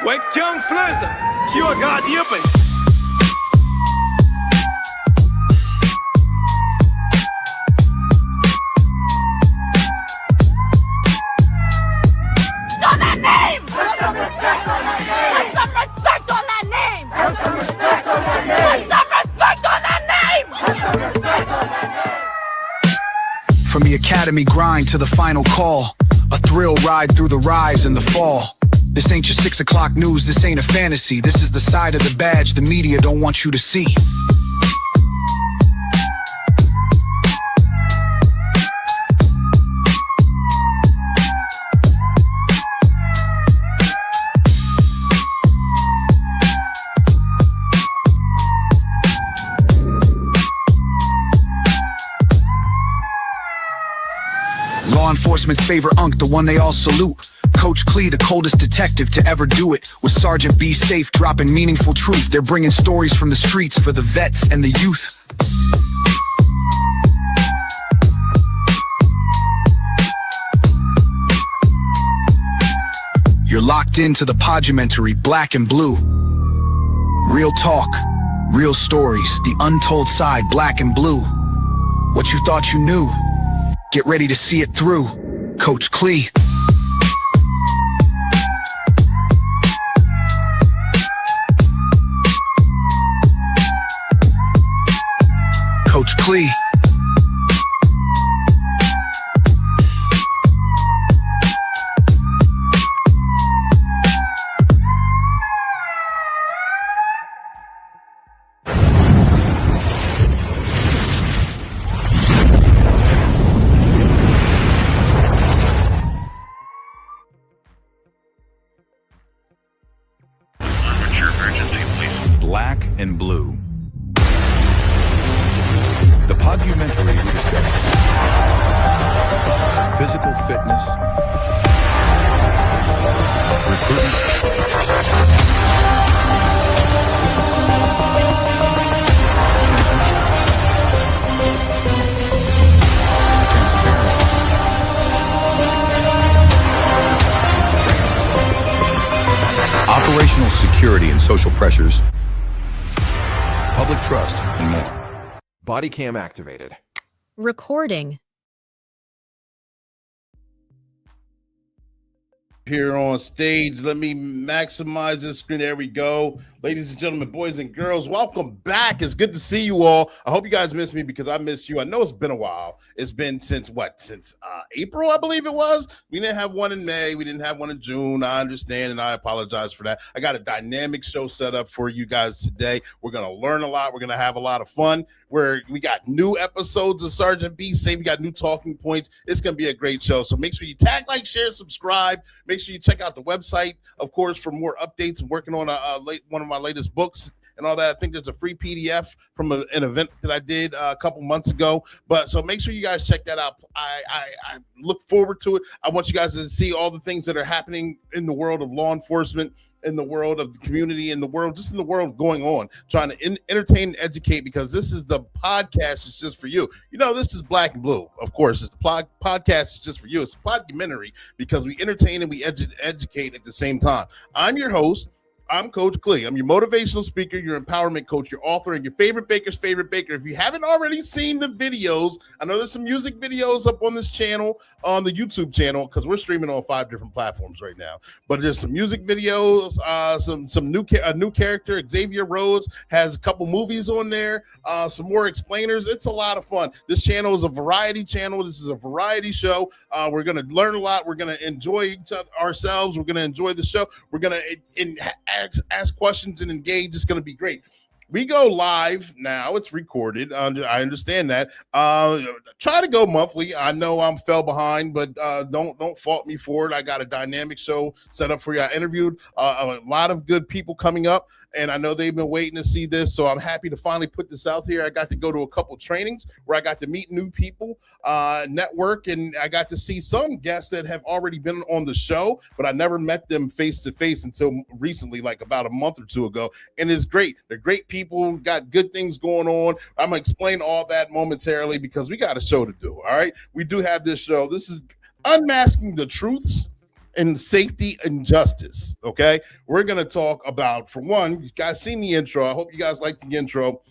Wegtjongfleuzen, hier gaat hierbij. On that name! Put some respect on that name! Put some respect on that name! Put some respect on that name! Put some respect on that name! Put some respect on that name! From the academy grind to the final call, a thrill ride through the rise and the fall. This ain't your 6 o'clock news, this ain't a fantasy. This is the side of the badge the media don't want you to see. Law enforcement's favorite unk, the one they all salute. Coach Clee, the coldest detective to ever do it. With Sergeant B Safe dropping meaningful truth. They're bringing stories from the streets for the vets and the youth. You're locked into the Podumentary Black and Blue. Real talk, real stories, the untold side, Black and Blue. What you thought you knew, get ready to see it through. Coach Clee. Coach Clee. Black and Blue. The Podumentary discusses physical fitness, recruitment, operational security and social pressures, public trust, and more. Body cam activated. Recording. Here on stage, let me maximize this screen. There we go. Ladies and gentlemen, boys and girls, welcome back. It's good to see you all. I hope you guys missed me because I missed you. I know it's been a while. It's been since April, I believe it was. We didn't have one in May. We didn't have one in June. I understand, and I apologize for that. I got a dynamic show set up for you guys today. We're going to learn a lot. We're going to have a lot of fun. We got new episodes of Sergeant B Safe. We got new talking points. It's going to be a great show. So make sure you tag, like, share, subscribe. Make sure you check out the website, of course, for more updates. I'm working on one of my latest books and all that. I think there's a free PDF from an event that I did a couple months ago. So make sure you guys check that out. I look forward to it. I want you guys to see all the things that are happening in the world of law enforcement, in the world of the community, in the world, just in the world going on, trying to entertain and educate, because this is the podcast. It's just for you. You know, this is Black and Blue. Of course, it's the podcast is just for you. It's a podumentary because we entertain and we educate at the same time. I'm your host. I'm Coach Clee. I'm your motivational speaker, your empowerment coach, your author, and your favorite baker's favorite baker. If you haven't already seen the videos, I know there's some music videos up on this channel, on the YouTube channel, because we're streaming on 5 different platforms right now. But there's some music videos, some new character. Xavier Rhodes has a couple movies on there, some more explainers. It's a lot of fun. This channel is a variety channel. This is a variety show. We're going to learn a lot. We're going to enjoy each other ourselves. We're going to enjoy the show. We're going to ask questions and engage. It's going to be great. We go live now. It's recorded. I understand that. Try to go monthly. I know I'm fell behind, but don't fault me for it. I got a dynamic show set up for you. I interviewed a lot of good people coming up, and I know they've been waiting to see this, so I'm happy to finally put this out here. I got to go to a couple trainings where I got to meet new people, network, and I got to see some guests that have already been on the show, but I never met them face to face until recently, like about a month or two ago, and it's great. They're great people, got good things going on. I'm going to explain all that momentarily because we got a show to do, all right? We do have this show. This is Unmasking the Truths and Safety and Justice, okay? We're going to talk about, for one, you guys seen the intro. I hope you guys like the intro.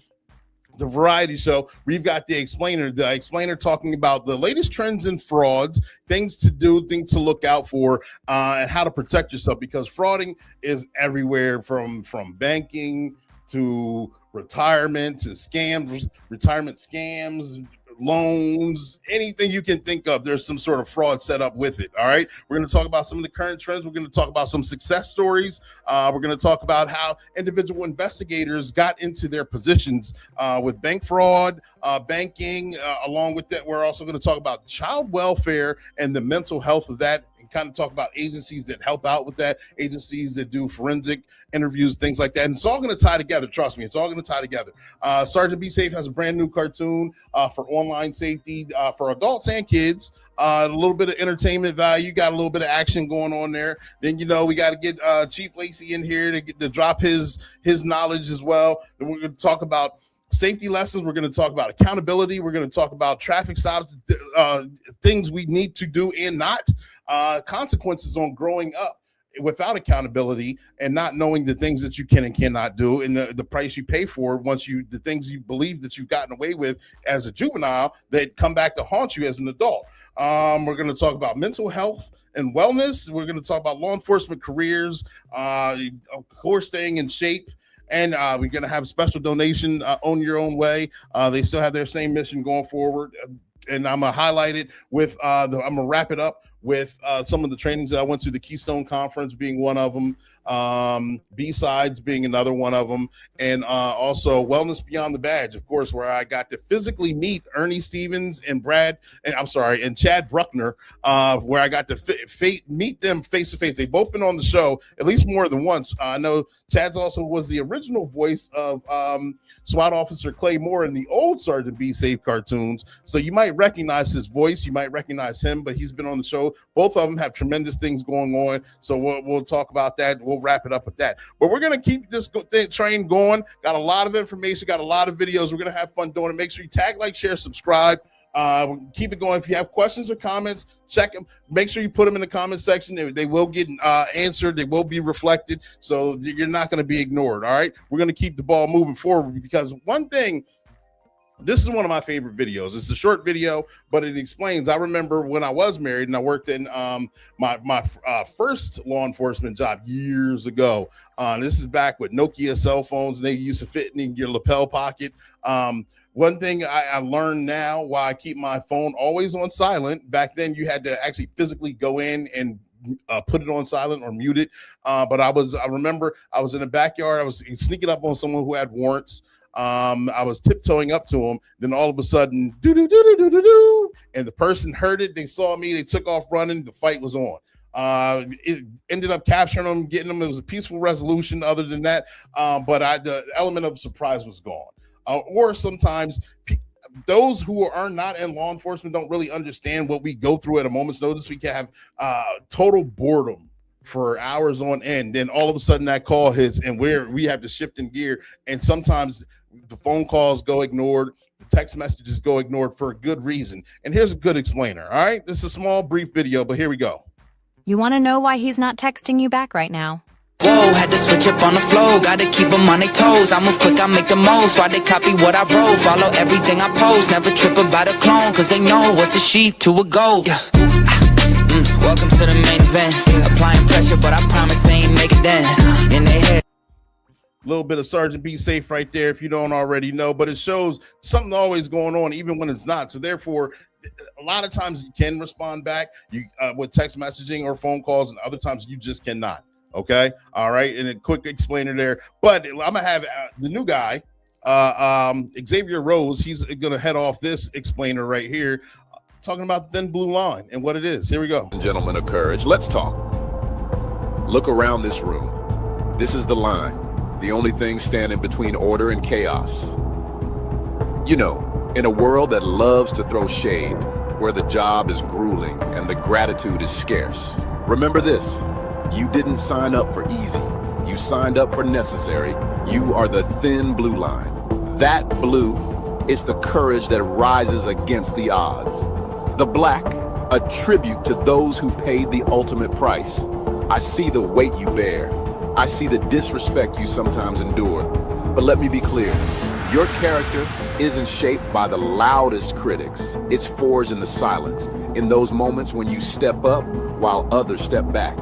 The variety show. We've got the explainer talking about the latest trends in frauds, things to do, things to look out for, and how to protect yourself, because frauding is everywhere, from banking to retirement to scams, retirement scams, loans, anything you can think of. There's some sort of fraud set up with it. All right. We're going to talk about some of the current trends. We're going to talk about some success stories. We're going to talk about how individual investigators got into their positions with bank fraud, banking. Along with that, we're also going to talk about child welfare and the mental health of that, and kind of talk about agencies that help out with that, agencies that do forensic interviews, things like that. And it's all going to tie together. Trust me, it's all going to tie together. Sergeant Be Safe has a brand new cartoon for online safety for adults and kids. A little bit of entertainment value, got a little bit of action going on there. Then, we got to get Chief Lacey in here to drop his knowledge as well. Then we're going to talk about safety lessons. We're going to talk about accountability. We're going to talk about traffic stops, things we need to do and not, consequences on growing up without accountability and not knowing the things that you can and cannot do, and the price you pay for the things you believe that you've gotten away with as a juvenile that come back to haunt you as an adult. We're going to talk about mental health and wellness. We're going to talk about law enforcement careers, of course, staying in shape. And we're going to have a special donation, Own Your Own Way. They still have their same mission going forward. And I'm going to highlight it with, I'm going to wrap it up with some of the trainings that I went to, the Keystone Conference being one of them, B-Sides being another one of them, and also Wellness Beyond the Badge, of course, where I got to physically meet Ernie Stevens and Chad Bruckner, where I got to meet them face to face. They've both been on the show at least more than once. I know Chad's also was the original voice of SWAT Officer Clay Moore in the old Sergeant Be Safe cartoons. So you might recognize his voice, you might recognize him, but he's been on the show. Both of them have tremendous things going on. So we'll talk about that. We'll wrap it up with that. But we're going to keep this train going. Got a lot of information, got a lot of videos. We're going to have fun doing it. Make sure you tag, like, share, subscribe. Keep it going. If you have questions or comments, check them. Make sure you put them in the comment section. They will get answered. They will be reflected. So you're not going to be ignored. All right. We're going to keep the ball moving forward, because one thing, this is one of my favorite videos. It's a short video, but it explains. I remember when I was married and I worked in my first law enforcement job years ago. This is back with Nokia cell phones, and they used to fit in your lapel pocket. One thing I learned now, why I keep my phone always on silent. Back then, you had to actually physically go in and put it on silent or mute it. But I remember I was in the backyard. I was sneaking up on someone who had warrants. I was tiptoeing up to him. Then all of a sudden, do, and the person heard it. They saw me. They took off running. The fight was on. It ended up capturing them, getting them. It was a peaceful resolution. Other than that, but the element of surprise was gone. Or sometimes those who are not in law enforcement don't really understand what we go through at a moment's notice. We can have total boredom for hours on end. Then all of a sudden that call hits, and we have to shift in gear. And sometimes the phone calls go ignored, the text messages go ignored for a good reason. And here's a good explainer. All right, this is a small, brief video, but here we go. You want to know why he's not texting you back right now? Whoa, had to switch up on the flow, gotta keep them on their toes. I move quick, I make the most, why they copy what I wrote. Follow everything I post, never trip about a clone, cause they know what's a sheep to a goat. Yeah. Welcome to the main event. Applying pressure, but I promise they ain't make it then. In their head. A little bit of Sergeant Be Safe right there if you don't already know, but it shows something always going on even when it's not. So therefore, a lot of times you can respond back with text messaging or phone calls, and other times you just cannot. Okay. All right. And a quick explainer there, but I'm gonna have the new guy, Xavier Rose. He's gonna head off this explainer right here, talking about the thin blue line and what it is. Here we go. Gentlemen of courage, let's talk. Look around this room. This is the line, the only thing standing between order and chaos. You know, in a world that loves to throw shade, where the job is grueling and the gratitude is scarce, remember this: you didn't sign up for easy. You signed up for necessary. You are the thin blue line. That blue is the courage that rises against the odds. The black, a tribute to those who paid the ultimate price. I see the weight you bear. I see the disrespect you sometimes endure. But let me be clear, your character isn't shaped by the loudest critics. It's forged in the silence, in those moments when you step up while others step back.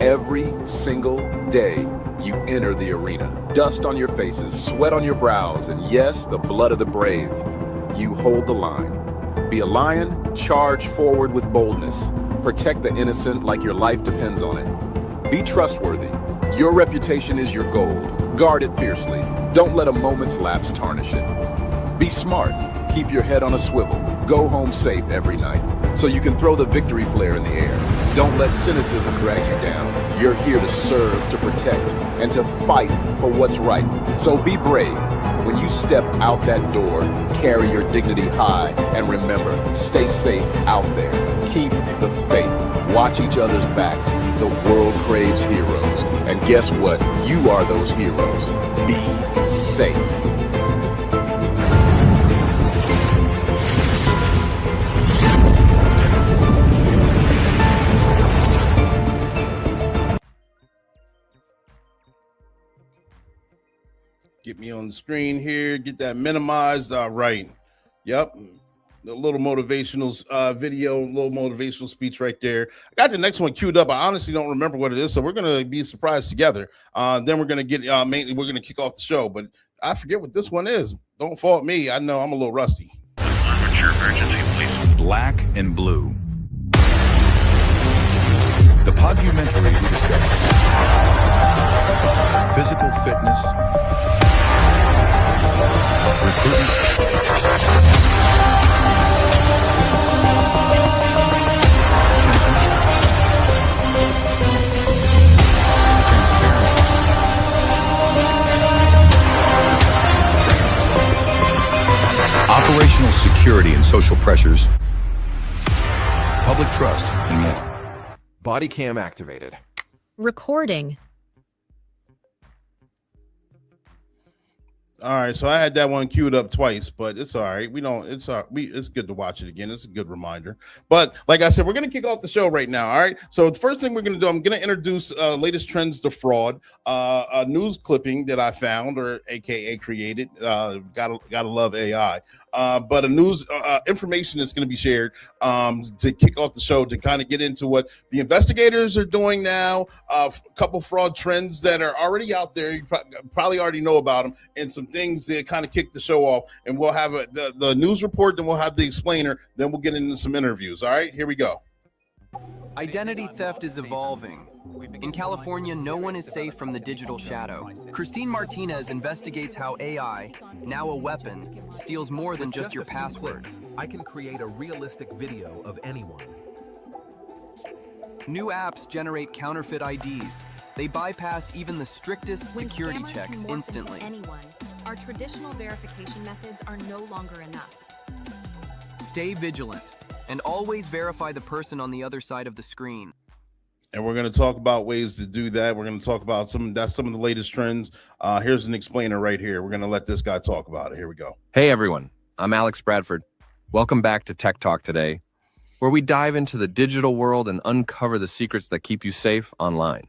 Every single day you enter the arena. Dust on your faces, sweat on your brows, and yes, the blood of the brave. You hold the line. Be a lion, charge forward with boldness. Protect the innocent like your life depends on it. Be trustworthy. Your reputation is your gold. Guard it fiercely. Don't let a moment's lapse tarnish it. Be smart. Keep your head on a swivel. Go home safe every night, so you can throw the victory flare in the air. Don't let cynicism drag you down. You're here to serve, to protect, and to fight for what's right. So be brave. When you step out that door, carry your dignity high, and remember, stay safe out there. Keep the faith. Watch each other's backs. The world craves heroes. And guess what? You are those heroes. Be safe. Get me on the screen here. Get that minimized. All right. Yep. A little motivational video, a little motivational speech right there. I got the next one queued up. I honestly don't remember what it is, so we're gonna be surprised together. Then we're gonna get mainly we're gonna kick off the show, but I forget what this one is. Don't fault me. I know I'm a little rusty. Black and blue. The Podumentary we discuss physical fitness, recruitment, operational security and social pressures, public trust, and more. Body cam activated. Recording. All right, so I had that one queued up twice, but it's all right. It's good to watch it again. It's a good reminder. But like I said, we're gonna kick off the show right now. All right. So the first thing we're gonna do, I'm gonna introduce latest trends to fraud, a news clipping that I found, or AKA created. Gotta love AI. But a news information is going to be shared to kick off the show, to kind of get into what the investigators are doing now, a couple fraud trends that are already out there. You probably already know about them, and some things that kind of kick the show off. And we'll have the news report, then we'll have the explainer, then we'll get into some interviews. All right, here we go. Identity theft is evolving. In California, no one is safe from the digital shadow. Christine Martinez investigates how AI, now a weapon, steals more than just your password. I can create a realistic video of anyone. New apps generate counterfeit IDs. They bypass even the strictest security checks instantly. Anyone, our traditional verification methods are no longer enough. Stay vigilant and always verify the person on the other side of the screen. And we're going to talk about ways to do that. We're going to talk about some of the latest trends. Here's an explainer right here. We're going to let this guy talk about it. Here we go. Hey, everyone. I'm Alex Bradford. Welcome back to Tech Talk today, where we dive into the digital world and uncover the secrets that keep you safe online.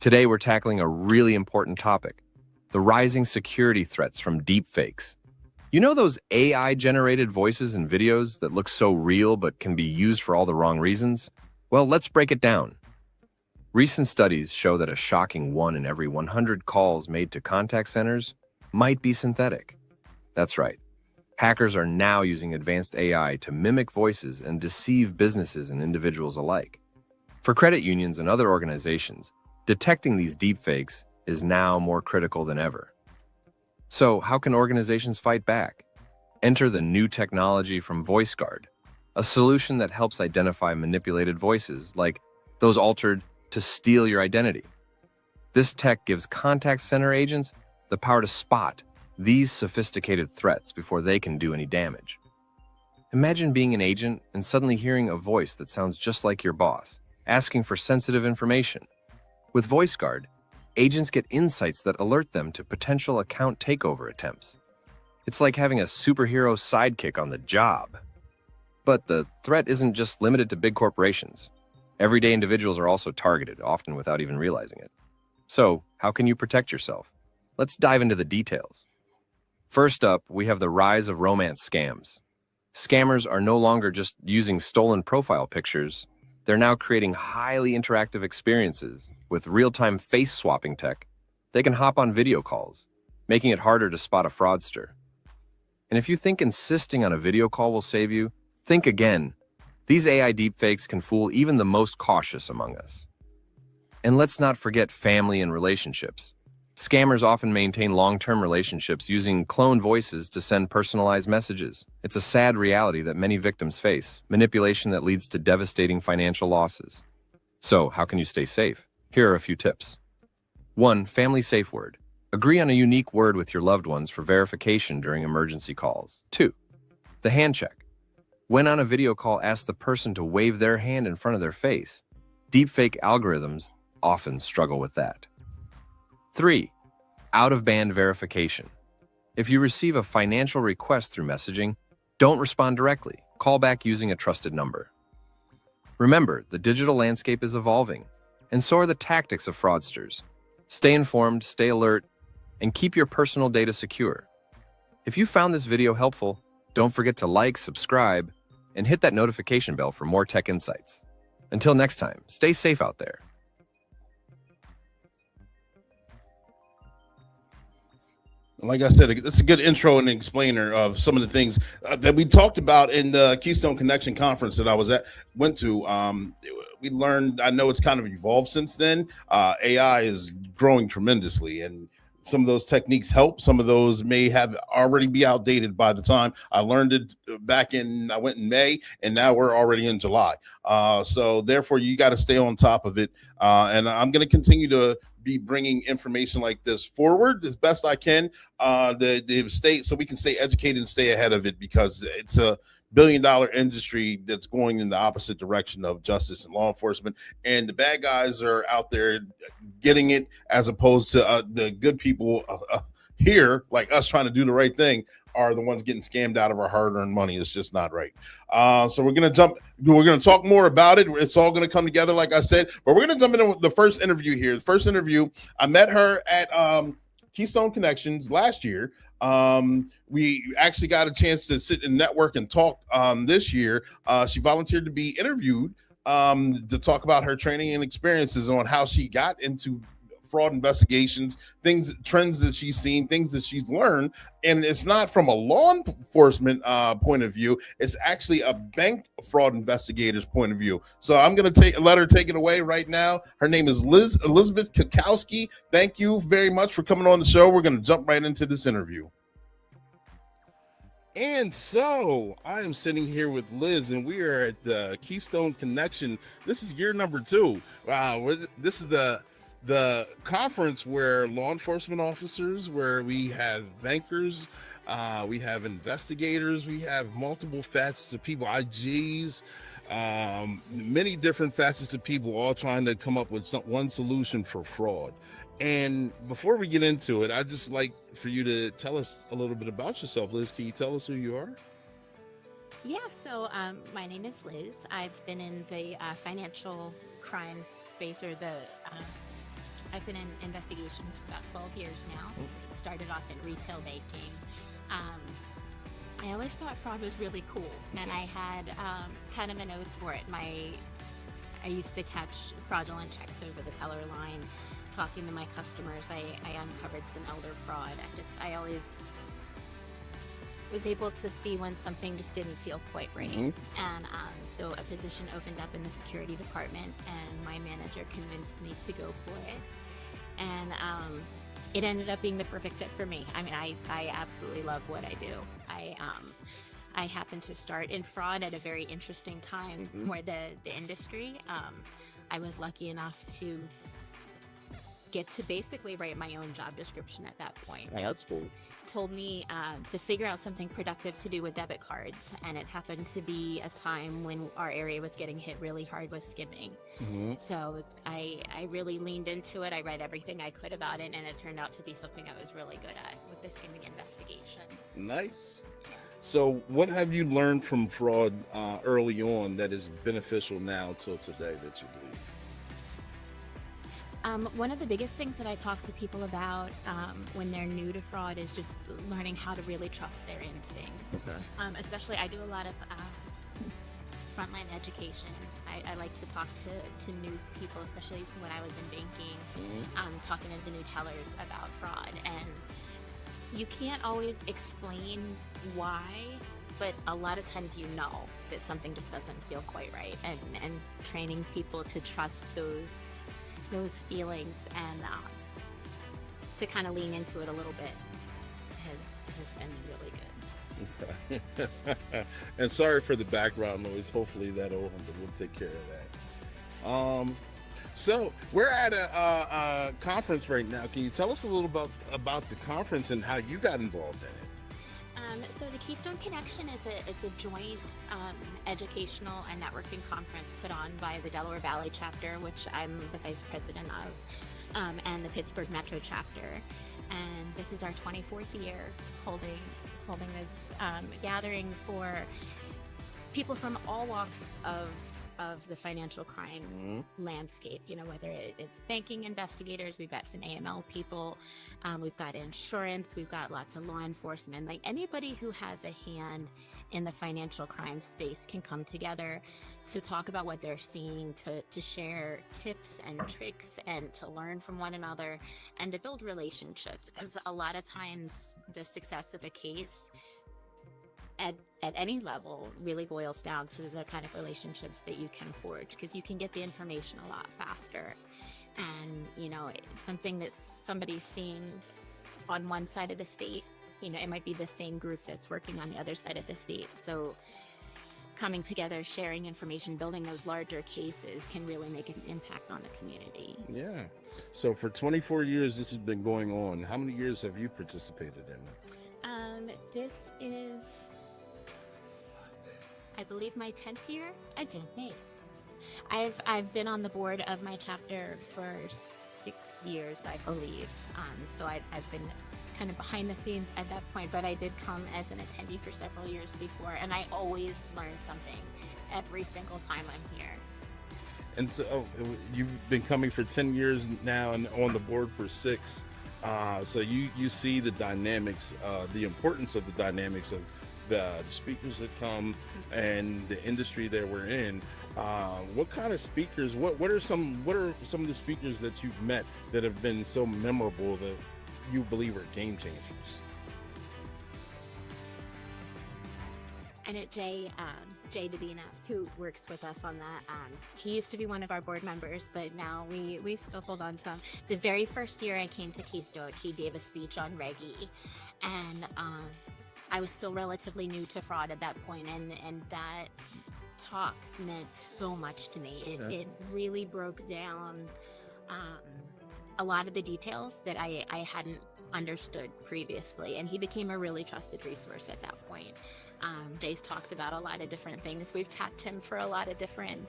Today, we're tackling a really important topic: the rising security threats from deepfakes. You know those AI-generated voices and videos that look so real but can be used for all the wrong reasons? Well, let's break it down. Recent studies show that a shocking 1 in every 100 calls made to contact centers might be synthetic. That's right. Hackers are now using advanced AI to mimic voices and deceive businesses and individuals alike. For credit unions and other organizations, detecting these deepfakes is now more critical than ever. So, how can organizations fight back? Enter the new technology from VoiceGuard, a solution that helps identify manipulated voices, like those altered to steal your identity. This tech gives contact center agents the power to spot these sophisticated threats before they can do any damage. Imagine being an agent and suddenly hearing a voice that sounds just like your boss, asking for sensitive information. With VoiceGuard, agents get insights that alert them to potential account takeover attempts. It's like having a superhero sidekick on the job. But the threat isn't just limited to big corporations. Everyday individuals are also targeted, often without even realizing it. So, how can you protect yourself? Let's dive into the details. First up, we have the rise of romance scams. Scammers are no longer just using stolen profile pictures. They're now creating highly interactive experiences. With real-time face-swapping tech, they can hop on video calls, making it harder to spot a fraudster. And if you think insisting on a video call will save you, think again. These AI deepfakes can fool even the most cautious among us. And let's not forget family and relationships. Scammers often maintain long-term relationships using cloned voices to send personalized messages. It's a sad reality that many victims face, manipulation that leads to devastating financial losses. So, how can you stay safe? Here are a few tips. 1. Family safe word. Agree on a unique word with your loved ones for verification during emergency calls. 2. The hand check. When on a video call, ask the person to wave their hand in front of their face. Deepfake algorithms often struggle with that. 3. Out-of-band verification. If you receive a financial request through messaging, don't respond directly. Call back using a trusted number. Remember, the digital landscape is evolving, and so are the tactics of fraudsters. Stay informed, stay alert, and keep your personal data secure. If you found this video helpful, don't forget to like, subscribe, and hit that notification bell for more tech insights. Until next time, stay safe out there. Like I said, it's a good intro and explainer of some of the things that we talked about in the Keystone Connection conference that I went to. We learned, I know it's kind of evolved since then. AI is growing tremendously, and some of those techniques help. Some of those may have already be outdated by the time I learned it I went in May, and now we're already in July. So therefore, you got to stay on top of it. And I'm going to continue to be bringing information like this forward as best I can, the state, so we can stay educated and stay ahead of it, because it's a billion-dollar industry that's going in the opposite direction of justice and law enforcement, and the bad guys are out there getting it, as opposed to the good people here, like us, trying to do the right thing, are the ones getting scammed out of our hard-earned money. It's just not right. So we're going to talk more about it. It's all going to come together, like I said, but we're going to jump into the first interview here. The first interview, I met her at Keystone Connections last year. We actually got a chance to sit and network and talk this year. She volunteered to be interviewed to talk about her training and experiences on how she got into fraud investigations, trends that she's seen, things that she's learned. And it's not from a law enforcement point of view, it's actually a bank fraud investigator's point of view. So I'm going to let her take it away right now. Her name is Elizabeth Cackowski. Thank you very much for coming on the show. We're going to jump right into this interview. And so I am sitting here with Liz, and we are at the Keystone Connection. This is year number 2. Wow, this is the conference where law enforcement officers, where we have bankers, we have investigators, we have multiple facets of people, IGs, many different facets of people, all trying to come up with one solution for fraud. And before we get into it, I'd just like for you to tell us a little bit about yourself. Liz, can you tell us who you are? Yeah, so my name is Liz. I've been in the financial crime space, or the I've been in investigations for about 12 years now. Started off in retail banking. I always thought fraud was really cool, and I had kind of a nose for it. I used to catch fraudulent checks over the teller line. Talking to my customers, I uncovered some elder fraud. I always was able to see when something just didn't feel quite right. And so a position opened up in the security department, and my manager convinced me to go for it. And it ended up being the perfect fit for me. I mean, I absolutely love what I do. I happened to start in fraud at a very interesting time for the industry. I was lucky enough to get to basically write my own job description at that point. Oh, that's cool. Told me to figure out something productive to do with debit cards, and it happened to be a time when our area was getting hit really hard with skimming. So I really leaned into it. I read everything I could about it, and it turned out to be something I was really good at with the skimming investigation. Nice. So what have you learned from fraud early on that is beneficial now till today that you believe? One of the biggest things that I talk to people about when they're new to fraud is just learning how to really trust their instincts. Especially, I do a lot of frontline education. I like to talk to new people, especially when I was in banking, talking to the new tellers about fraud. And you can't always explain why, but a lot of times you know that something just doesn't feel quite right. And training people to trust those feelings and to kind of lean into it a little bit has been really good. And sorry for the background noise. Hopefully we'll take care of that. So we're at a conference right now. Can you tell us a little about the conference and how you got involved in it? So the Keystone Connection it's a joint educational and networking conference put on by the Delaware Valley chapter, which I'm the vice president of, and the Pittsburgh Metro chapter. And this is our 24th year holding this gathering for people from all walks of the financial crime landscape, whether it's banking investigators, we've got some AML people, we've got insurance, we've got lots of law enforcement, like anybody who has a hand in the financial crime space can come together to talk about what they're seeing, to share tips and tricks and to learn from one another and to build relationships, because a lot of times the success of a case at any level really boils down to the kind of relationships that you can forge, because you can get the information a lot faster. And something that somebody's seeing on one side of the state, it might be the same group that's working on the other side of the state. So coming together, sharing information, building those larger cases can really make an impact on the community. Yeah. So for 24 years this has been going on. How many years have you participated in it? This is, I believe, my 10th year. I've been on the board of my chapter for 6 years, I believe. So I've been kind of behind the scenes at that point, but I did come as an attendee for several years before, and I always learn something every single time I'm here. And so you've been coming for 10 years now and on the board for 6. So you see the dynamics, the importance of the dynamics of the speakers that come and the industry that we're in. What kind of speakers, what are some of the speakers that you've met that have been so memorable that you believe are game changers? And Jay Davina, who works with us on that, he used to be one of our board members, but now we still hold on to him. The very first year I came to Keystone, he gave a speech on Reg E, and I was still relatively new to fraud at that point, and that talk meant so much to me. It really broke down a lot of the details that I hadn't understood previously, and he became a really trusted resource at that point. Jay's talked about a lot of different things. We've tapped him for a lot of different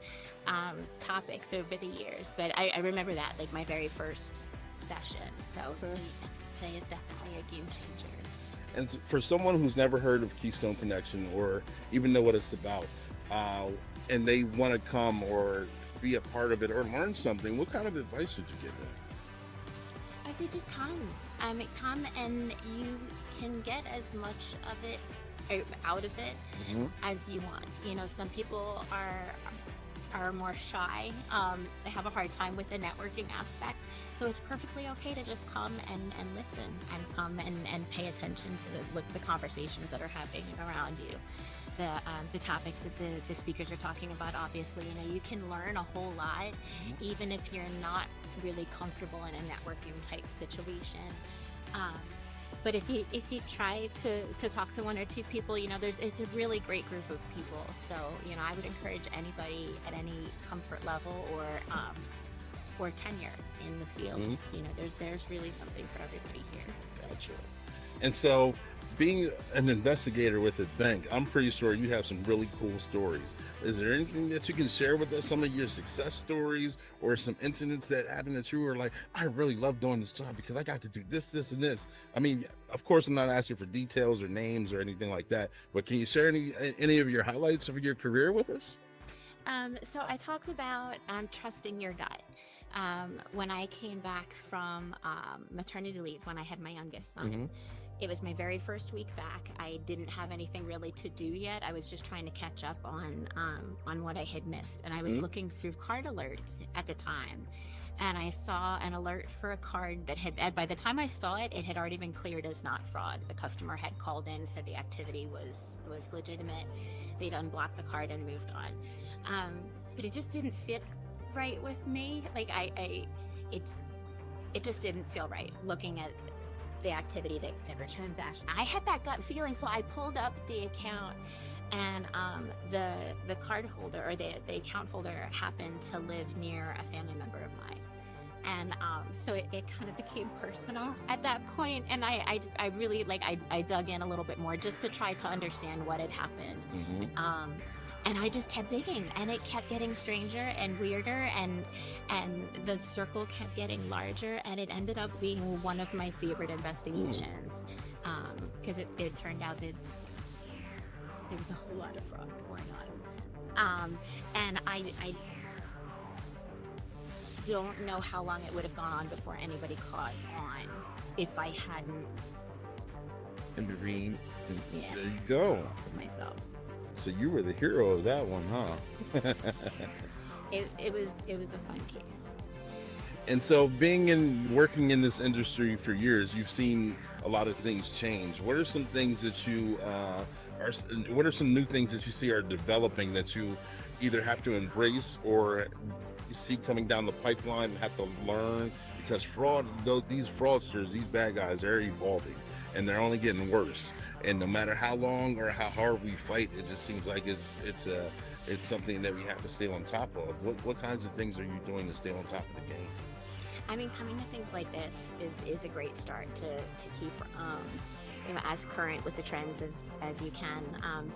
topics over the years, but I remember that, like my very first session. So Jay is definitely a game changer. And for someone who's never heard of Keystone Connection or even know what it's about, and they want to come or be a part of it or learn something, what kind of advice would you give them? would say just come. Come and you can get as much of it out of it as you want. You know, some people are more shy. They have a hard time with the networking aspect. So it's perfectly okay to just come and listen and come and pay attention to the conversations that are happening around you. The topics that the speakers are talking about, obviously, you know, you can learn a whole lot, even if you're not really comfortable in a networking type situation. But if you try to talk to one or two people, you know, it's a really great group of people. So, you know, I would encourage anybody at any comfort level or tenure in the field. You know, there's really something for everybody here. Gotcha. And so, being an investigator with a bank, I'm pretty sure you have some really cool stories. Is there anything that you can share with us, some of your success stories or some incidents that happened that you were like, I really love doing this job because I got to do this, and this? I mean, of course, I'm not asking for details or names or anything like that, but can you share any of your highlights of your career with us? So I talked about trusting your gut. When I came back from maternity leave, when I had my youngest son, it was my very first week back. I didn't have anything really to do yet. I was just trying to catch up on what I had missed. And I was looking through card alerts at the time. And I saw an alert for a card that had, by the time I saw it, it had already been cleared as not fraud. The customer had called in, said the activity was legitimate. They'd unblocked the card and moved on. But it just didn't sit right with me. Like it just didn't feel right looking at the activity that were transactions. I had that gut feeling, so I pulled up the account, and the card holder or the account holder happened to live near a family member of mine. And so it kind of became personal at that point, and I really I dug in a little bit more just to try to understand what had happened. And I just kept digging, and it kept getting stranger and weirder, and the circle kept getting larger, and it ended up being one of my favorite investigations, because it turned out that there was a whole lot of fraud going on. And I don't know how long it would have gone on before anybody caught on if I hadn't intervened. Yeah. There you go. Myself. So you were the hero of that one, huh? It was a fun case. And so working in this industry for years, you've seen a lot of things change. What are some things that what are some new things that you see are developing that you either have to embrace or you see coming down the pipeline and have to learn? Because these fraudsters, these bad guys, they're evolving and they're only getting worse. And no matter how long or how hard we fight, it just seems like it's something that we have to stay on top of. What kinds of things are you doing to stay on top of the game? I mean, coming to things like this is a great start to keep as current with the trends as you can.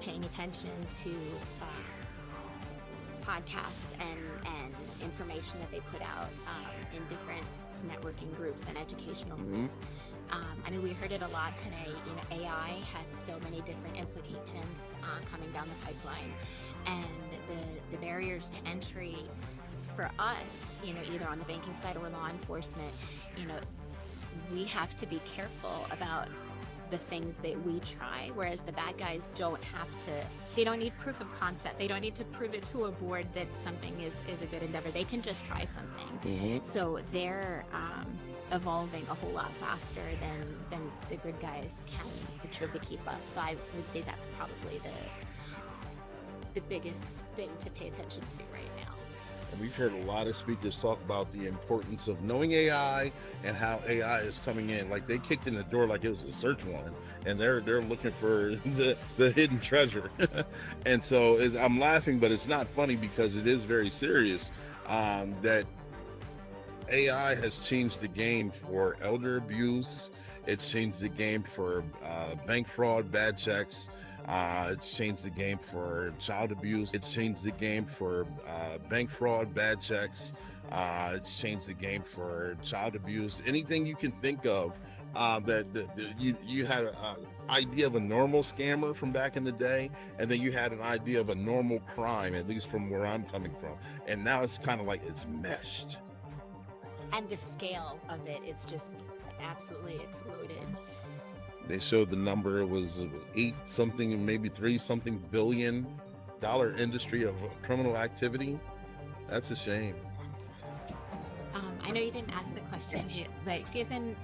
Paying attention to podcasts and information that they put out in different networking groups and educational groups. I mean, we heard it a lot today. You know, AI has so many different implications coming down the pipeline, and the barriers to entry for us, you know, either on the banking side or law enforcement, you know, we have to be careful about the things that we try, whereas the bad guys don't have to. They don't need proof of concept. They don't need to prove it to a board that something is a good endeavor. They can just try something. So they're evolving a whole lot faster than the good guys can contribute to keep up. So I would say that's probably the biggest thing to pay attention to right now. And we've heard a lot of speakers talk about the importance of knowing AI and how AI is coming in. Like they kicked in the door like it was a search warrant, and they're looking for the hidden treasure. And so I'm laughing, but it's not funny because it is very serious. That AI has changed the game for elder abuse. It's changed the game for bank fraud, bad checks. It's changed the game for child abuse. It's changed the game for bank fraud, bad checks. It's changed the game for child abuse. Anything you can think of that you had an idea of a normal scammer from back in the day, and then you had an idea of a normal crime, at least from where I'm coming from. And now it's kind of like it's meshed. and the scale of it, it's just absolutely exploded. They showed the number, it was 8 something, maybe 3 something $billion industry of criminal activity. That's a shame. I know you didn't ask the question, but given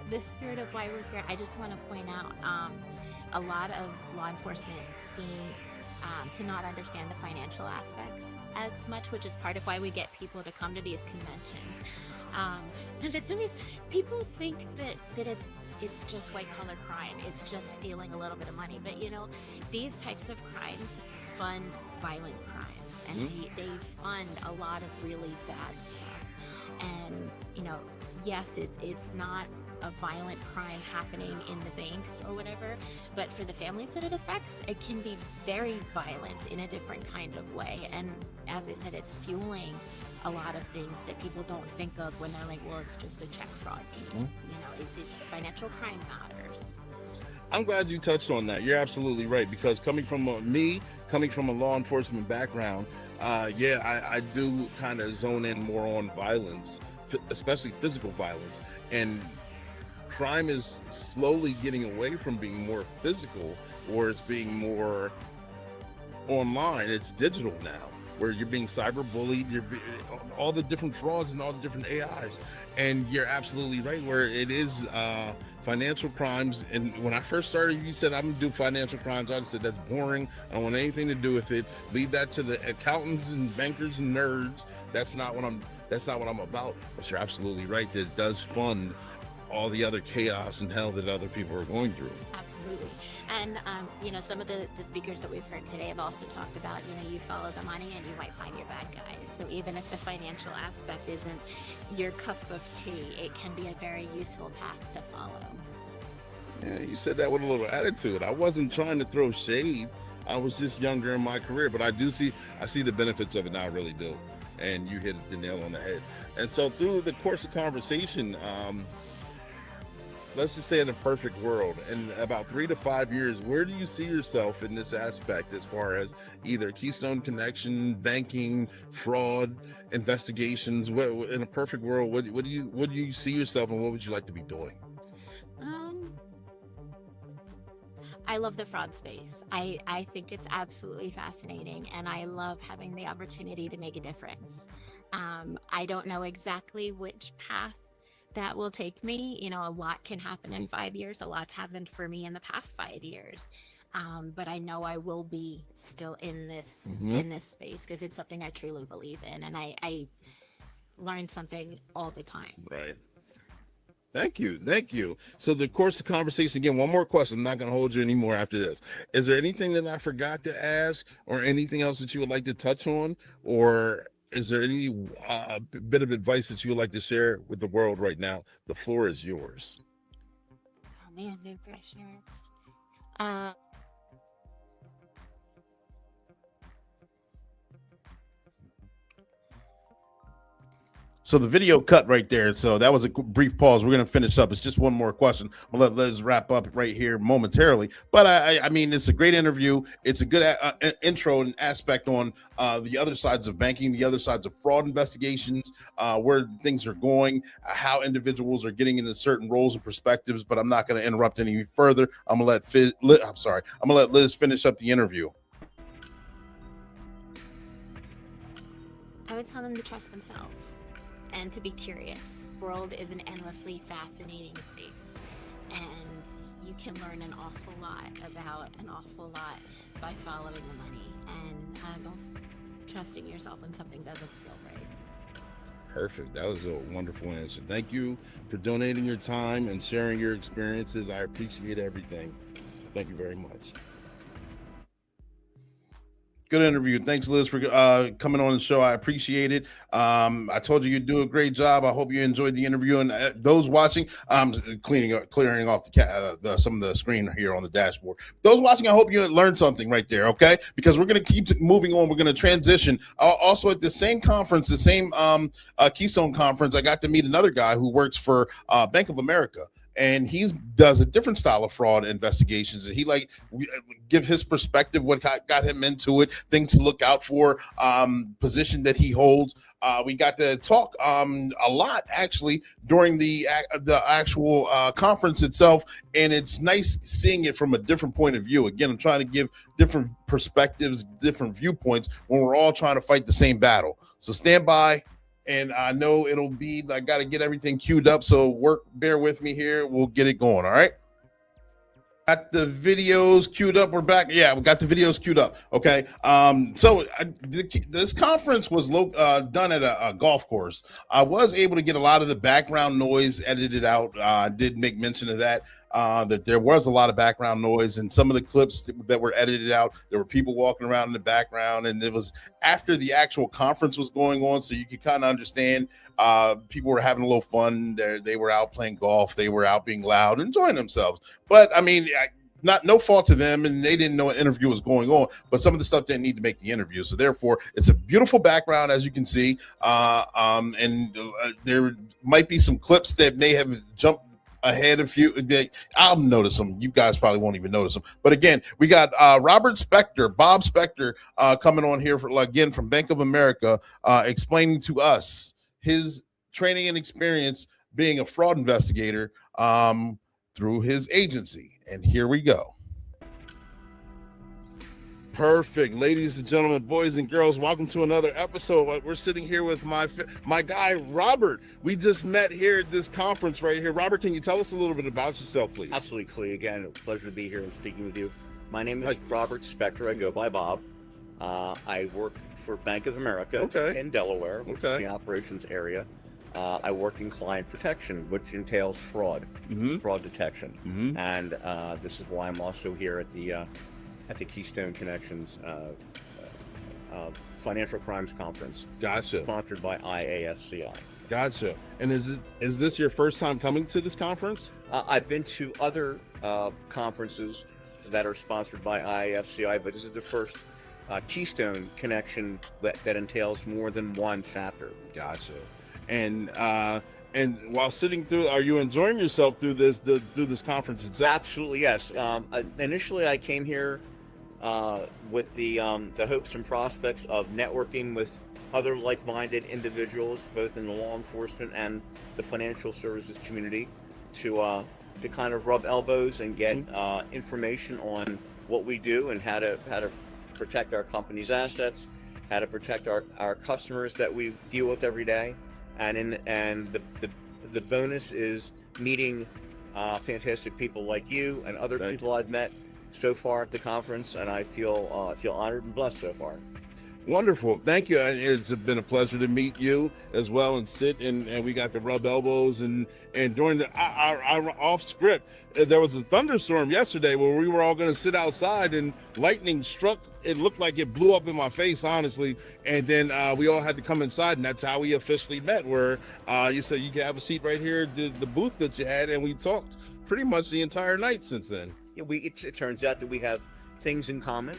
the spirit of why we're here, I just want to point out a lot of law enforcement seem to not understand the financial aspects as much, which is part of why we get people to come to these conventions. And the thing is, people think that it's just white collar crime, it's just stealing a little bit of money, but you know, these types of crimes fund violent crimes, and they fund a lot of really bad stuff. And you know, yes, it's not a violent crime happening in the banks or whatever, but for the families that it affects, it can be very violent in a different kind of way. And as I said, it's fueling a lot of things that people don't think of when they're like, well, it's just a check fraud. You know, financial crime matters. I'm glad you touched on that. You're absolutely right, because coming from a law enforcement background, I do kind of zone in more on violence, especially physical violence, and crime is slowly getting away from being more physical, or it's being more online. It's digital now, where you're being cyberbullied, all the different frauds and all the different AIs. And you're absolutely right, where it is financial crimes. And when I first started, you said, I'm gonna do financial crimes, I just said, that's boring, I don't want anything to do with it, leave that to the accountants and bankers and nerds. That's not what I'm about. But you're absolutely right, that it does fund all the other chaos and hell that other people are going through. Absolutely. And you know, some of the speakers that we've heard today have also talked about, you know, you follow the money and you might find your bad guys. So even if the financial aspect isn't your cup of tea, it can be a very useful path to follow. Yeah, you said that with a little attitude. I wasn't trying to throw shade. I was just younger in my career, but I see the benefits of it now, I really do. And you hit the nail on the head. And so through the course of conversation, let's just say in a perfect world, in about 3 to 5 years, where do you see yourself in this aspect, as far as either Keystone Connection, banking, fraud, investigations? In a perfect world, what do you see yourself, and what would you like to be doing? I love the fraud space. I think it's absolutely fascinating, and I love having the opportunity to make a difference. I don't know exactly which path that will take me. You know, a lot can happen in 5 years. A lot's happened for me in the past 5 years. But I know I will be still in this space, because it's something I truly believe in, and I learn something all the time. Right. Thank you. So the course of conversation, again, one more question. I'm not going to hold you anymore after this. Is there anything that I forgot to ask, or anything else that you would like to touch on, or is there any bit of advice that you would like to share with the world right now? The floor is yours. Oh man, no pressure. So the video cut right there. So that was a brief pause. We're going to finish up. It's just one more question. I'll let Liz wrap up right here momentarily. But I mean, it's a great interview. It's a good intro and aspect on the other sides of banking, the other sides of fraud investigations, where things are going, how individuals are getting into certain roles and perspectives. But I'm not going to interrupt any further. I'm going to let Liz finish up the interview. I would tell them to trust themselves and to be curious. The world is an endlessly fascinating place, and you can learn an awful lot about an awful lot by following the money, and trusting yourself when something doesn't feel right. Perfect. That was a wonderful answer. Thank you for donating your time and sharing your experiences. I appreciate everything. Thank you very much. Good interview. Thanks, Liz, for coming on the show. I appreciate it. I told you do a great job. I hope you enjoyed the interview. And those watching, clearing off some of the screen here on the dashboard. Those watching, I hope you learned something right there, okay? Because we're going to keep moving on. We're going to transition. Also, at the same conference, the same Keystone conference, I got to meet another guy who works for Bank of America. and he does a different style of fraud investigations, and he give his perspective, what got him into it, things to look out for, position that he holds. We got to talk a lot actually during the actual conference itself, and it's nice seeing it from a different point of view. Again, I'm trying to give different perspectives, different viewpoints when we're all trying to fight the same battle. So stand by. And I know it'll be, I got to get everything queued up. So bear with me here. We'll get it going. All right. Got the videos queued up. We're back. Yeah, we got the videos queued up. Okay. This conference was done at a golf course. I was able to get a lot of the background noise edited out. I did make mention of that. That there was a lot of background noise, and some of the clips that were edited out, there were people walking around in the background, and it was after the actual conference was going on, so you could kind of understand people were having a little fun. They were out playing golf, they were out being loud, enjoying themselves. But I mean, no fault to them, and they didn't know an interview was going on, but some of the stuff didn't need to make the interview. So therefore, it's a beautiful background, as you can see, and there might be some clips that may have jumped ahead a few. I'll notice them. You guys probably won't even notice them. But again, we got Bob Spector, coming on here again from Bank of America, explaining to us his training and experience being a fraud investigator through his agency. And here we go. Perfect. Ladies and gentlemen, boys and girls, welcome to another episode. We're sitting here with my guy, Robert. We just met here at this conference right here. Robert, can you tell us a little bit about yourself, please? Absolutely. Again, a pleasure to be here and speaking with you. My name is Robert Spector. I go by Bob. I work for Bank of America in Delaware, which is the operations area. I work in client protection, which entails fraud detection. And this is why I'm also here at the Keystone Connections Financial Crimes Conference. Gotcha. Sponsored by IASCI. Gotcha. And is this your first time coming to this conference? I've been to other conferences that are sponsored by IASCI, but this is the first Keystone connection that entails more than one chapter. Gotcha. And while sitting through, are you enjoying yourself through this conference itself? Absolutely, yes. Initially, I came here with the hopes and prospects of networking with other like-minded individuals, both in the law enforcement and the financial services community, to kind of rub elbows and get information on what we do and how to protect our company's assets, how to protect our customers that we deal with every day, and the bonus is meeting fantastic people like you and other people I've met so far at the conference, and I feel honored and blessed so far. Wonderful. Thank you. It's been a pleasure to meet you as well and sit and we got to rub elbows and during our off script, there was a thunderstorm yesterday where we were all going to sit outside and lightning struck. It looked like it blew up in my face, honestly. And then we all had to come inside, and that's how we officially met, where you said you can have a seat right here, the booth that you had, and we talked pretty much the entire night since then. Yeah, it turns out that we have things in common.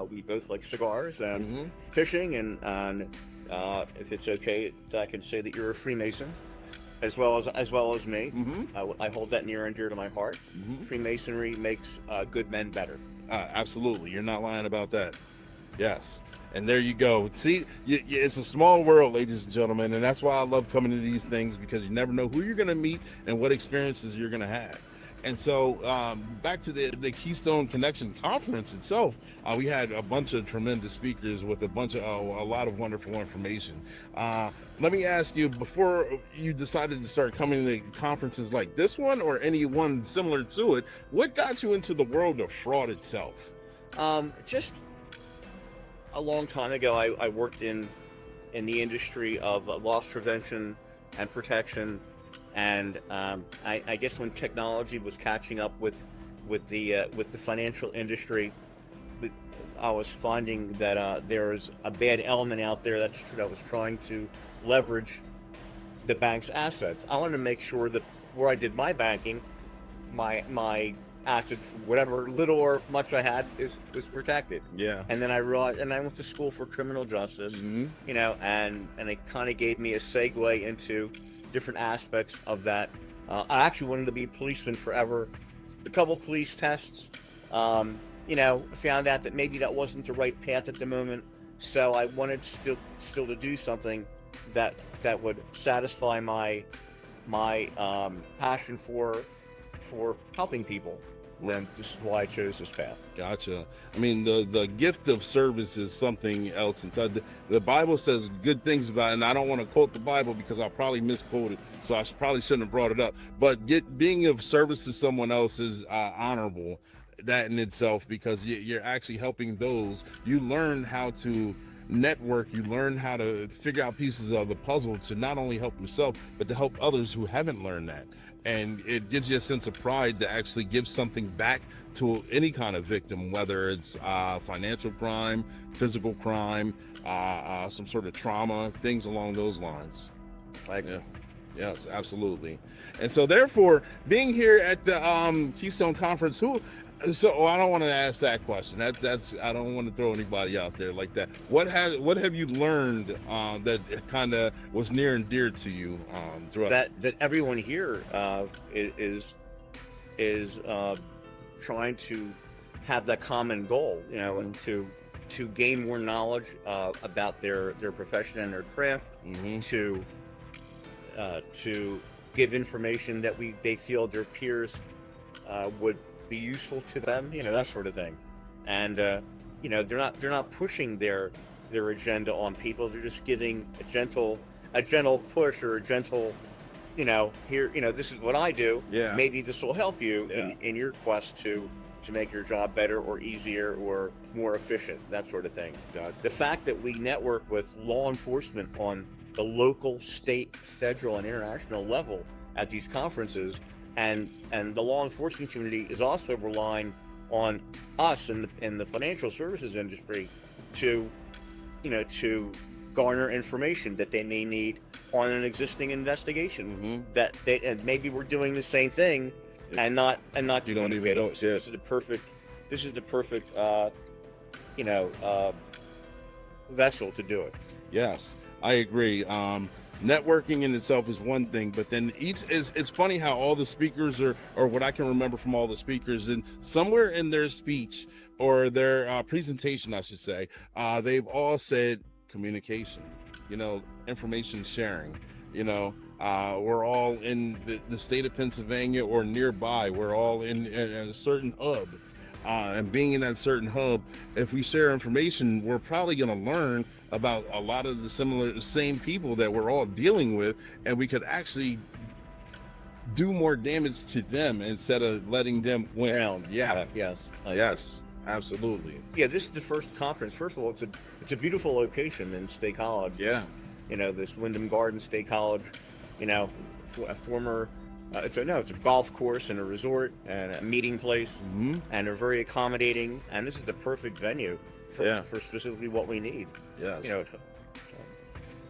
We both like cigars and fishing, and if it's okay, I can say that you're a Freemason, as well as me. I hold that near and dear to my heart. Freemasonry makes good men better. Absolutely, you're not lying about that. Yes, and there you go. See, it's a small world, ladies and gentlemen, and that's why I love coming to these things, because you never know who you're going to meet and what experiences you're going to have. And so back to the Keystone Connection Conference itself, we had a bunch of tremendous speakers with a lot of wonderful information. Let me ask you, before you decided to start coming to conferences like this one or any one similar to it, what got you into the world of fraud itself? Just a long time ago, I worked in the industry of loss prevention and protection. And I guess when technology was catching up with the financial industry, I was finding that there was a bad element out there that was trying to leverage the bank's assets. I wanted to make sure that where I did my banking, my assets, whatever little or much I had, is protected. Yeah. And then I realized, and I went to school for criminal justice, and it kind of gave me a segue into different aspects of that I actually wanted to be a policeman forever. A couple police tests, found out that maybe that wasn't the right path at the moment. So I wanted still to do something that would satisfy my passion for helping people. And this is why I chose this path. Gotcha. I mean, the gift of service is something else. And the Bible says good things about it, and I don't want to quote the Bible because I'll probably misquote it, so I probably shouldn't have brought it up. But being of service to someone else is honorable, that in itself, because you're actually helping those. You learn how to network, you learn how to figure out pieces of the puzzle to not only help yourself, but to help others who haven't learned that. And it gives you a sense of pride to actually give something back to any kind of victim, whether it's financial crime, physical crime, some sort of trauma, things along those lines. Yes, absolutely. And so therefore, being here at the Keystone Conference, I don't want to ask that question. That's I don't want to throw anybody out there like that. What have you learned that kind of was near and dear to you throughout? That everyone here is trying to have that common goal, and to gain more knowledge about their profession and their craft, to give information that they feel their peers would be useful to them, that sort of thing. And they're not pushing their agenda on people. They're just giving a gentle push, or a gentle, here, this is what I do. Yeah. Maybe this will help you in your quest to make your job better or easier or more efficient, that sort of thing. The fact that we network with law enforcement on the local, state, federal, and international level at these conferences, and the law enforcement community is also relying on us in the financial services industry to garner information that they may need on an existing investigation. And maybe we're doing the same thing and not you don't even know. This is the perfect vessel to do it. Yes, I agree. Networking in itself is one thing, but then it's funny how all the speakers or what I can remember from all the speakers, and somewhere in their speech or their presentation, I should say, they've all said communication, information sharing. We're all in the state of Pennsylvania or nearby. We're all in a certain hub. And being in that certain hub, if we share information, we're probably going to learn about a lot of the same people that we're all dealing with, and we could actually do more damage to them instead of letting them win. Yes, absolutely. Yeah, this is the first conference. First of all, it's a beautiful location in State College. Yeah. This Wyndham Garden State College, a former it's a golf course and a resort and a meeting place, and they're very accommodating, and this is the perfect venue for specifically what we need. Yes.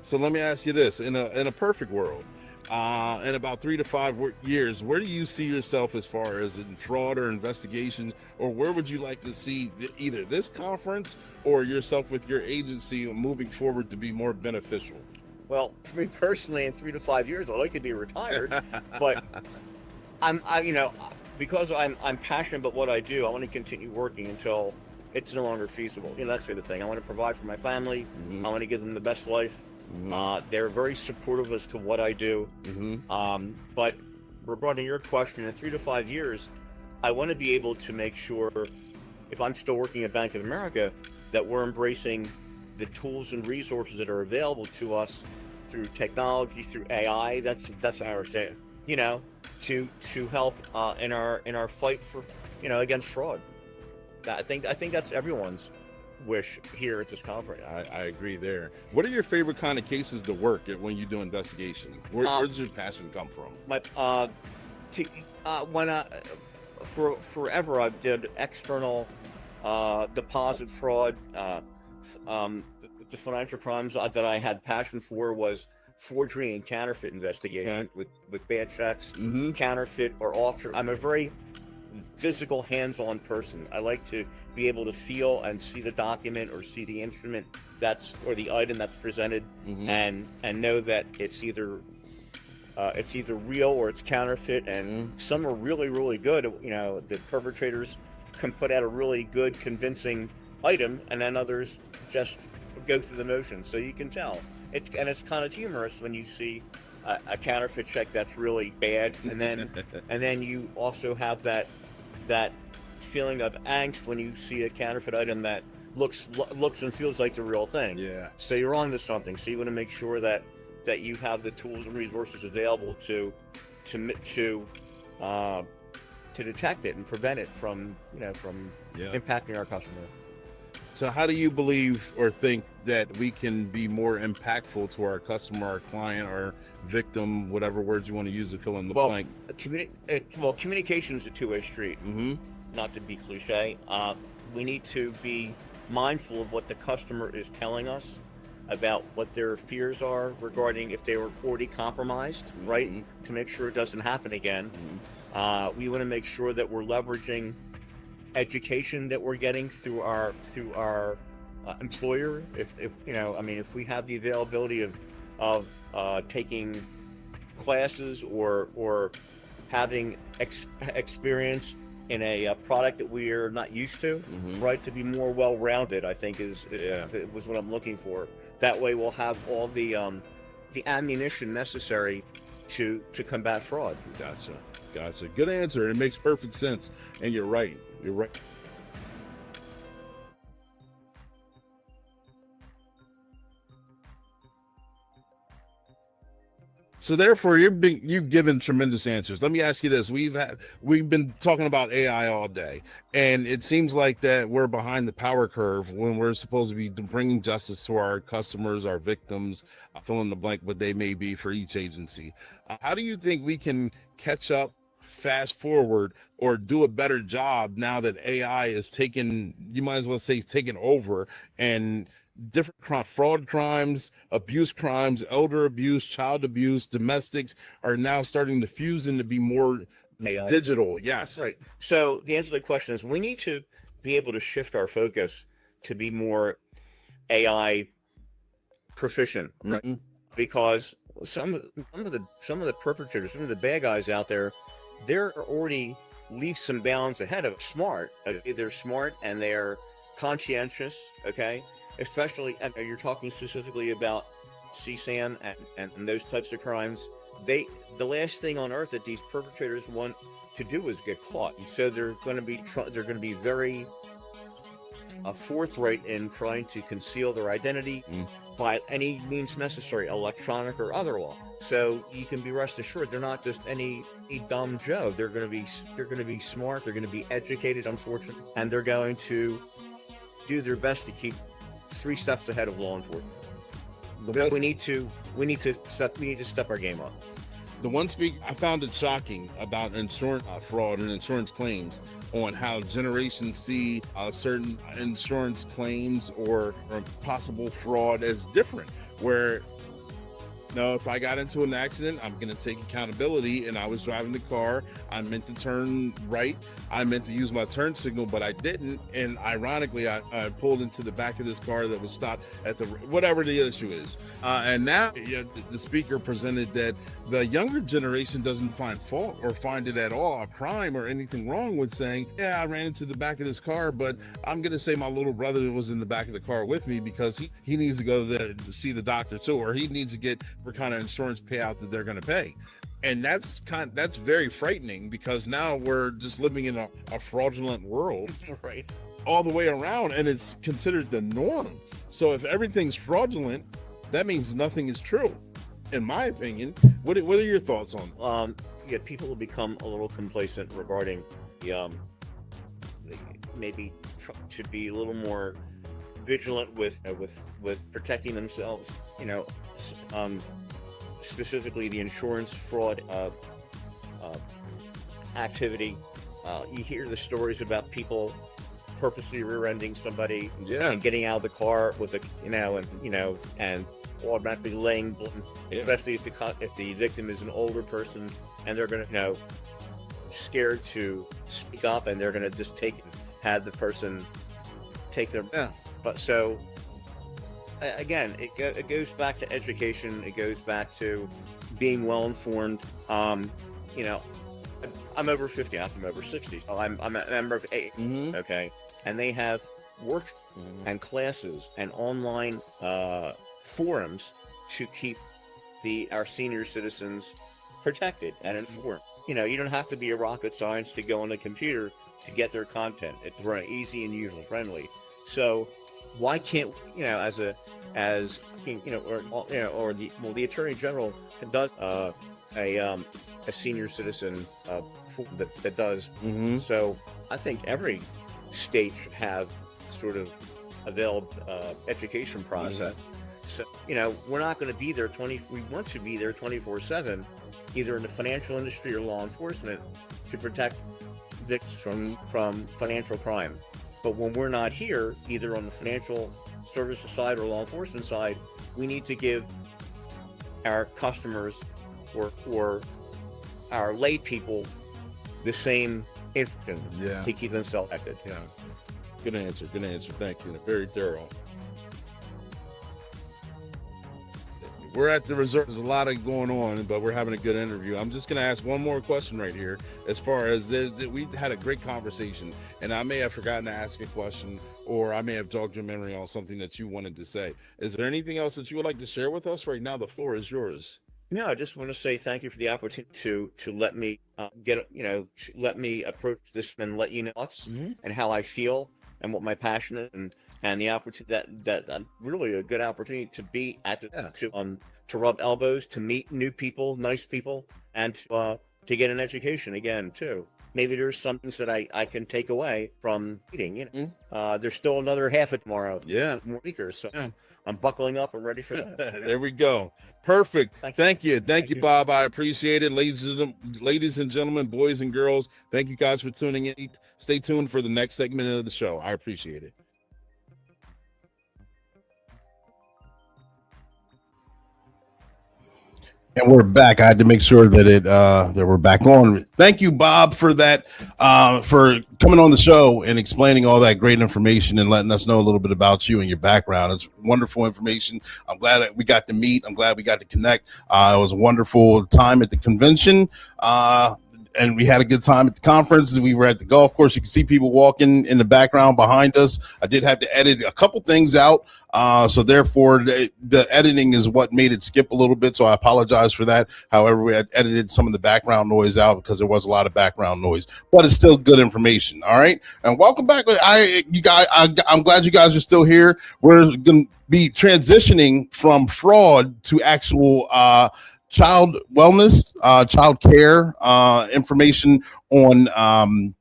So let me ask you this: in a perfect world, in about 3 to 5 years, where do you see yourself as far as in fraud or investigations, or where would you like to see either this conference or yourself with your agency moving forward to be more beneficial? Well, for me personally, in 3 to 5 years, I'd like to be retired, but because I'm passionate about what I do, I want to continue working until it's no longer feasible. That sort of thing. I want to provide for my family. I want to give them the best life. They're very supportive as to what I do. But regarding your question, in 3 to 5 years, I want to be able to make sure, if I'm still working at Bank of America, that we're embracing the tools and resources that are available to us through technology, through AI. That's our say, to help in our fight for against fraud. I think that's everyone's wish here at this conference. I agree there. What are your favorite kind of cases to work at when you do investigations? Where does your passion come from? Forever I did external deposit fraud. The financial crimes that I had passion for was forgery and counterfeit investigation with bad checks, counterfeit or alter. I'm a very physical, hands-on person. I like to be able to feel and see the document or see the instrument or the item that's presented, and know that it's either it's either real or it's counterfeit, and some are really, really good. The perpetrators can put out a really good, convincing item, and then others just go through the motions. So you can tell. It's kind of humorous when you see a counterfeit check that's really bad, and then you also have that feeling of angst when you see a counterfeit item that looks and feels like the real thing. Yeah. So you're on to something. So you want to make sure that you have the tools and resources available to detect it and prevent it from impacting our customer. So how do you believe or think that we can be more impactful to our customer, our client, our victim, whatever words you want to use to fill in the blank? Communication is a two-way street. Not to be cliche. We need to be mindful of what the customer is telling us about what their fears are regarding if they were already compromised, right? To make sure it doesn't happen again. We want to make sure that we're leveraging education that we're getting through our employer. If we have the availability of taking classes or having experience in a product that we are not used to, right? To be more well-rounded, I think it was what I'm looking for. That way, we'll have all the ammunition necessary to combat fraud. Gotcha. Good answer. It makes perfect sense. And you're right. So therefore, you've given tremendous answers. Let me ask you this: we've been talking about AI all day, and it seems like that we're behind the power curve when we're supposed to be bringing justice to our customers, our victims, fill in the blank what they may be for each agency. How do you think we can catch up, fast forward, or do a better job now that AI is taken over, and different fraud crimes, abuse crimes, elder abuse, child abuse, domestics are now starting to fuse into be more AI. Digital? Yes. Right. So the answer to the question is we need to be able to shift our focus to be more AI proficient, right? Because some of the perpetrators, some of the bad guys out there, they're already leaps and bounds ahead of smart. They're smart and they're conscientious. Okay. Especially, you're talking specifically about CSAN and those types of crimes. The last thing on earth that these perpetrators want to do is get caught. So they're going to be very forthright in trying to conceal their identity by any means necessary, electronic or otherwise. So you can be rest assured they're not just any dumb Joe. They're going to be smart. They're going to be educated, unfortunately, and they're going to do their best to keep 3 steps ahead of law enforcement. We need to step our game up. The one speak I found it shocking about insurance fraud and insurance claims on how generations see certain insurance claims or possible fraud as different. Where if I got into an accident, I'm going to take accountability, and I was driving the car. I meant to turn right. I meant to use my turn signal, but I didn't. And ironically, I pulled into the back of this car that was stopped at whatever the issue is. And now the speaker presented that the younger generation doesn't find fault or find it at all a crime or anything wrong with saying, yeah, I ran into the back of this car, but I'm going to say my little brother was in the back of the car with me because he needs to go to see the doctor too, or he needs to get for kind of insurance payout that they're going to pay. And that's very frightening, because now we're just living in a fraudulent world, right, all the way around, and it's considered the norm. So if everything's fraudulent, that means nothing is true, in my opinion. What are your thoughts on? People will become a little complacent regarding maybe to be a little more vigilant with protecting themselves. Specifically the insurance fraud activity. You hear the stories about people purposely rear-ending somebody and getting out of the car with and automatically laying blame, especially if the victim is an older person and they're going to scared to speak up, and they're going to just have the person take their but so again, it goes back to education. It goes back to being well informed. You know, I'm over 50. I'm over 60. So I'm a member of A. Okay, and they have work and classes and online forums to keep our senior citizens protected and informed. You know, you don't have to be a rocket science to go on a computer to get their content. It's very easy and user friendly. So why can't, you know, or the Attorney General does a senior citizen that does. So I think every state should have sort of a veiled education process. So, you know, we're not going to be there we want to be there 24/7, either in the financial industry or law enforcement, to protect victims from financial crime. But when we're not here, either on the financial services side or law enforcement side, we need to give our customers or our lay people the same information to keep themselves protected. Yeah. Good answer. Thank you. Very thorough. We're at the reserve. There's a lot of going on, but we're having a good interview. I'm just going to ask one more question right here. As far as we had a great conversation, and I may have forgotten to ask a question, or I may have jogged your memory on something that you wanted to say. Is there anything else that you would like to share with us right now? The floor is yours. No, I just want to say thank you for the opportunity to let me let me approach this and let you know thoughts and how I feel and what my passion is, and the opportunity that really a good opportunity to be at to rub elbows, to meet new people, nice people, and to get an education again too. Maybe there's some things that I can take away from meeting. You know, there's still another half of tomorrow. Yeah, more weekers. So I'm buckling up. I'm ready for that. There we go. Perfect. Thank you, Bob. I appreciate it, ladies and gentlemen, boys and girls. Thank you guys for tuning in. Stay tuned for the next segment of the show. I appreciate it. And we're back. I had to make sure that that we're back on. Thank you, Bob, for that, for coming on the show and explaining all that great information and letting us know a little bit about you and your background. It's wonderful information. I'm glad that we got to meet. I'm glad we got to connect. It was a wonderful time at the convention. And we had a good time at the conference. We were at the golf course. You can see people walking in the background behind us. I did have to edit a couple things out. So therefore, the editing is what made it skip a little bit. So I apologize for that. However, we had edited some of the background noise out because there was a lot of background noise, but it's still good information. All right. And welcome back. I'm glad you guys are still here. We're going to be transitioning from fraud to actual, child wellness, child care, information on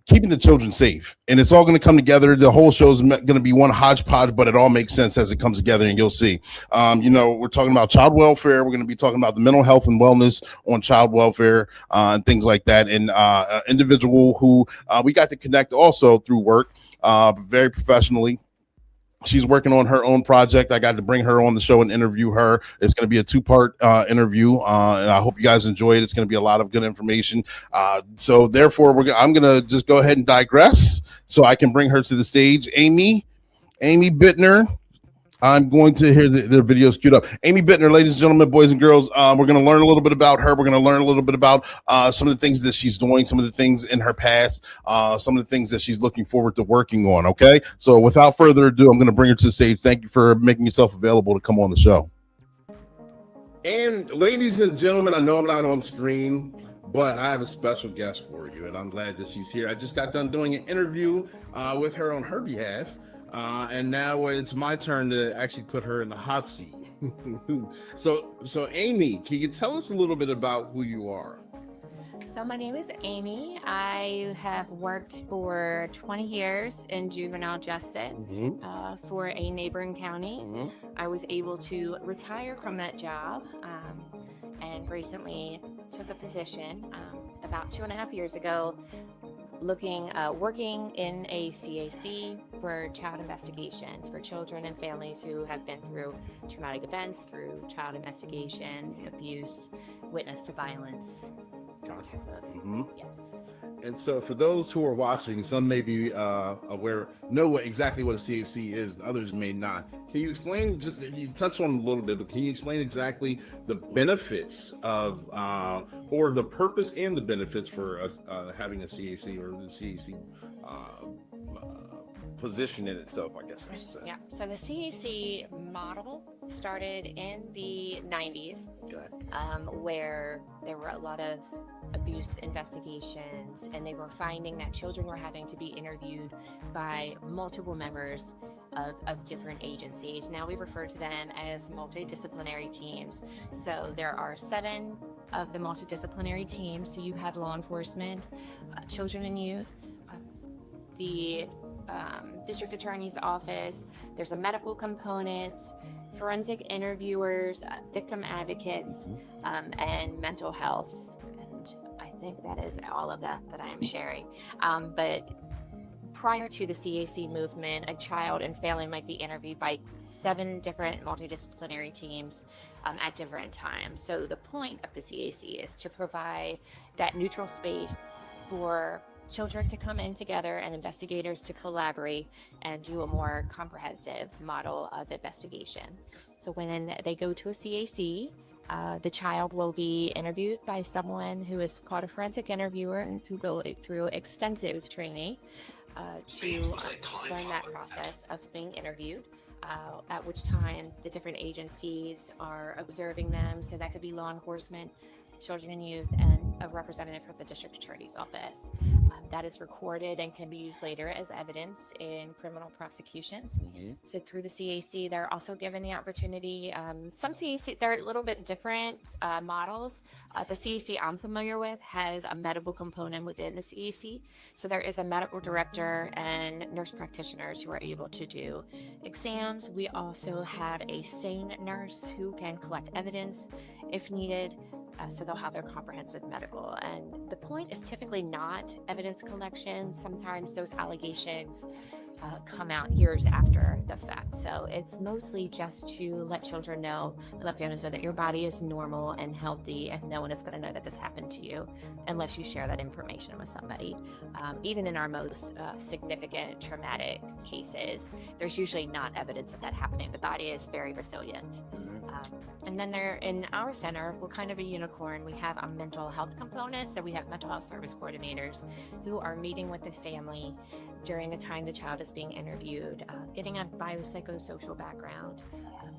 keeping the children safe. And it's all going to come together. The whole show is going to be one hodgepodge, but it all makes sense as it comes together, and you'll see. You know, we're talking about child welfare. We're going to be talking about the mental health and wellness on child welfare and things like that. And individual who we got to connect also through work very professionally. She's working on her own project. I got to bring her on the show and interview her. It's going to be a two-part interview, and I hope you guys enjoy it. It's going to be a lot of good information. So therefore, I'm going to just go ahead and digress so I can bring her to the stage. Amy Bitner. I'm going to hear their videos queued up. Amy Bitner, ladies and gentlemen, boys and girls, we're going to learn a little bit about her. We're going to learn a little bit about some of the things that she's doing, some of the things in her past, some of the things that she's looking forward to working on, okay? So without further ado, I'm going to bring her to the stage. Thank you for making yourself available to come on the show. And ladies and gentlemen, I know I'm not on screen, but I have a special guest for you, and I'm glad that she's here. I just got done doing an interview with her on her behalf. And now it's my turn to actually put her in the hot seat. So Amy, can you tell us a little bit about who you are? So my name is Amy. I have worked for 20 years in juvenile justice for a neighboring county. I was able to retire from that job and recently took a position about 2.5 years ago working in a CAC for child investigations for children and families who have been through traumatic events, through child investigations, abuse, witness to violence. Gotcha. Yes. And so, for those who are watching, some may be aware, know exactly what a CAC is, and others may not. Can you explain? Just you touched on it a little bit, but can you explain exactly the benefits of, or the purpose and the benefits for having a CAC or the CAC position in itself? I guess I should say. Yeah. So the CAC model started in the 90s, where there were a lot of abuse investigations, and they were finding that children were having to be interviewed by multiple members of different agencies. Now we refer to them as multidisciplinary teams. So there are 7 of the multidisciplinary teams. So you have law enforcement, children and youth, the district attorney's office, there's a medical component, forensic interviewers, victim advocates, and mental health. I think that is all of that I am sharing. But prior to the CAC movement, a child and family might be interviewed by 7 different multidisciplinary teams at different times. So the point of the CAC is to provide that neutral space for children to come in together and investigators to collaborate and do a more comprehensive model of investigation. So when they go to a CAC, the child will be interviewed by someone who is called a forensic interviewer and who go through extensive training to learn that process of being interviewed, at which time the different agencies are observing them. So that could be law enforcement, children and youth, and a representative from the district attorney's office. That is recorded and can be used later as evidence in criminal prosecutions. So through the CAC, they're also given the opportunity. Some CAC, they're a little bit different models. The CAC I'm familiar with has a medical component within the CAC. So there is a medical director and nurse practitioners who are able to do exams. We also have a SANE nurse who can collect evidence if needed. So they'll have their comprehensive medical. And the point is typically not evidence collection. Sometimes those allegations come out years after the fact. So it's mostly just to let children know, and let families know that your body is normal and healthy, and no one is going to know that this happened to you unless you share that information with somebody. Even in our most significant traumatic cases, there's usually not evidence of that happening. The body is very resilient. And then in our center, we're kind of a unicorn. We have a mental health component. So we have mental health service coordinators who are meeting with the family during the time the child is being interviewed, getting a biopsychosocial background.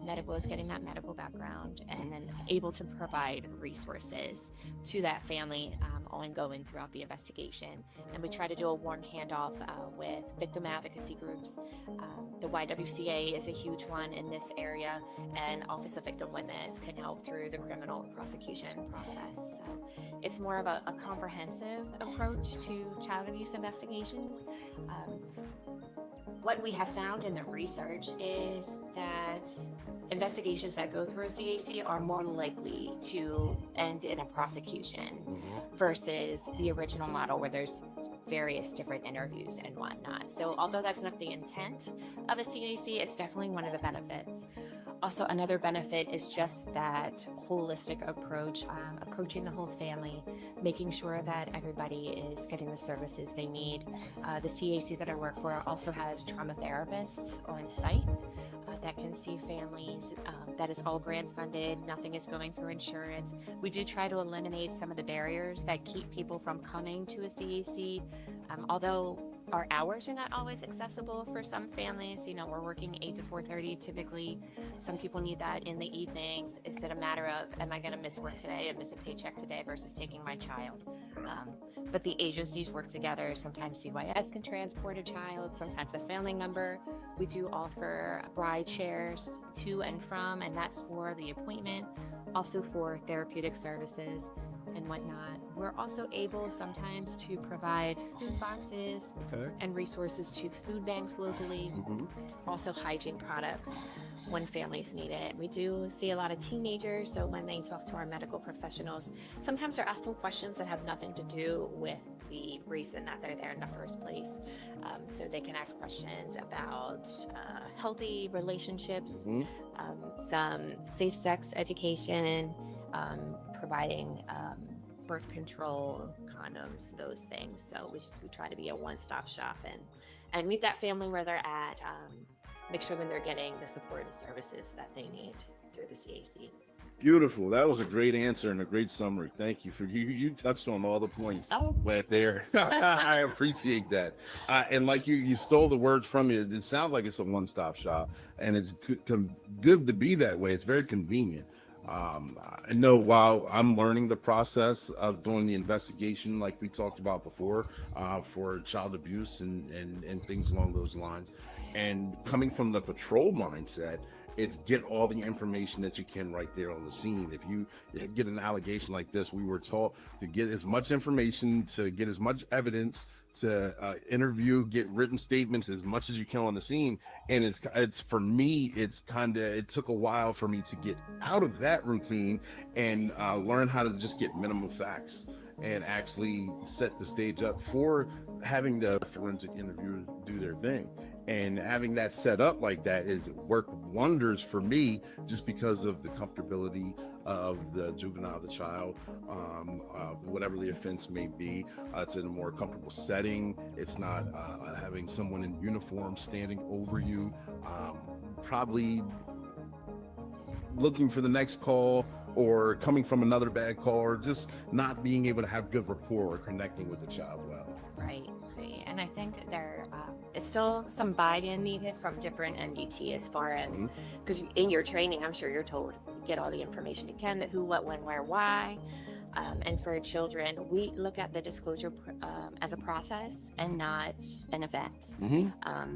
Medical is getting that medical background, and then able to provide resources to that family ongoing throughout the investigation. And we try to do a warm handoff with victim advocacy groups. The YWCA is a huge one in this area, and Office of Victim Witness can help through the criminal prosecution process. So it's more of a comprehensive approach to child abuse investigations. What we have found in the research is that investigations that go through a CAC are more likely to end in a prosecution versus the original model where there's various different interviews and whatnot. So although that's not the intent of a CAC, it's definitely one of the benefits. Also, another benefit is just that holistic approach, approaching the whole family, making sure that everybody is getting the services they need. The CAC that I work for also has trauma therapists on site that can see families. That is all grant funded. Nothing is going through insurance. We do try to eliminate some of the barriers that keep people from coming to a CAC. Although our hours are not always accessible for some families. You know, we're working 8 to 4:30 typically. Some people need that in the evenings. Is it a matter of, am I going to miss work today and miss a paycheck today versus taking my child? But the agencies work together. Sometimes CYS can transport a child, sometimes a family member. We do offer ride shares to and from, and that's for the appointment, also for therapeutic services and whatnot. We're also able sometimes to provide food boxes and resources to food banks locally, also hygiene products when families need it. We do see a lot of teenagers, so when they talk to our medical professionals, sometimes they're asking questions that have nothing to do with the reason that they're there in the first place. So they can ask questions about healthy relationships, some safe sex education, providing birth control, condoms, those things. So we try to be a one-stop shop and meet that family where they're at. Make sure that they're getting the support and services that they need through the CAC. Beautiful. That was a great answer and a great summary. Thank you for you touched on all the points right there. I appreciate that. And like you stole the words from me. It sounds like it's a one-stop shop, and it's good to be that way. It's very convenient. I know while I'm learning the process of doing the investigation, like we talked about before, for child abuse and things along those lines, and coming from the patrol mindset, it's get all the information that you can right there on the scene. If you get an allegation like this, we were taught to get as much information, to get as much evidence, to interview, get written statements as much as you can on the scene. And it's for me, it took a while for me to get out of that routine and learn how to just get minimum facts and actually set the stage up for having the forensic interviewer do their thing. And having that set up like that is worked wonders for me, just because of the comfortability of the juvenile, the child, whatever the offense may be. It's in a more comfortable setting. It's not having someone in uniform standing over you, probably looking for the next call or coming from another bad call, or just not being able to have good rapport or connecting with the child well. Right. And I think there is still some buy-in needed from different NDT as far as, because in your training, I'm sure you're told, get all the information you can, the who, what, when, where, why. And for children, we look at the disclosure as a process and not an event.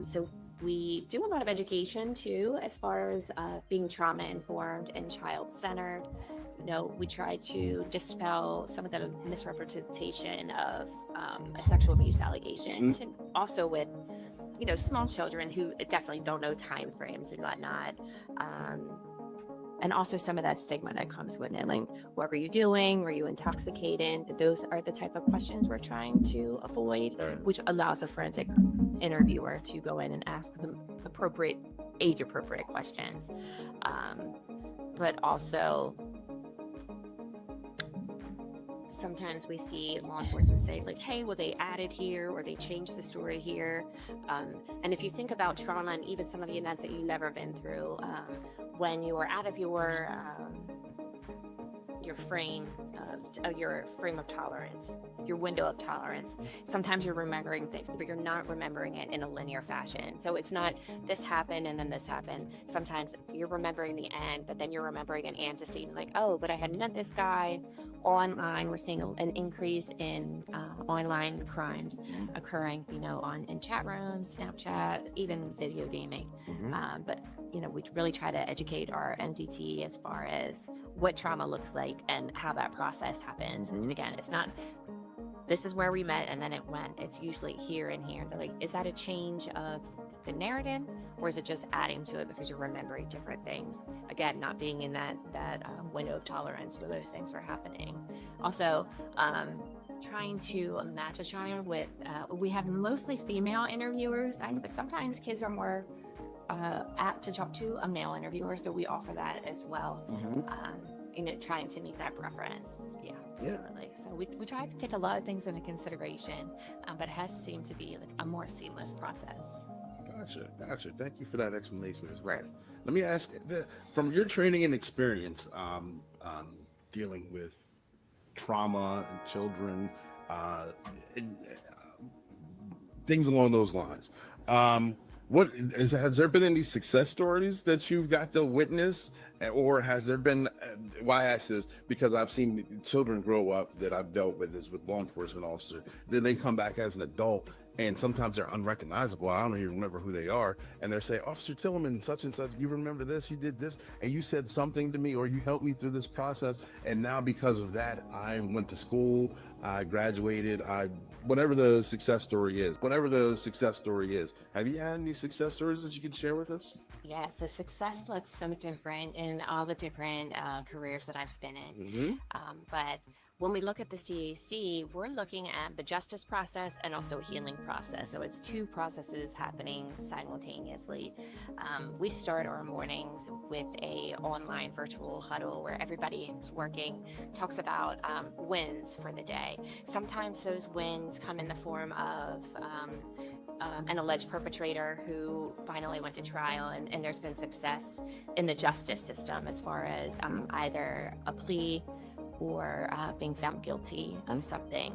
So we do a lot of education too, as far as being trauma informed and child centered. You know, we try to dispel some of the misrepresentation of a sexual abuse allegation, to also with, you know, small children who definitely don't know time frames and whatnot. And also some of that stigma that comes with it, like, what were you doing? Were you intoxicated? Those are the type of questions we're trying to avoid, which allows a forensic interviewer to go in and ask them appropriate, age-appropriate questions. But also, sometimes we see law enforcement say, like, hey, well, they added here or they changed the story here. And if you think about trauma and even some of the events that you've never been through, when you are out of your frame of tolerance, your window of tolerance, sometimes you're remembering things, but you're not remembering it in a linear fashion. So it's not this happened and then this happened. Sometimes you're remembering the end, but then you're remembering an antecedent, like, oh, but I had met this guy online. We're seeing an increase in online crimes occurring, you know, in chat rooms, Snapchat, even video gaming. But, you know, we really try to educate our NDT as far as what trauma looks like and how that process happens. And again, it's not, this is where we met and then it went. It's usually here and here. They're like, is that a change of the narrative, or is it just adding to it because you're remembering different things? Again, not being in that window of tolerance where those things are happening. Also, trying to match a child with, we have mostly female interviewers, but sometimes kids are more apt to talk to a male interviewer, so we offer that as well. You know, trying to meet that preference. Absolutely. So we try to take a lot of things into consideration, but it has seemed to be like a more seamless process. Gotcha. Thank you for that explanation as well. Let me ask, from your training and experience dealing with trauma and children, and things along those lines, has there been any success stories that you've got to witness, or has there been, why I ask this, because I've seen children grow up that I've dealt with as with law enforcement officer, then they come back as an adult and sometimes they're unrecognizable. I don't even remember who they are, and they're saying, Officer Tillman, such and such, you remember this, you did this, and you said something to me, or you helped me through this process, and now because of that, I went to school, I graduated, whatever the success story is. Have you had any success stories that you can share with us? Yeah, so success looks so different in all the different careers that I've been in. But when we look at the CAC, we're looking at the justice process and also healing process. So it's two processes happening simultaneously. We start our mornings with a online virtual huddle where everybody who's working talks about wins for the day. Sometimes those wins come in the form of an alleged perpetrator who finally went to trial, and there's been success in the justice system as far as either a plea or being found guilty of something,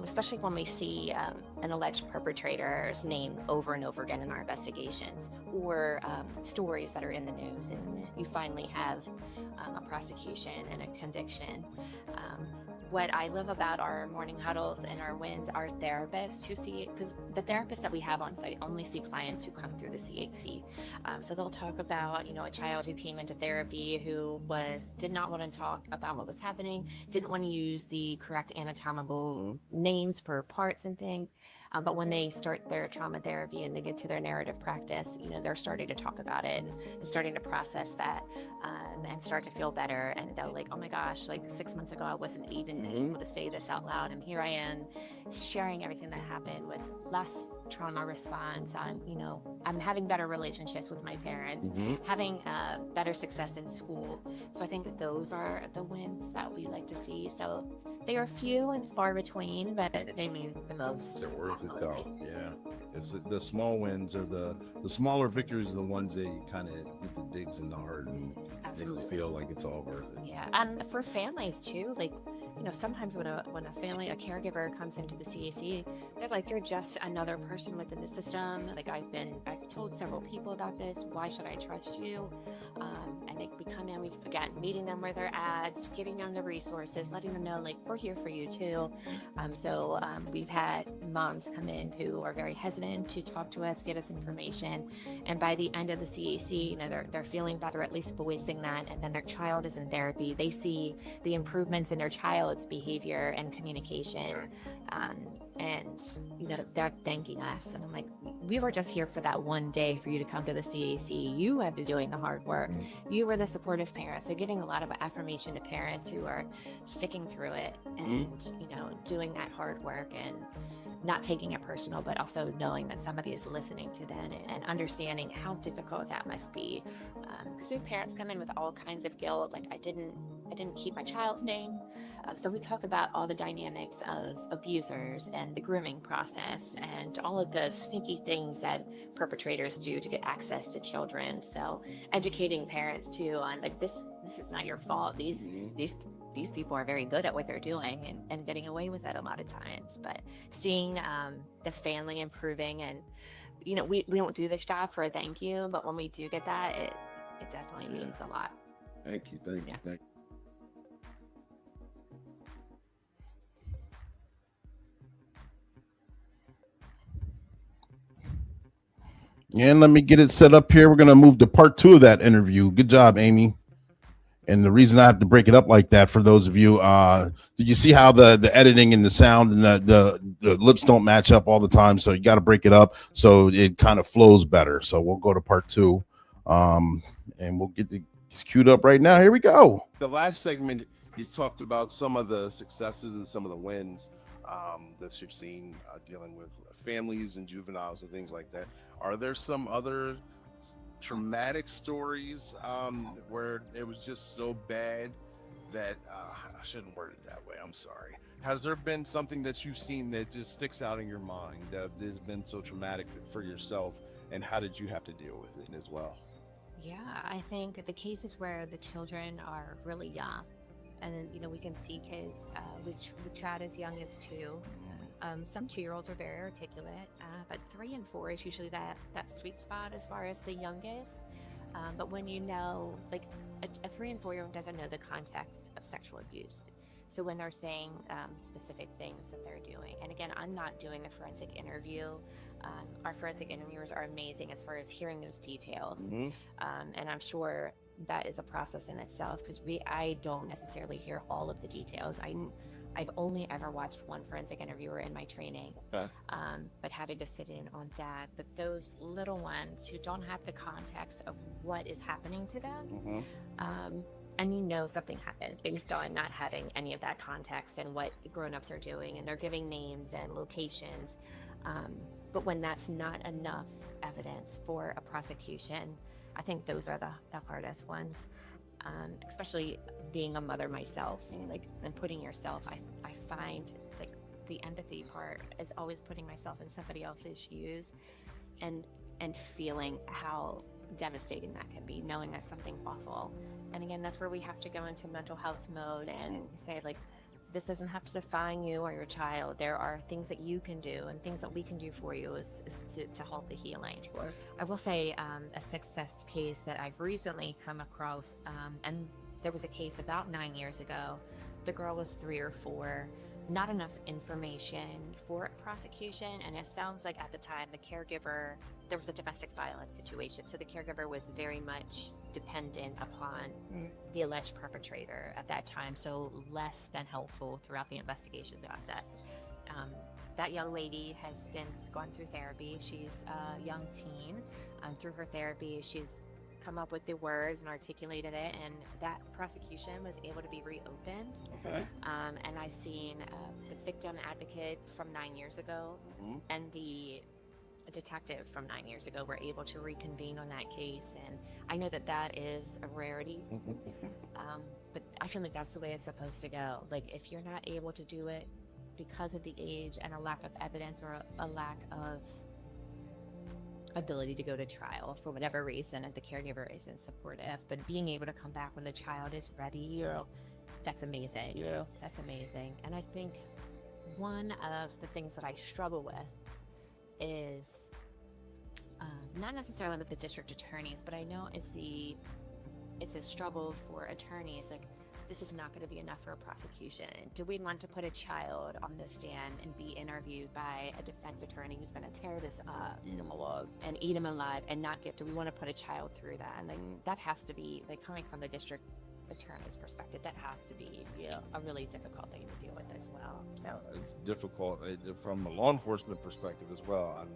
especially when we see an alleged perpetrator's name over and over again in our investigations, or stories that are in the news, and you finally have a prosecution and a conviction. What I love about our morning huddles and our wins are therapists who see, because the therapists that we have on site only see clients who come through the CHC. So they'll talk about, a child who came into therapy who did not want to talk about what was happening, didn't want to use the correct anatomical names for parts and things. But when they start their trauma therapy and they get to their narrative practice, they're starting to talk about it and starting to process that and start to feel better. And they're like, oh my gosh, like 6 months ago, I wasn't even able to say this out loud. And here I am sharing everything that happened with less trauma response. I'm having better relationships with my parents, having better success in school. So I think those are the wins that we like to see. So they are few and far between, but they mean the most. They're worth it though. Yeah. It's the small wins or the smaller victories are the ones that you kind of get the digs in the heart and make you feel like it's all worth it. Yeah. And for families too, like, sometimes when a family, a caregiver comes into the CAC, they're like, you're just another person within the system. Like I've told several people about this. Why should I trust you? And we come in, meeting them where they're at, giving them the resources, letting them know, like, we're here for you too. So we've had moms come in who are very hesitant to talk to us, get us information. And by the end of the CAC, they're feeling better, at least voicing that. And then their child is in therapy. They see the improvements in their child's behavior and communication. And they're thanking us, and I'm like, we were just here for that one day for you to come to the CAC. You have been doing the hard work. You were the supportive parents. So getting a lot of affirmation to parents who are sticking through it and doing that hard work and not taking it personal, but also knowing that somebody is listening to them and understanding how difficult that must be. Because we have parents come in with all kinds of guilt, like I didn't keep my child's name. So we talk about all the dynamics of abusers and the grooming process and all of the sneaky things that perpetrators do to get access to children. So educating parents too on like this is not your fault. These people are very good at what they're doing and getting away with it a lot of times. But seeing the family improving, and we don't do this job for a thank you, but when we do get that, it definitely means a lot. Thank you. And let me get it set up here. We're going to move to part 2 of that interview. Good job, Amy. And the reason I have to break it up like that, for those of you, did you see how the editing and the sound and the lips don't match up all the time? So you got to break it up so it kind of flows better. So we'll go to part 2, and we'll get it queued up right now. Here we go. The last segment, you talked about some of the successes and some of the wins that you've seen dealing with families and juveniles and things like that. Are there some other traumatic stories where it was just so bad that I shouldn't word it that way? I'm sorry. Has there been something that you've seen that just sticks out in your mind that has been so traumatic for yourself, and how did you have to deal with it as well? Yeah, I think the cases where the children are really young, and then we can see kids which child as young as 2. Some 2-year-olds are very articulate, but 3 and 4 is usually that sweet spot as far as the youngest. But when like a 3 and 4-year-old doesn't know the context of sexual abuse. So when they're saying specific things that they're doing, and again, I'm not doing the forensic interview. Our forensic interviewers are amazing as far as hearing those details. And I'm sure that is a process in itself, because I don't necessarily hear all of the details. I've only ever watched one forensic interviewer in my training, but having to sit in on that. But those little ones who don't have the context of what is happening to them, and you know something happened based on not having any of that context and what grown-ups are doing, and they're giving names and locations. But when that's not enough evidence for a prosecution, I think those are the hardest ones. Especially being a mother myself, and putting yourself, I find like the empathy part is always putting myself in somebody else's shoes, and feeling how devastating that can be, knowing that something's awful. And again, that's where we have to go into mental health mode and say, like, this doesn't have to define you or your child. There are things that you can do and things that we can do for you is to help the healing. Sure. I will say a success case that I've recently come across, and there was a case about 9 years ago. The girl was 3 or 4, not enough information for a prosecution, and it sounds like at the time the caregiver, there was a domestic violence situation, so the caregiver was very much dependent upon the alleged perpetrator at that time, so less than helpful throughout the investigation process. That young lady has since gone through therapy. She's a young teen. Through her therapy, she's come up with the words and articulated it, and that prosecution was able to be reopened. Okay. And I've seen the victim advocate from 9 years ago and the detective from 9 years ago were able to reconvene on that case, and I know that that is a rarity. But I feel like that's the way it's supposed to go. Like, if you're not able to do it because of the age and a lack of evidence or a lack of ability to go to trial for whatever reason, if the caregiver isn't supportive, but being able to come back when the child is ready, that's amazing. Yeah. That's amazing. And I think one of the things that I struggle with is not necessarily with the district attorneys, but I know it's a struggle for attorneys. Like, this is not going to be enough for a prosecution. Do we want to put a child on the stand and be interviewed by a defense attorney who's going to tear this up, Eat him alive, and not get? Do we want to put a child through that? And that has to be, like, coming from the district attorney's perspective, that has to be a really difficult thing to deal with as well. It's difficult from a law enforcement perspective as well.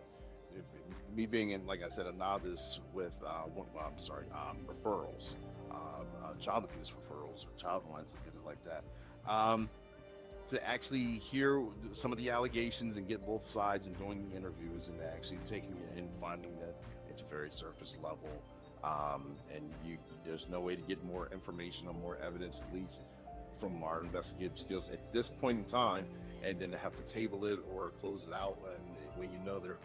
Me being in, like I said, a novice with referrals, child abuse referrals or child lines and things like that. To actually hear some of the allegations and get both sides and doing the interviews and actually taking it and finding that it's very surface level, and there's no way to get more information or more evidence, at least from our investigative skills at this point in time, and then to have to table it or close it out when you know there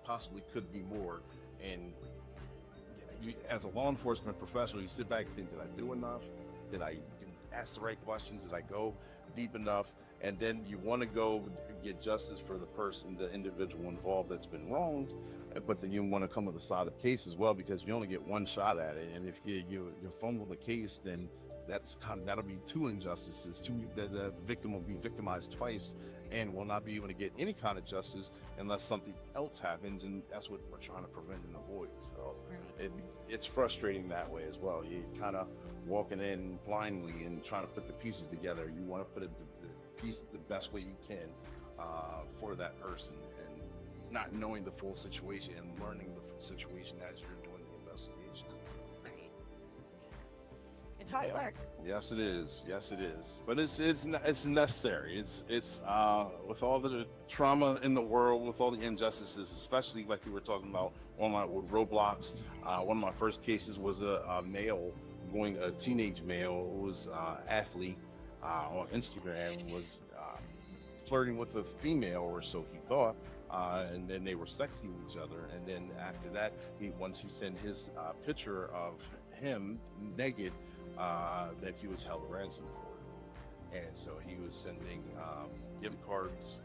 possibly could be more. And you, as a law enforcement professional, you sit back and think, did I do enough? Did I ask the right questions? Did I go deep enough? And then you want to go get justice for the person, the individual involved that's been wronged, but then you want to come with a side of the case as well, because you only get one shot at it. And if you fumble the case, then that'll be 2 injustices. The victim will be victimized twice and will not be able to get any kind of justice unless something else happens, and that's what we're trying to prevent and avoid. So it's frustrating that way as well. You kind of walking in blindly and trying to put the pieces together. You want to put the piece the best way you can for that person, and not knowing the full situation and learning the situation as you're doing the investigation. It's hard work. Yes, it is. Yes, it is. But it's necessary. It's with all the trauma in the world, with all the injustices, especially like we were talking about online with Roblox. One of my first cases was a teenage male who was athlete on Instagram, was flirting with a female, or so he thought, and then they were sexting each other. And then after that, once he sent his picture of him naked, that he was held ransom for, and so he was sending gift cards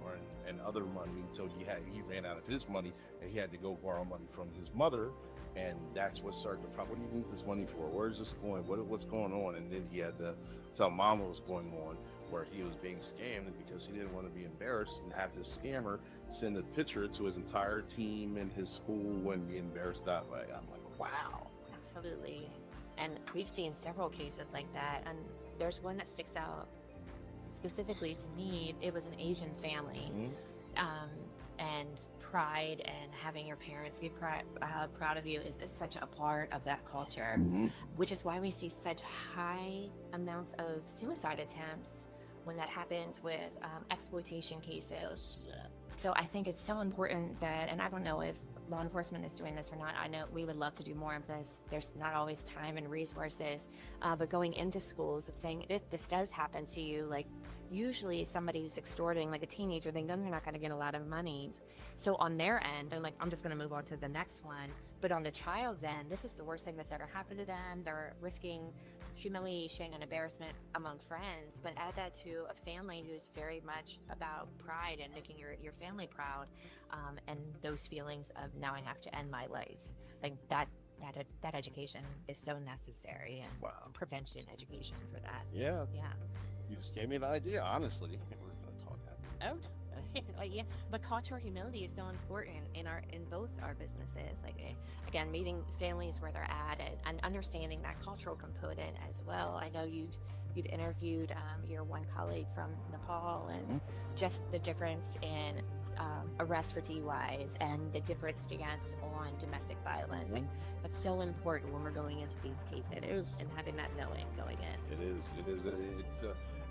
and other money until he ran out of his money, and he had to go borrow money from his mother, and that's what started the problem. What do you need this money for? Where's this going? What's going on? And then he had to tell mom what was going on, where he was being scammed, because he didn't want to be embarrassed and have this scammer send a picture to his entire team and his school and be embarrassed that way. I'm like, wow. Absolutely. And we've seen several cases like that, and there's one that sticks out specifically to me. It was an Asian family, and pride and having your parents be proud of you is such a part of that culture, which is why we see such high amounts of suicide attempts when that happens with exploitation cases. So I think it's so important that, and I don't know if law enforcement is doing this or not. I know we would love to do more of this. There's not always time and resources, but going into schools and saying, if this does happen to you, like usually somebody who's extorting, like a teenager, they know they're not going to get a lot of money. So on their end, they're like, I'm just going to move on to the next one. But on the child's end, this is the worst thing that's ever happened to them. They're risking humiliation and embarrassment among friends, but add that to a family who's very much about pride and making your family proud, and those feelings of now I have to end my life. Like that education is so necessary, and prevention education for that. Yeah. Yeah. You just gave me an idea, honestly. We're going to talk that. Oh, yeah. But cultural humility is so important in both our businesses. Like, again, meeting families where they're at and understanding that cultural component as well. I know you'd interviewed your one colleague from Nepal, and just the difference in arrests for DUIs and the different stance on domestic violence. Like, that's so important when we're going into these cases and having that knowing going in. It is.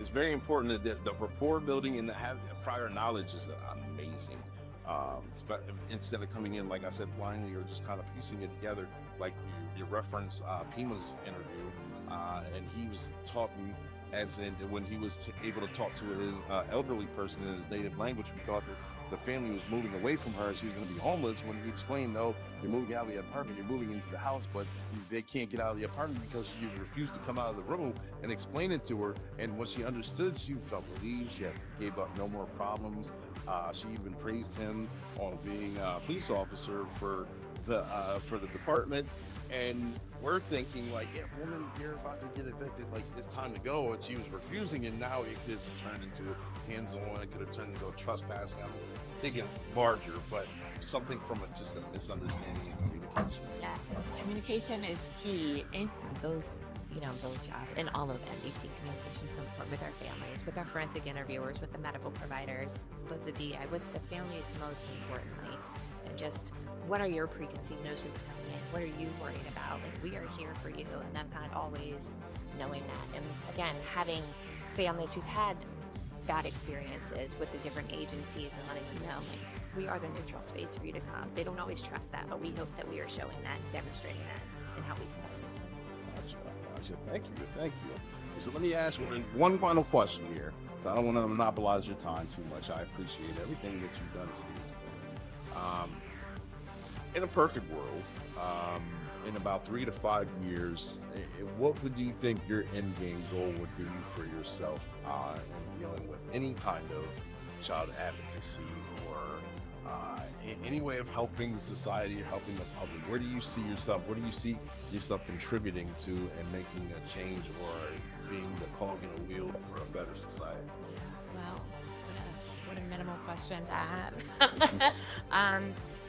It's very important that the rapport building and the prior knowledge is amazing. Instead of coming in, like I said, blindly or just kind of piecing it together, like you reference Pima's interview, and he was talking as in when he was able to talk to his elderly person in his native language. We thought that the family was moving away from her, she was going to be homeless. When he explained, no, you're moving out of the apartment, you're moving into the house, but they can't get out of the apartment because you refused to come out of the room, and explain it to her. And when she understood, she felt relieved. She gave up no more problems. She even praised him on being a police officer for the department. And we're thinking like, yeah, woman, you're about to get evicted, like it's time to go. And she was refusing, and now it could have turned into hands-on, it could have turned into a trespassing. I'm thinking larger, but something from just a misunderstanding and communication. Yes, communication is key in both jobs, in all of them. You see communication so important with our families, with our forensic interviewers, with the medical providers, with the DI, with the families most importantly. And just, what are your preconceived notions coming in? What are you worried about? Like, we are here for you, and I'm kind of always knowing that. And again, having families who've had bad experiences with the different agencies and letting them know, like, we are the neutral space for you to come. They don't always trust that, but we hope that we are showing that and demonstrating that in how we conduct business. Gotcha. Thank you. So let me ask one final question here. I don't want to monopolize your time too much. I appreciate everything that you've done today. In a perfect world, in about 3 to 5 years, what would you think your end game goal would be for yourself in dealing with any kind of child advocacy or any way of helping society or helping the public? Where do you see yourself? What do you see yourself contributing to and making a change, or being the cog in a wheel for a better society? Well, what a minimal question to have.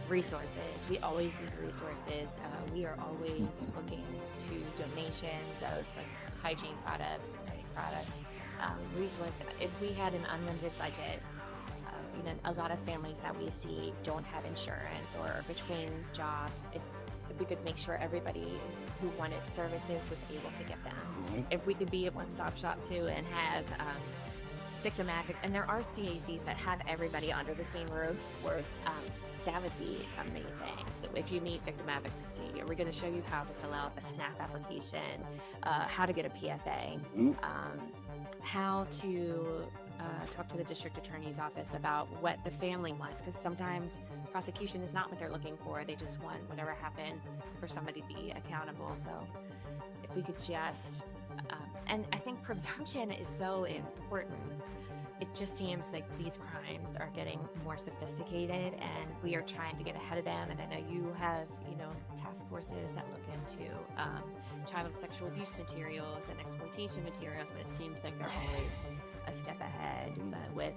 Resources. We always need resources. We are always looking to donations of hygiene products, resources. If we had an unlimited budget, a lot of families that we see don't have insurance, or between jobs. If we could make sure everybody who wanted services was able to get them. If we could be a one-stop shop too, and have victim advocacy, and there are CACs that have everybody under the same roof, that would be amazing. So if you need victim advocacy, we're going to show you how to fill out a SNAP application, how to get a PFA, how to talk to the district attorney's office about what the family wants, because sometimes prosecution is not what they're looking for. They just want whatever happened for somebody to be accountable. So if we could just, and I think prevention is so important. It just seems like these crimes are getting more sophisticated, and we are trying to get ahead of them. And I know you have, task forces that look into child sexual abuse materials and exploitation materials, but it seems like they're always a step ahead. But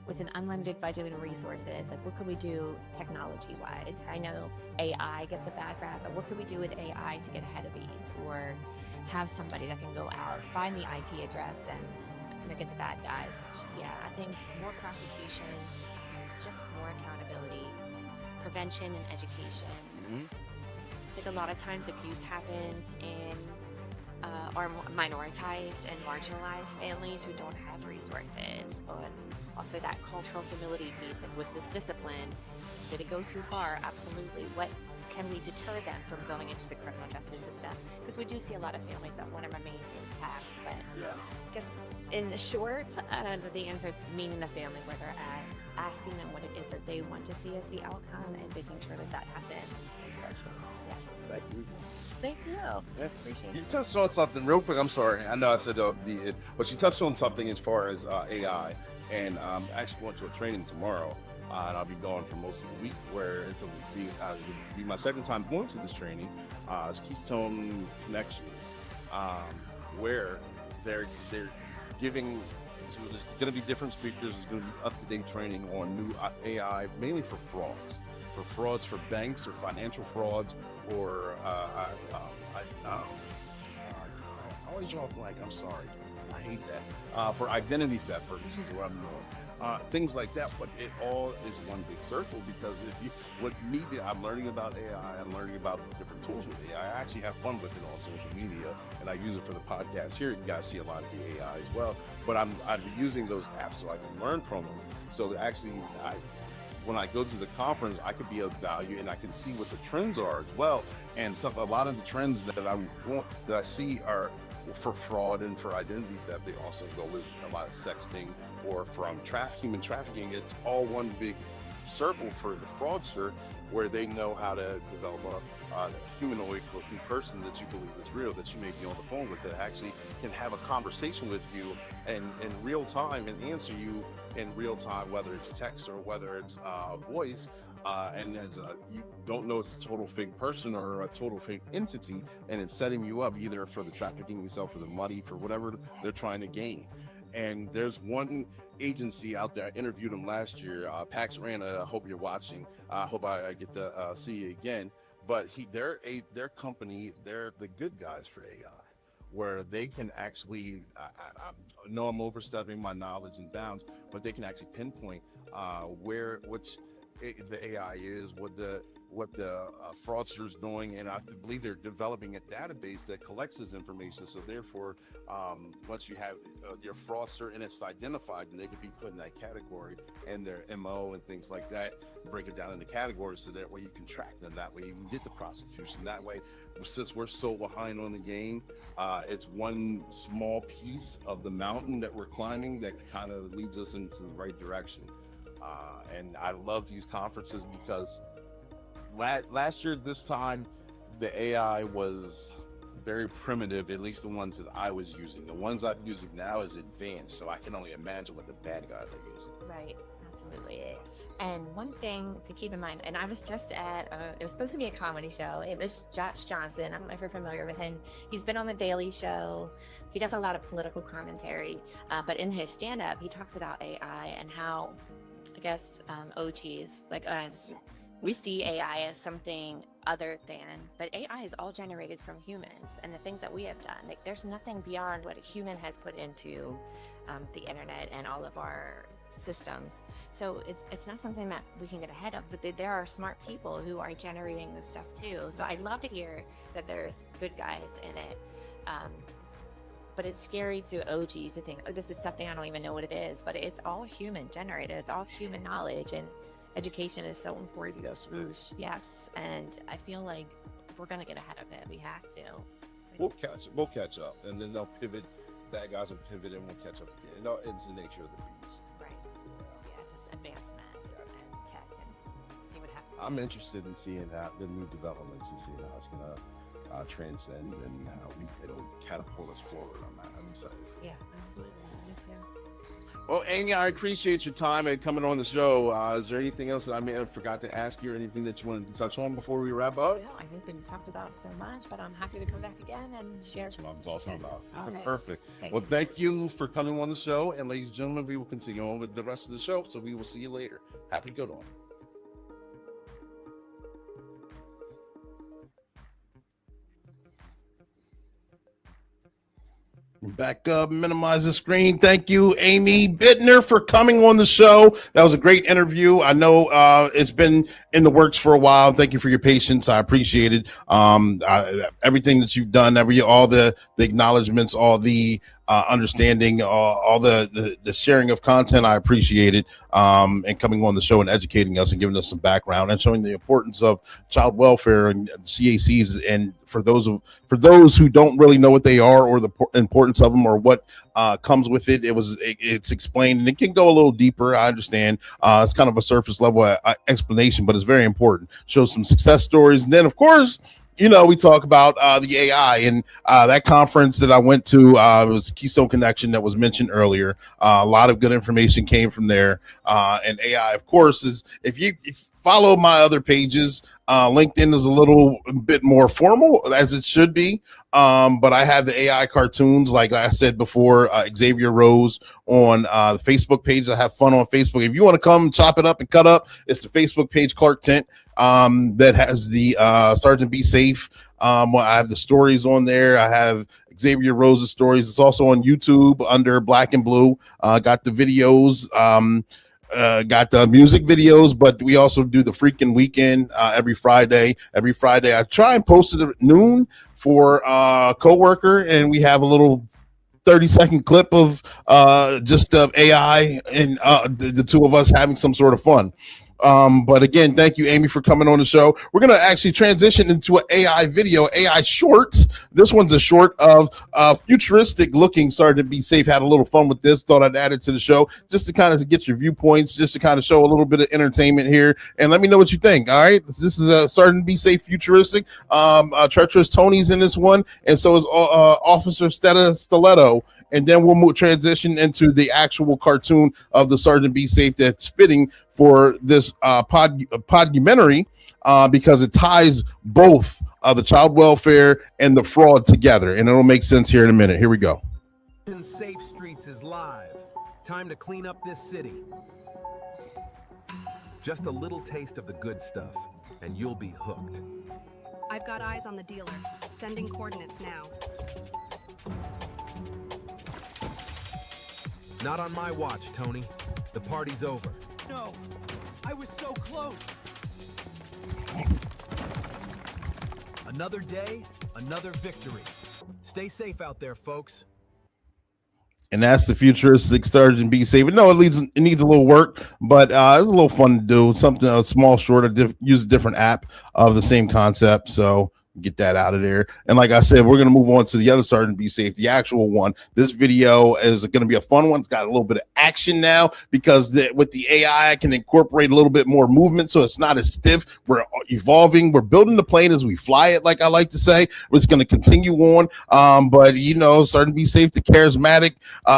with an unlimited budget and resources, like, what could we do technology-wise? I know AI gets a bad rap, but what could we do with AI to get ahead of these, or have somebody that can go out, find the IP address, and get the bad guys? Yeah, I think more prosecutions, just more accountability, prevention, and education. I think a lot of times abuse happens in our minoritized and marginalized families who don't have resources, but also that cultural humility piece of, was this discipline? Did it go too far? Absolutely. What can we deter them from going into the criminal justice system? Because we do see a lot of families that want to remain intact, but I guess in the short, the answer is meeting the family where they're at, asking them what it is that they want to see as the outcome, and making sure that that happens. Thank you. Thank you. Yeah. Appreciate You it. touched on something real quick. I'm sorry. I know I said but you touched on something as far as AI, and I'm actually going to a training tomorrow, and I'll be gone for most of the week. Where it'll be my second time going to this training. It's Keystone Connections, where they're giving. So there's going to be different speakers. There's going to be up-to-date training on new AI, mainly for frauds. For banks or financial frauds, or I always draw a blank. I'm sorry, I hate that. For identity theft purposes, is what I'm doing. Things like that, but it all is one big circle, because I'm learning about AI. I'm learning about different tools with AI. I actually have fun with it on social media, and I use it for the podcast here. You guys see a lot of the AI as well, but I'm using those apps so I can learn from them. So actually, when I go to the conference, I could be of value, and I can see what the trends are as well. And a lot of the trends that I see are for fraud and for identity theft. They also go with a lot of sexting, or from human trafficking. It's all one big circle for the fraudster, where they know how to develop a humanoid looking person that you believe is real, that you may be on the phone with, that actually can have a conversation with you in real time and answer you in real time, whether it's text or whether it's voice. And you don't know it's a total fake person or a total fake entity, and it's setting you up either for the trafficking yourself, for the money, for whatever they're trying to gain. And there's one agency out there. I interviewed them last year, Pax Rana. I hope you're watching. I hope I get to see you again. But their company, they're the good guys for AI, where they can actually, I know I'm overstepping my knowledge and bounds, but they can actually pinpoint the AI is, what the fraudster's doing, and I believe they're developing a database that collects this information. So therefore, once you have your fraudster and it's identified, then they can be put in that category, and their MO and things like that, break it down into categories, so that way you can track them. That way you can get the prosecution. That way, since we're so behind on the game, it's one small piece of the mountain that we're climbing that kind of leads us into the right direction. And I love these conferences, because last year this time, the AI was very primitive, at least the ones that I was using. The ones I'm using now is advanced, so I can only imagine what the bad guys are using. Right, absolutely. And one thing to keep in mind, and I was just at, it was supposed to be a comedy show. It was Josh Johnson. I don't know if you're familiar with him. He's been on The Daily Show. He does a lot of political commentary, but in his stand-up, he talks about AI and how, I guess, OTs, like us, we see AI as something other than, but AI is all generated from humans and the things that we have done. Like, there's nothing beyond what a human has put into the internet and all of our systems. So it's not something that we can get ahead of, but there are smart people who are generating this stuff too. So I'd love to hear that there's good guys in it. But it's scary to OGs to think, oh, this is something I don't even know what it is, but it's all human generated. It's all human knowledge, and education is so important. Yes, and I feel like if we're gonna get ahead of it, we have to. We'll catch up, and then they'll pivot. Bad guys will pivot, and we'll catch up again. No, it's the nature of the beast. Right. Yeah, just advancement and tech, and see what happens. I'm interested in seeing the new developments, and seeing how it's gonna transcend, and how it'll catapult us forward. I'm excited. Yeah, absolutely. Me too. Well, Amy, I appreciate your time and coming on the show. Is there anything else that I may have forgot to ask you, or anything that you wanted to touch on before we wrap up? Well, I think we talked about so much, but I'm happy to come back again and share. That's what I'm talking about. Okay. Perfect. Thank Well, you. thank you for coming on the show. And ladies and gentlemen, we will continue on with the rest of the show. So we will see you later. Happy good on. Back up, minimize the screen. Thank you, Amy Bitner, for coming on the show. That was a great interview. I know it's been in the works for a while. Thank you for your patience. I appreciate it. Everything that you've done, all the acknowledgments, all the understanding, all the sharing of content. I appreciate it. And coming on the show and educating us and giving us some background and showing the importance of child welfare and CACs. And for those who don't really know what they are or the importance of them or what comes with it, it's explained, and it can go a little deeper. I understand it's kind of a surface level explanation, but it's very important. Shows some success stories, and then of course, we talk about the AI and that conference that I went to. It was Keystone Connection that was mentioned earlier. A lot of good information came from there. And AI, of course, is if you follow my other pages, LinkedIn is a little bit more formal, as it should be. But I have the AI cartoons, like I said before, Xavier Rose on the Facebook page. I have fun on Facebook. If you want to come chop it up and cut up, it's the Facebook page, Clark Tent, that has the Sergeant Be Safe. I have the stories on there. I have Xavier Rose's stories. It's also on YouTube under Black and Blue. Got the videos. Got the music videos, but we also do the freaking weekend every Friday. Every Friday, I try and post it at noon for a coworker, and we have a little 30-second clip of just AI and the two of us having some sort of fun. But again, thank you, Amy, for coming on the show. We're going to actually transition into an AI video, AI short. This one's a short of futuristic looking Sergeant Be Safe. Had a little fun with this. Thought I'd add it to the show just to kind of get your viewpoints, just to kind of show a little bit of entertainment here. And let me know what you think. All right. This is a Sergeant Be Safe futuristic. Treacherous Tony's in this one. And so is Officer Stiletto. And then we'll transition into the actual cartoon of the Sergeant Be Safe that's fitting for this podumentary because it ties both the child welfare and the fraud together. And it'll make sense here in a minute. Here we go. Safe Streets is live. Time to clean up this city. Just a little taste of the good stuff, and you'll be hooked. I've got eyes on the dealer. Sending coordinates now. Not on my watch, Tony. The party's over. No, I was so close. Another day, another victory. Stay safe out there, folks. And that's the futuristic Sergeant Be Safe. No, it needs a little work, but it's a little fun to do. Something, a small short, use a different app of the same concept. So get that out of there. And like I said, we're going to move on to the other Sergeant Be Safe, the actual one. This video is going to be a fun one. It's got a little bit of action now because with the AI, I can incorporate a little bit more movement so it's not as stiff. We're evolving. We're building the plane as we fly it, like I like to say. It's going to continue on. But, Sergeant Be Safe, the charismatic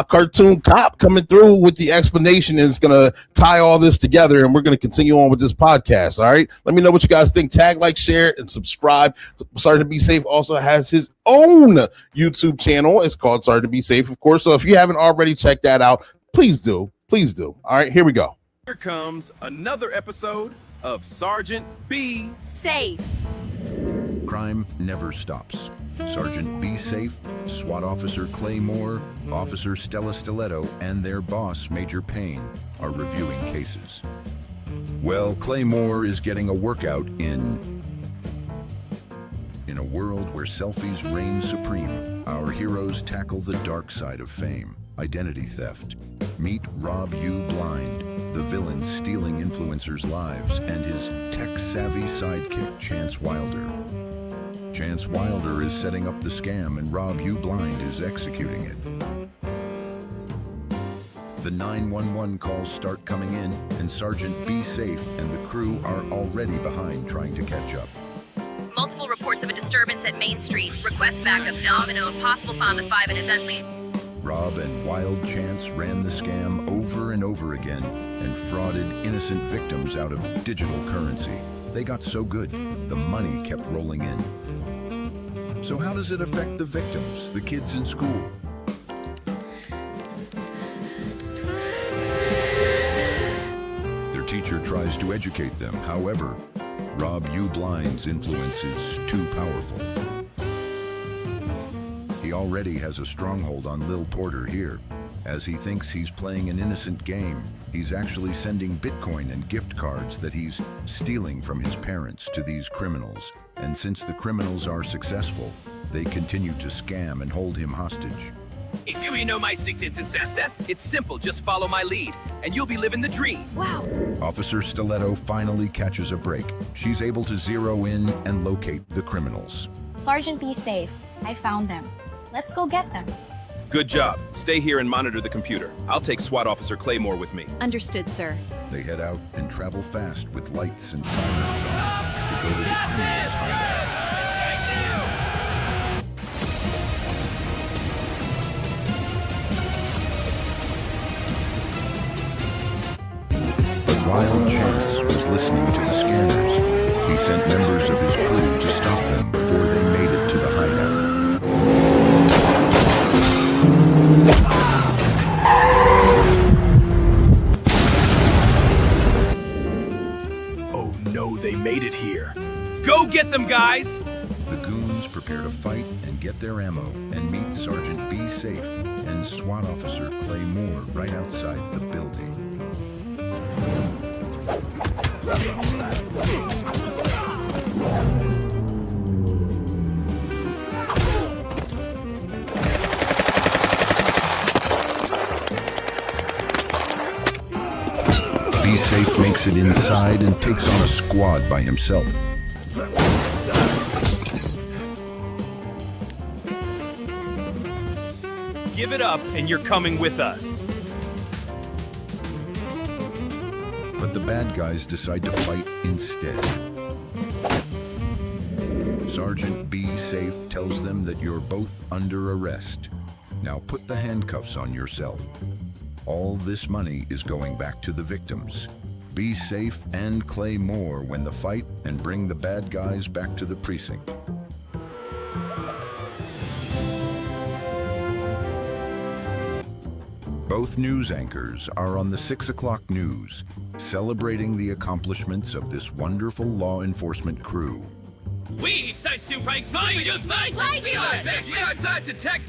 cartoon cop coming through with the explanation is going to tie all this together, and we're going to continue on with this podcast, all right? Let me know what you guys think. Tag, like, share, and subscribe. Sergeant Be Safe also has his own YouTube channel. It's called Sergeant Be Safe, of course. So if you haven't already checked that out, please do. Please do. All right, here we go. Here comes another episode of Sergeant Be Safe. Crime never stops. Sergeant Be Safe, SWAT Officer Clay Moore, Officer Stella Stiletto, and their boss, Major Payne, are reviewing cases. Well, Clay Moore is getting a workout in a world where selfies reign supreme. Our heroes tackle the dark side of fame, identity theft. Meet Rob U. Blind, the villain stealing influencers' lives, and his tech-savvy sidekick, Chance Wilder. Chance Wilder is setting up the scam, and Rob U. Blind is executing it. The 911 calls start coming in, and Sergeant Be Safe and the crew are already behind trying to catch up. Multiple reports of a disturbance at Main Street. Request backup now. Impossible found the 5 in Dudley. Rob and Wild Chance ran the scam over and over again and frauded innocent victims out of digital currency. They got so good, the money kept rolling in. So how does it affect the victims, the kids in school? Their teacher tries to educate them. However, Rob U. Blind's influence is too powerful. He He already has a stronghold on Lil Porter here. As he thinks he's playing an innocent game, he's actually sending Bitcoin and gift cards that he's stealing from his parents to these criminals. And since the criminals are successful, they continue to scam and hold him hostage. If you know my secrets and success, it's simple. Just follow my lead, and you'll be living the dream. Wow. Officer Stiletto finally catches a break. She's able to zero in and locate the criminals. Sergeant, be safe. I found them. Let's go get them. Good job. Stay here and monitor the computer. I'll take SWAT Officer Claymore with me. Understood, sir. They head out and travel fast with lights and sirens on to go to the criminals' hideout. But while Chance was listening to the scanners, he sent members of his crew to stop them before they made it to the hideout. Oh no, they made it here. Go get them, guys! The goons prepare to fight and get their ammo and meet Sergeant Be Safe and SWAT Officer Clay Moore right outside the building. Be Safe makes it inside and takes on a squad by himself. Give it up, and you're coming with us. But the bad guys decide to fight instead. Sergeant Be Safe tells them that you're both under arrest. Now put the handcuffs on yourself. All this money is going back to the victims. Be Safe and Clay Moore win the fight and bring the bad guys back to the precinct. Both news anchors are on the 6 o'clock news, celebrating the accomplishments of this wonderful law enforcement crew. We to protect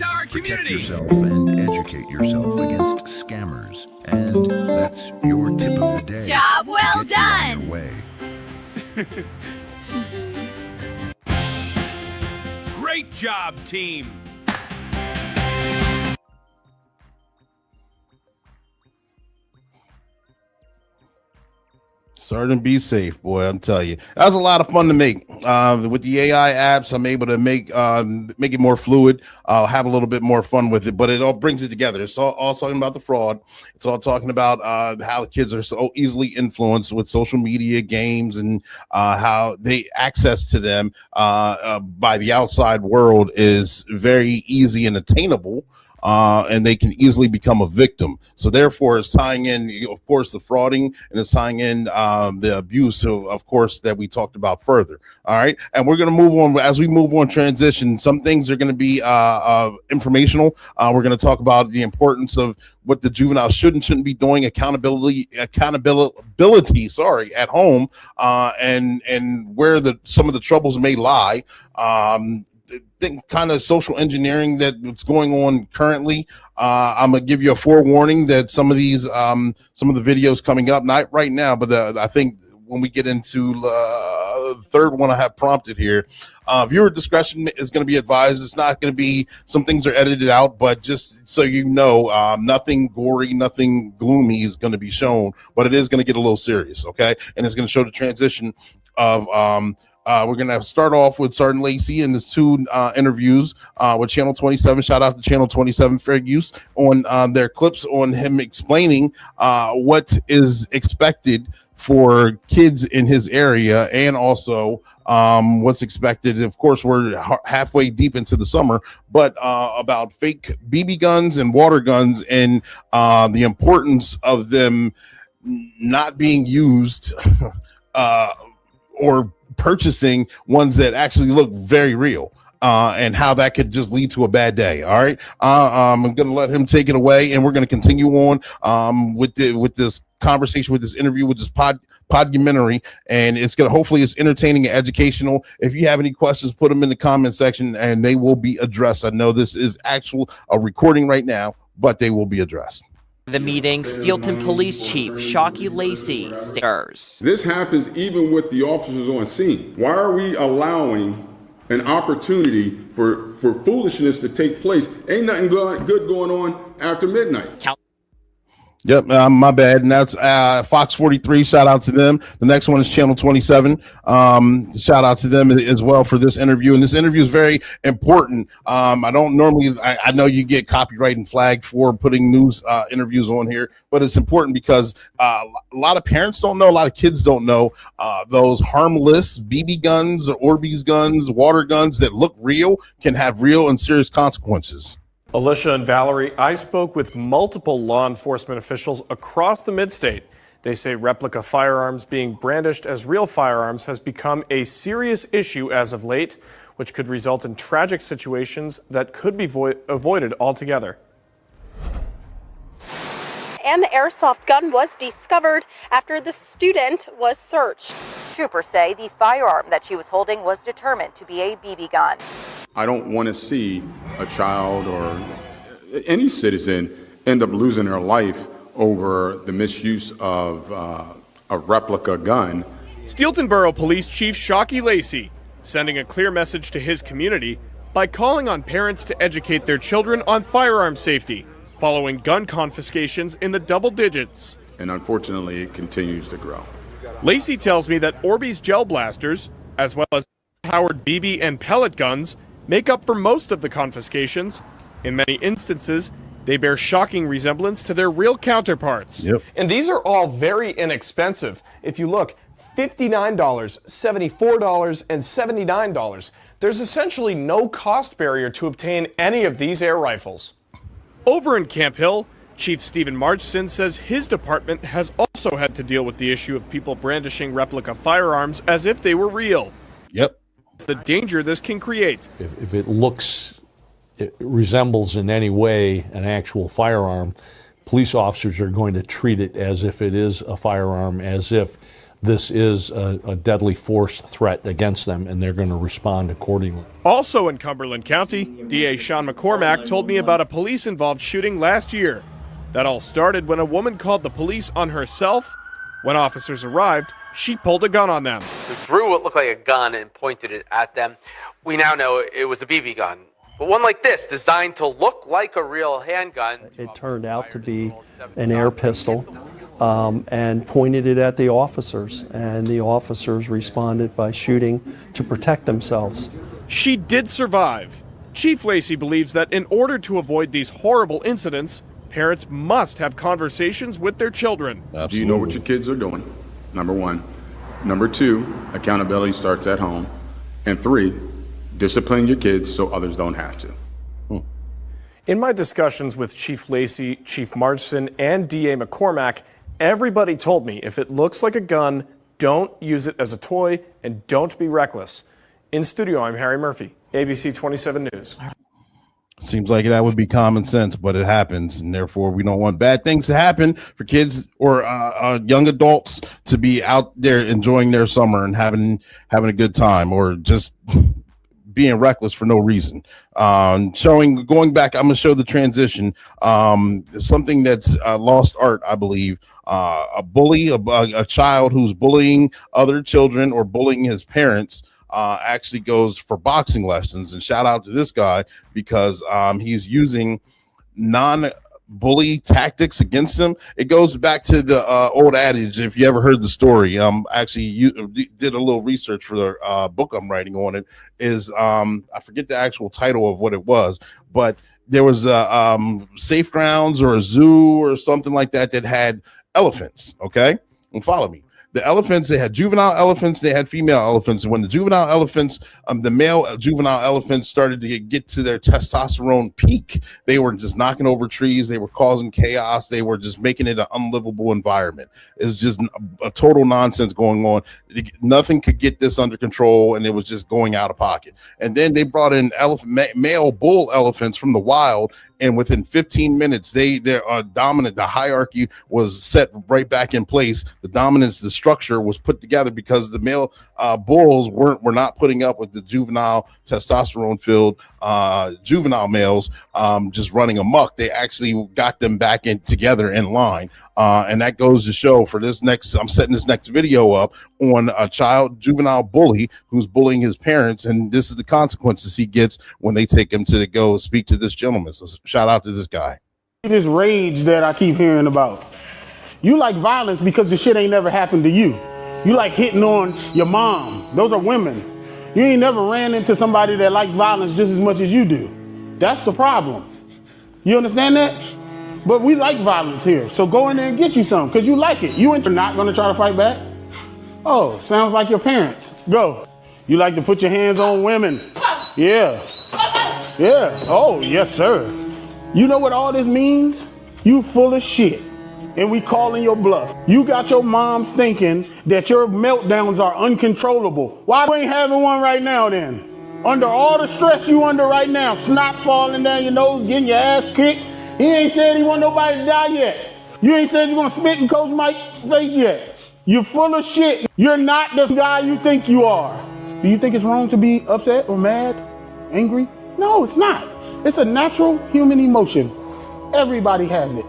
our Protect community. yourself and educate yourself against scammers. And that's your tip of the day. Job to well get you on done. your way. Great job, team. Sergeant Be Safe, boy, I'm telling you, that was a lot of fun to make. With the AI apps, I'm able to make it more fluid, have a little bit more fun with it, but it all brings it together. It's all talking about the fraud. It's all talking about how the kids are so easily influenced with social media, games, and how they access to them by the outside world is very easy and attainable. And they can easily become a victim. So therefore, it's tying in, of course, the frauding, and it's tying in the abuse, of course, that we talked about further. All right. And we're going to move on. As we move on, transition, some things are going to be informational. We're going to talk about the importance of what the juvenile shouldn't be doing, accountability, at home, and where some of the troubles may lie. Think kind of social engineering that's going on currently. I'm gonna give you a forewarning that some of the videos coming up, not right now, but I think when we get into the third one I have prompted here, viewer discretion is going to be advised. It's not going to be, some things are edited out, but just so you know, nothing gory, nothing gloomy is going to be shown, but it is going to get a little serious, okay? And it's going to show the transition of we're going to start off with Sergeant Lacey in his two interviews with Channel 27. Shout out to Channel 27 Fair Use on their clips on him explaining what is expected for kids in his area, and also what's expected. Of course, we're halfway deep into the summer, but about fake BB guns and water guns, and the importance of them not being used or purchasing ones that actually look very real, and how that could just lead to a bad day. All right. I'm going to let him take it away, and we're going to continue on with this conversation, with this interview, with this Podumentary, and it's gonna hopefully it's entertaining and educational. If you have any questions, put them in the comment section and they will be addressed. I know this is a recording right now, but they will be addressed. The meeting, Steelton Police Chief Shawki Lacey stares. This happens even with the officers on scene. Why are we allowing an opportunity for foolishness to take place? Ain't nothing good going on after midnight. Yep, my bad. And that's Fox 43. Shout out to them. The next one is Channel 27. Shout out to them as well for this interview. And this interview is very important. I don't normally, I know you get copyright and flagged for putting news interviews on here, but it's important because a lot of parents don't know, a lot of kids don't know those harmless BB guns, Orbeez guns, water guns that look real can have real and serious consequences. Alicia and Valerie, I spoke with multiple law enforcement officials across the mid-state. They say replica firearms being brandished as real firearms has become a serious issue as of late, which could result in tragic situations that could be avoided altogether. And the airsoft gun was discovered after the student was searched. Troopers say the firearm that she was holding was determined to be a BB gun. I don't want to see a child or any citizen end up losing their life over the misuse of a replica gun. Steelton Borough Police Chief Shawki Lacey sending a clear message to his community by calling on parents to educate their children on firearm safety following gun confiscations in the double digits. And unfortunately, it continues to grow. Lacey tells me that Orbeez gel blasters, as well as powered BB and pellet guns, make up for most of the confiscations. In many instances, they bear shocking resemblance to their real counterparts. Yep. And these are all very inexpensive. If you look, $59, $74, and $79. There's essentially no cost barrier to obtain any of these air rifles. Over in Camp Hill, Chief Stephen Marchson says his department has also had to deal with the issue of people brandishing replica firearms as if they were real. Yep. It's the danger this can create. If it resembles in any way an actual firearm, police officers are going to treat it as if it is a firearm, as if this is a deadly force threat against them, and they're going to respond accordingly. Also in Cumberland County, DA Sean McCormack told me about a police-involved shooting last year. That all started when a woman called the police on herself. When officers arrived, she pulled a gun on them. Drew what looked like a gun and pointed it at them. We now know it was a BB gun, but one like this, designed to look like a real handgun. It turned out to be an air pistol, and pointed it at the officers, and the officers responded by shooting to protect themselves. She did survive. Chief Lacey believes that in order to avoid these horrible incidents, parents must have conversations with their children. Absolutely. Do you know what your kids are doing? Number one. Number two, accountability starts at home. And three, discipline your kids so others don't have to. In my discussions with Chief Lacey, Chief Marchson, and DA McCormack, everybody told me if it looks like a gun, don't use it as a toy and don't be reckless. In studio, I'm Harry Murphy, ABC 27 News. Seems like that would be common sense, but it happens, and therefore we don't want bad things to happen for kids or young adults to be out there enjoying their summer and having a good time, or just being reckless for no reason. Going back, I'm gonna show the transition. Something that's lost art, I believe. A bully, a child who's bullying other children or bullying his parents, actually goes for boxing lessons. And shout out to this guy because he's using non-bully tactics against him. It goes back to the old adage, if you ever heard the story. Actually, you did a little research for the book I'm writing on it. Is I forget the actual title of what it was, but there was a safe grounds or a zoo or something like that that had elephants. Okay, and follow me. The elephants, they had juvenile elephants, they had female elephants. And when the juvenile elephants, the male juvenile elephants started to get to their testosterone peak, they were just knocking over trees. They were causing chaos. They were just making it an unlivable environment. It was just a total nonsense going on. Nothing could get this under control, and it was just going out of pocket. And then they brought in male bull elephants from the wild, and within 15 minutes, they're dominant. The hierarchy was set right back in place. The dominance, the structure was put together because the male bulls were not putting up with the juvenile, testosterone-filled juvenile males just running amok. They actually got them back in together in line, and that goes to show for this next. I'm setting this next video up on a juvenile bully who's bullying his parents, and this is the consequences he gets when they take him to go speak to this gentleman. So shout out to this guy. This rage that I keep hearing about. You like violence because the shit ain't never happened to you. You like hitting on your mom. Those are women. You ain't never ran into somebody that likes violence just as much as you do. That's the problem. You understand that? But we like violence here. So go in there and get you some because you like it. You ain't not going to try to fight back? Oh, sounds like your parents. Go. You like to put your hands on women. Yeah. Yeah. Oh, yes, sir. You know what all this means? You full of shit. And we calling your bluff. You got your moms thinking that your meltdowns are uncontrollable. Why you ain't having one right now then? Under all the stress you under right now, snot falling down your nose, getting your ass kicked. He ain't said he want nobody to die yet. You ain't said you're gonna spit in Coach Mike's face yet. You're full of shit. You're not the guy you think you are. Do you think it's wrong to be upset or mad, angry? No, it's not. It's a natural human emotion. Everybody has it.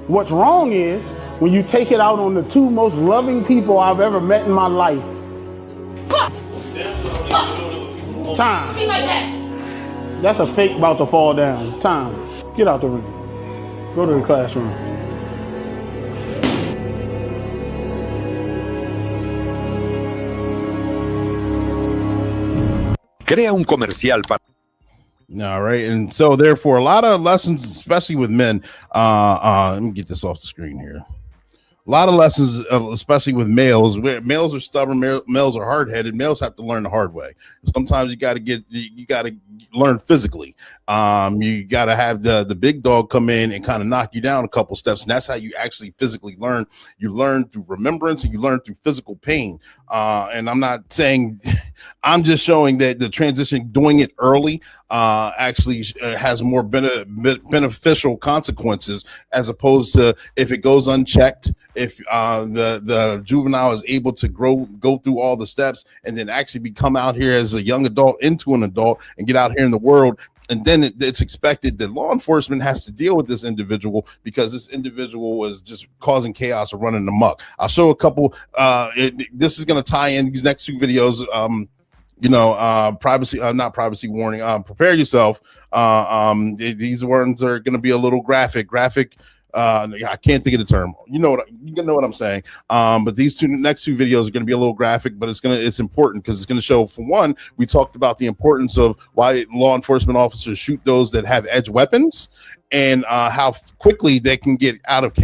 What's wrong is when you take it out on the two most loving people I've ever met in my life. Time. That's a fake about to fall down. Time. Get out the room. Go to the classroom. Crea un comercial para. All right, and so therefore a lot of lessons, especially with men. Let me get this off the screen here. A lot of lessons, especially with males. Males are stubborn. Males are hard-headed. Males have to learn the hard way. Sometimes you got to learn physically. You got to have the big dog come in and kind of knock you down a couple steps, and that's how you actually physically learn. You learn through remembrance, and you learn through physical pain. And I'm not saying, I'm just showing that the transition, doing it early, actually has more beneficial consequences as opposed to if it goes unchecked. If the juvenile is able to go through all the steps and then actually become out here as a young adult into an adult and get out here in the world, and then it's expected that law enforcement has to deal with this individual because this individual was just causing chaos or running amok. I'll show a couple. This is going to tie in these next two videos. Privacy, not privacy warning. Prepare yourself. These ones are going to be a little graphic. I can't think of the term. You know what I'm saying. But these next two videos are going to be a little graphic, but it's important because it's going to show, for one, we talked about the importance of why law enforcement officers shoot those that have edge weapons and how quickly they can get out of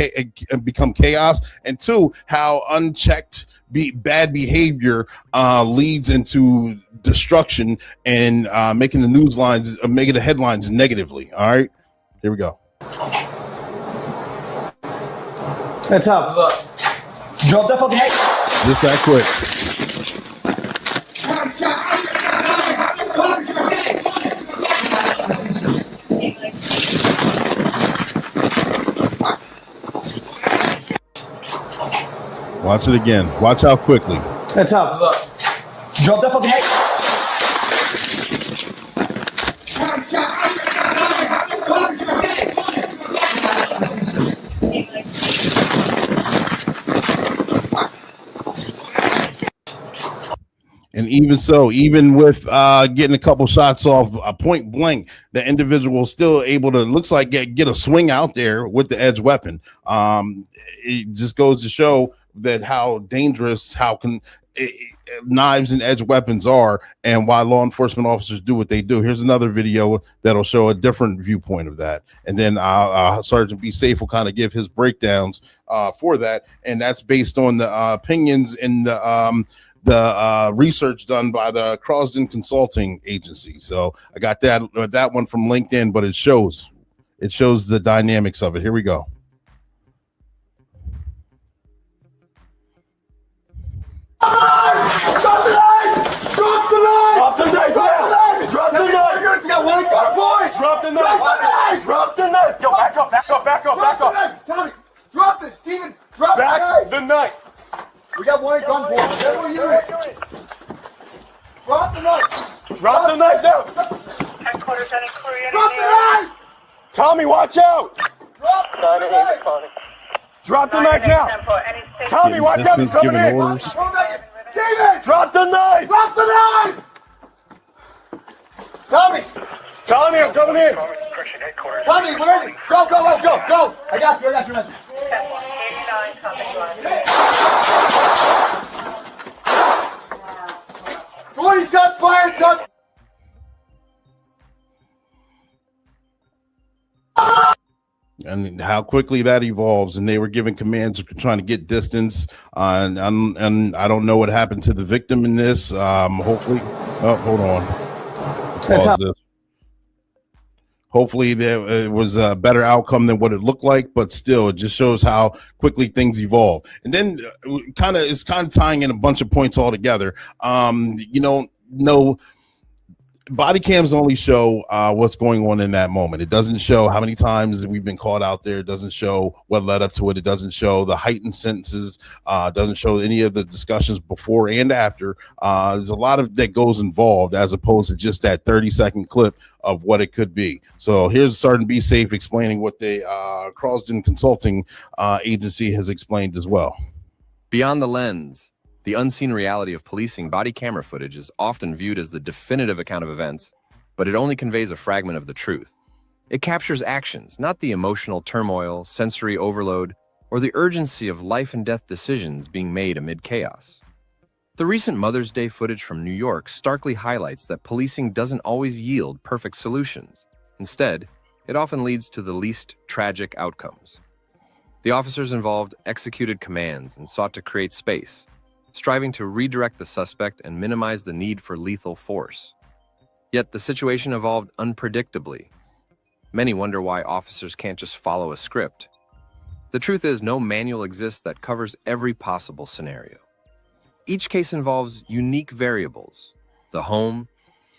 and become chaos, and two, how unchecked bad behavior leads into destruction and making the headlines negatively. All right, here we go. That's up. Drop that fucking head. Just that quick. Watch it again. Watch how quickly. That's up. Drop that fucking head. And even so, even with getting a couple shots off point blank, the individual still able to, looks like, get a swing out there with the edge weapon. It just goes to show that how dangerous knives and edge weapons are, and why law enforcement officers do what they do. Here's another video that'll show a different viewpoint of that, and then Sergeant Be Safe will kind of give his breakdowns for that, and that's based on the opinions and the research done by the Crosden Consulting Agency. So I got that one from LinkedIn, but it shows the dynamics of it. Here we go. Drop the knife! Drop the knife! Drop the knife! Drop the knife! Drop the knife! Drop the knife! Drop the knife! Drop the Drop the knife! Drop the knife down! Headquarters, any query? Drop the knife! Tommy, watch out! Drop the knife! Drop the knife now! Tommy, watch out! He's coming in! David! Drop the knife! Drop the knife! Tommy! Tommy, I'm coming in! Tommy, we're ready! Go, go, go, go, go! I got you, message. 40 shots fired, shots! And how quickly that evolves, and they were giving commands trying to get distance, and I don't know what happened to the victim in this. Hopefully, hold on. Pause this. Hopefully there was a better outcome than what it looked like, but still, it just shows how quickly things evolve. And then it's kind of tying in a bunch of points all together. No. Body cams only show what's going on in that moment. It doesn't show how many times we've been caught out there. It doesn't show what led up to it. It doesn't show the heightened sentences. Doesn't show any of the discussions before and after. There's a lot of that goes involved as opposed to just that 30-second clip of what it could be. So here's Sergeant Be Safe explaining what the Crosden Consulting Agency has explained as well. Beyond the lens, the unseen reality of policing body camera footage is often viewed as the definitive account of events, but it only conveys a fragment of the truth. It captures actions, not the emotional turmoil, sensory overload, or the urgency of life and death decisions being made amid chaos. The recent Mother's Day footage from New York starkly highlights that policing doesn't always yield perfect solutions. Instead, it often leads to the least tragic outcomes. The officers involved executed commands and sought to create space, striving to redirect the suspect and minimize the need for lethal force. Yet the situation evolved unpredictably. Many wonder why officers can't just follow a script. The truth is, no manual exists that covers every possible scenario. Each case involves unique variables: the home,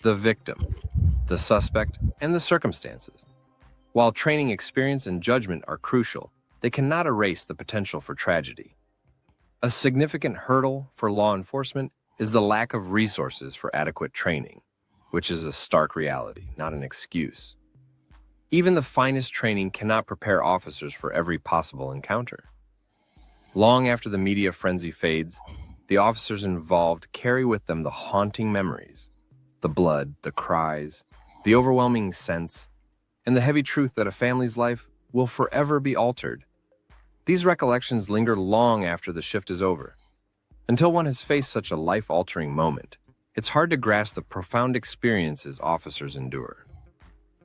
the victim, the suspect, and the circumstances. While training, experience, and judgment are crucial, they cannot erase the potential for tragedy. A significant hurdle for law enforcement is the lack of resources for adequate training, which is a stark reality, not an excuse. Even the finest training cannot prepare officers for every possible encounter. Long after the media frenzy fades, the officers involved carry with them the haunting memories, the blood, the cries, the overwhelming sense, and the heavy truth that a family's life will forever be altered. These recollections linger long after the shift is over. Until one has faced such a life-altering moment, it's hard to grasp the profound experiences officers endure.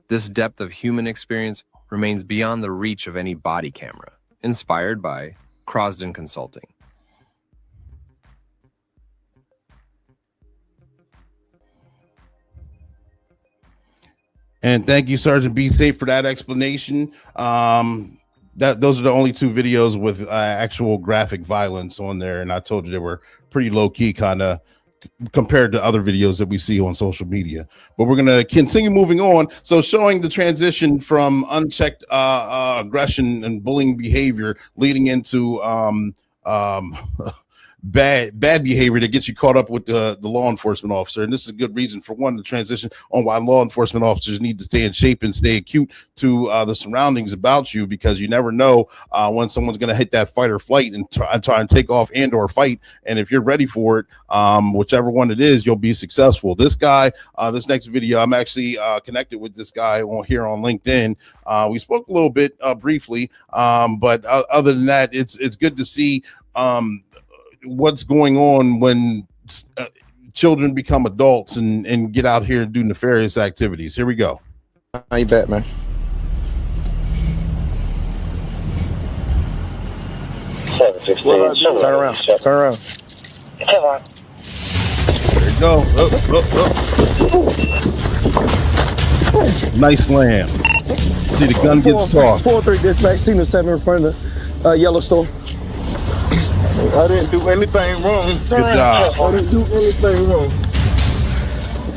This depth of human experience remains beyond the reach of any body camera. Inspired by Crosden Consulting. And thank you, Sergeant Be Safe, for that explanation. Those are the only two videos with actual graphic violence on there, and I told you they were pretty low key, kind of compared to other videos that we see on social media. But we're gonna continue moving on. So, showing the transition from unchecked aggression and bullying behavior leading into bad behavior that gets you caught up with the law enforcement officer. And this is a good reason for one, the transition on why law enforcement officers need to stay in shape and stay acute to the surroundings about you, because you never know when someone's going to hit that fight or flight and try and take off and or fight. And if you're ready for it, whichever one it is, you'll be successful. This guy, this next video, I'm actually connected with this guy here on LinkedIn. We spoke a little bit briefly, but other than that, it's good to see what's going on when children become adults and get out here and do nefarious activities. Here we go. You bet, man. Turn around. Turn around. There you go. Nice slam. See, the gun gets tossed. 4-3 dispatch, signal 7 in front of the yellow store. I didn't do anything wrong. Good job. I didn't do anything wrong.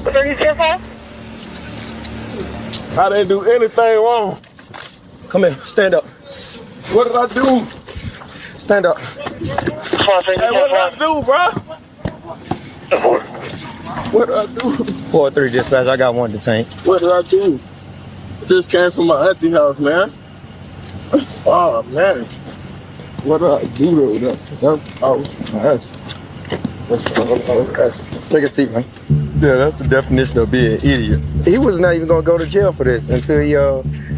3005? I didn't do anything wrong. Come here, stand up. What did I do? Stand up. Hey, what did I do, bro? What did I do? 4-3 dispatch, I got one detained. What did I do? Just came from my auntie house, man. Oh, man. What did I do though? Take a seat, man. Yeah, that's the definition of being an idiot. He was not even gonna go to jail for this until he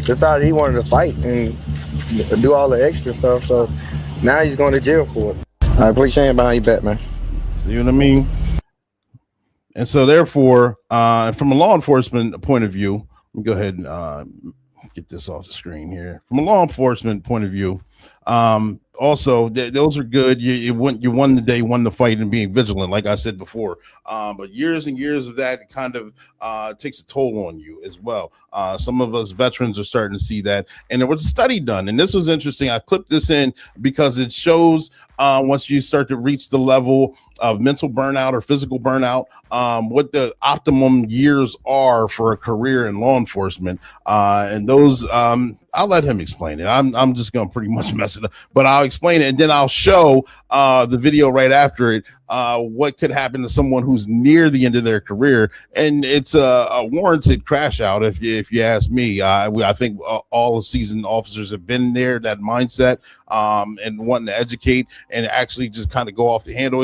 decided he wanted to fight and do all the extra stuff. So now he's going to jail for it. All right, please stand behind your back, man. See what I mean? And so therefore, from a law enforcement point of view, let me go ahead and get this off the screen here. From a law enforcement point of view, also those are good. You won the day, won the fight, and being vigilant, like I said before. But years and years of that kind of takes a toll on you as well. Some of us veterans are starting to see that, and there was a study done, and this was interesting. I clipped this in because it shows once you start to reach the level of mental burnout or physical burnout, what the optimum years are for a career in law enforcement. And those, I'll let him explain it. I'm just going to pretty much mess it up, but I'll explain it, and then I'll show the video right after it, what could happen to someone who's near the end of their career. And it's a warranted crash out, if you ask me. I think all the seasoned officers have been there, that mindset, and wanting to educate and actually just kind of go off the handle.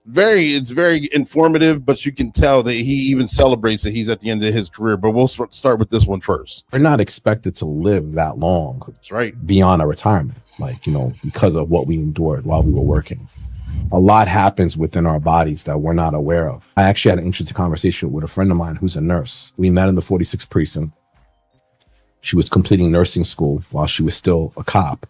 It's very informative, but you can tell that he even celebrates that he's at the end of his career. But we'll start with this one first. We're not expected to live that long. That's right. Beyond our retirement, because of what we endured while we were working. A lot happens within our bodies that we're not aware of. I actually had an interesting conversation with a friend of mine who's a nurse. We met in the 46th precinct. She was completing nursing school while she was still a cop,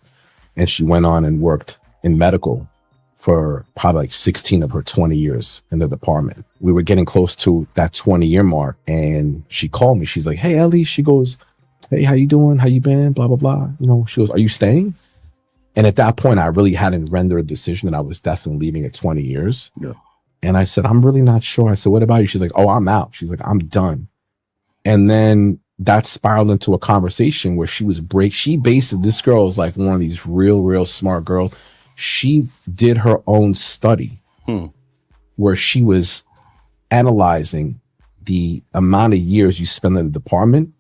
and she went on and worked in medical for probably like 16 of her 20 years in the department. We were getting close to that 20-year mark, and she called me. She's like, "Hey, Ellie." She goes, "Hey, how you doing? How you been? Blah, blah, blah." She goes, "Are you staying?" And at that point, I really hadn't rendered a decision that I was definitely leaving at 20 years. Yeah. And I said, "I'm really not sure." I said, "What about you?" She's like, "Oh, I'm out." She's like, "I'm done." And then that spiraled into a conversation where she basically, this girl is like one of these real smart girls. She did her own study where she was analyzing the amount of years you spend in the department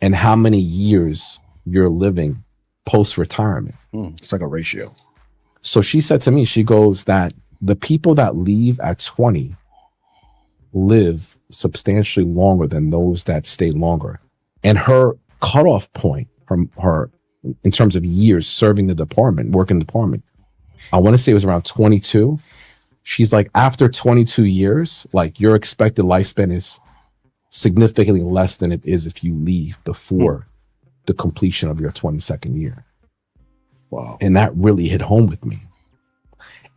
and how many years you're living post-retirement. It's like a ratio. So she said to me, she goes that the people that leave at 20 live substantially longer than those that stay longer. And her cutoff point, her in terms of years serving the department, working the department, I want to say it was around 22. She's like, after 22 years, like your expected lifespan is significantly less than it is if you leave before the completion of your 22nd year. Wow. And that really hit home with me.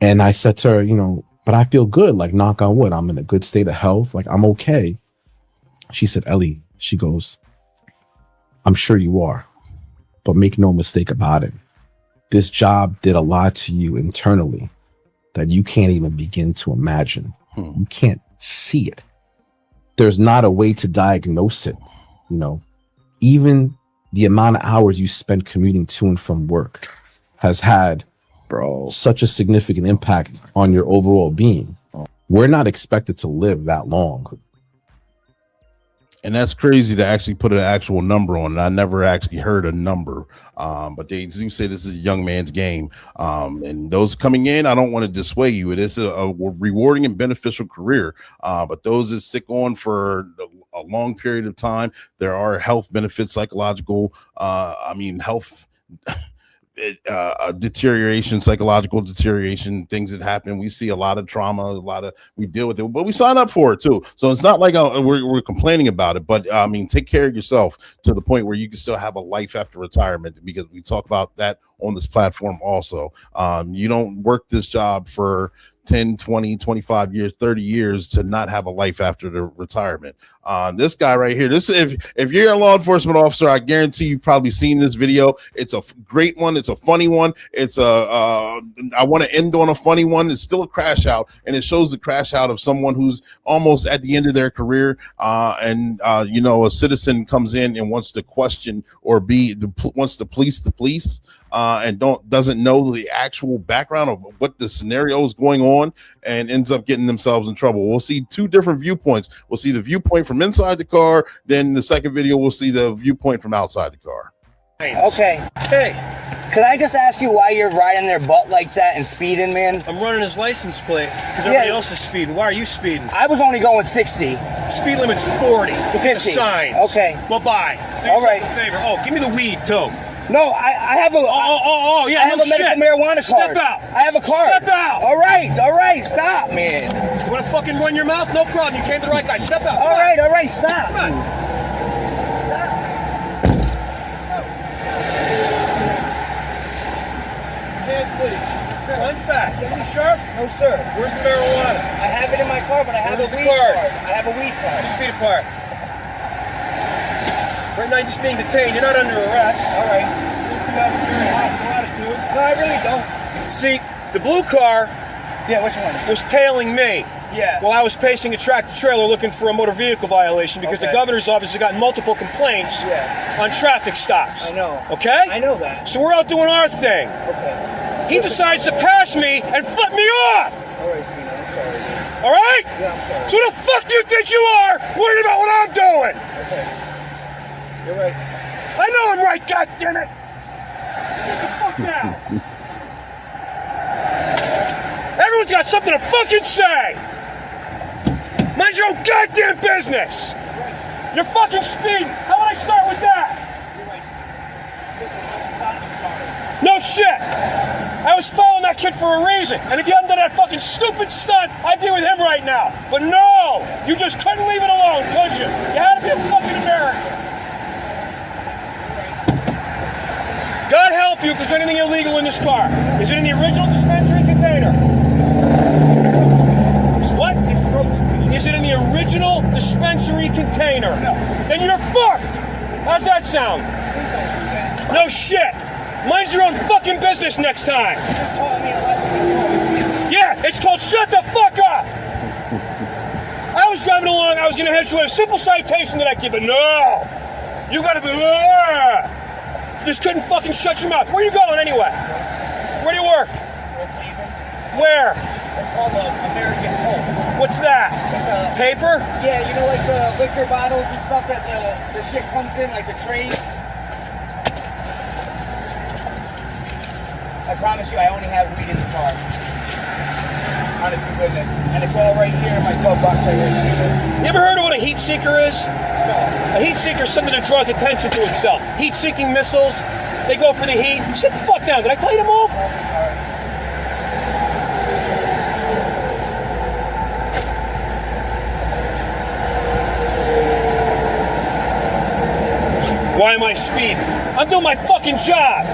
And I said to her, but I feel good, like knock on wood, I'm in a good state of health, like I'm okay. She said, "Ellie," she goes, "I'm sure you are, but make no mistake about it. This job did a lot to you internally that you can't even begin to imagine. You can't see it. There's not a way to diagnose it. Even the amount of hours you spend commuting to and from work has had such a significant impact on your overall being. We're not expected to live that long." And that's crazy to actually put an actual number on it. I never actually heard a number, but they do say this is a young man's game. And those coming in, I don't want to dissuade you. It is a rewarding and beneficial career. But those that stick on for a long period of time, there are health benefits, psychological, health deterioration, psychological deterioration, things that happen. We see a lot of trauma, we deal with it, but we sign up for it too. So it's not like we're complaining about it, but take care of yourself to the point where you can still have a life after retirement, because we talk about that on this platform also. You don't work this job for 10, 20, 25 years, 30 years to not have a life after the retirement. This guy right here, if you're a law enforcement officer, I guarantee you've probably seen this video. It's a great one. It's a funny one. It's I want to end on a funny one. It's still a crash out, and it shows the crash out of someone who's almost at the end of their career. A citizen comes in and wants to question or wants to police the police. and doesn't know the actual background of what the scenario is going on and ends up getting themselves in trouble. We'll see two different viewpoints. We'll see the viewpoint from inside the car. Then the second video, we'll see the viewpoint from outside the car. Okay. Hey. Could I just ask you why you're riding their butt like that and speeding, man? I'm running his license plate because everybody else is speeding. Why are you speeding? I was only going 60. Speed limit's 40. 50. The signs. Okay. Bye-bye. Do All right. yourself a favor. Oh, give me the weed, too. No, I have a... yeah, I have a medical marijuana card. Step out. I have a card. Step out. All right. Stop, man. You want to fucking run your mouth? No problem. You came to the right guy. Step out. All right. Stop. Come on. Hands, please. One fact. You sharp? No, sir. Where's the marijuana? I have it in my car, but I have a weed card. I have a weed card. 6 feet apart. Right now you're just being detained. You're not under arrest. All right. Seems you have a very hostile attitude. No, I really don't. See, the blue car which one? Was tailing me. Yeah. While I was pacing a tractor trailer looking for a motor vehicle violation because the governor's office has gotten multiple complaints on traffic stops. I know. Okay? I know that. So we're out doing our thing. Okay. He decides to pass me and flip me off. All right, Spino, I'm sorry. Dude. All right? Yeah, I'm sorry. So who the fuck do you think you are worried about what I'm doing? Okay. You're right. I know I'm right, goddammit! Shut the fuck down! Everyone's got something to fucking say! Mind your own goddamn business! You're fucking speeding! How would I start with that? No shit! I was following that kid for a reason, and if you hadn't done that fucking stupid stunt, I'd be with him right now. But no! You just couldn't leave it alone, could you? You had to be a fucking American. God help you if there's anything illegal in this car. Is it in the original dispensary container? What? It's roach. Is it in the original dispensary container? No. Then you're fucked. How's that sound? No shit. Mind your own fucking business next time. Yeah, it's called shut the fuck up. I was driving along. I was going to hit you with a simple citation that I give, but no. You got to be... Just couldn't fucking shut your mouth. Where you going anyway? Where do you work? Where? It's called American Pulp. What's that? It's paper? Yeah, you know, like the liquor bottles and stuff that the shit comes in, like the trays. I promise you, I only have weed in the car. Honest to goodness. And it's all right here in my glove box right here. You ever heard of what a heat seeker is? A heat seeker is something that draws attention to itself. Heat-seeking missiles, they go for the heat. Sit the fuck down. Did I tell you to move? Why am I speeding? I'm doing my fucking job.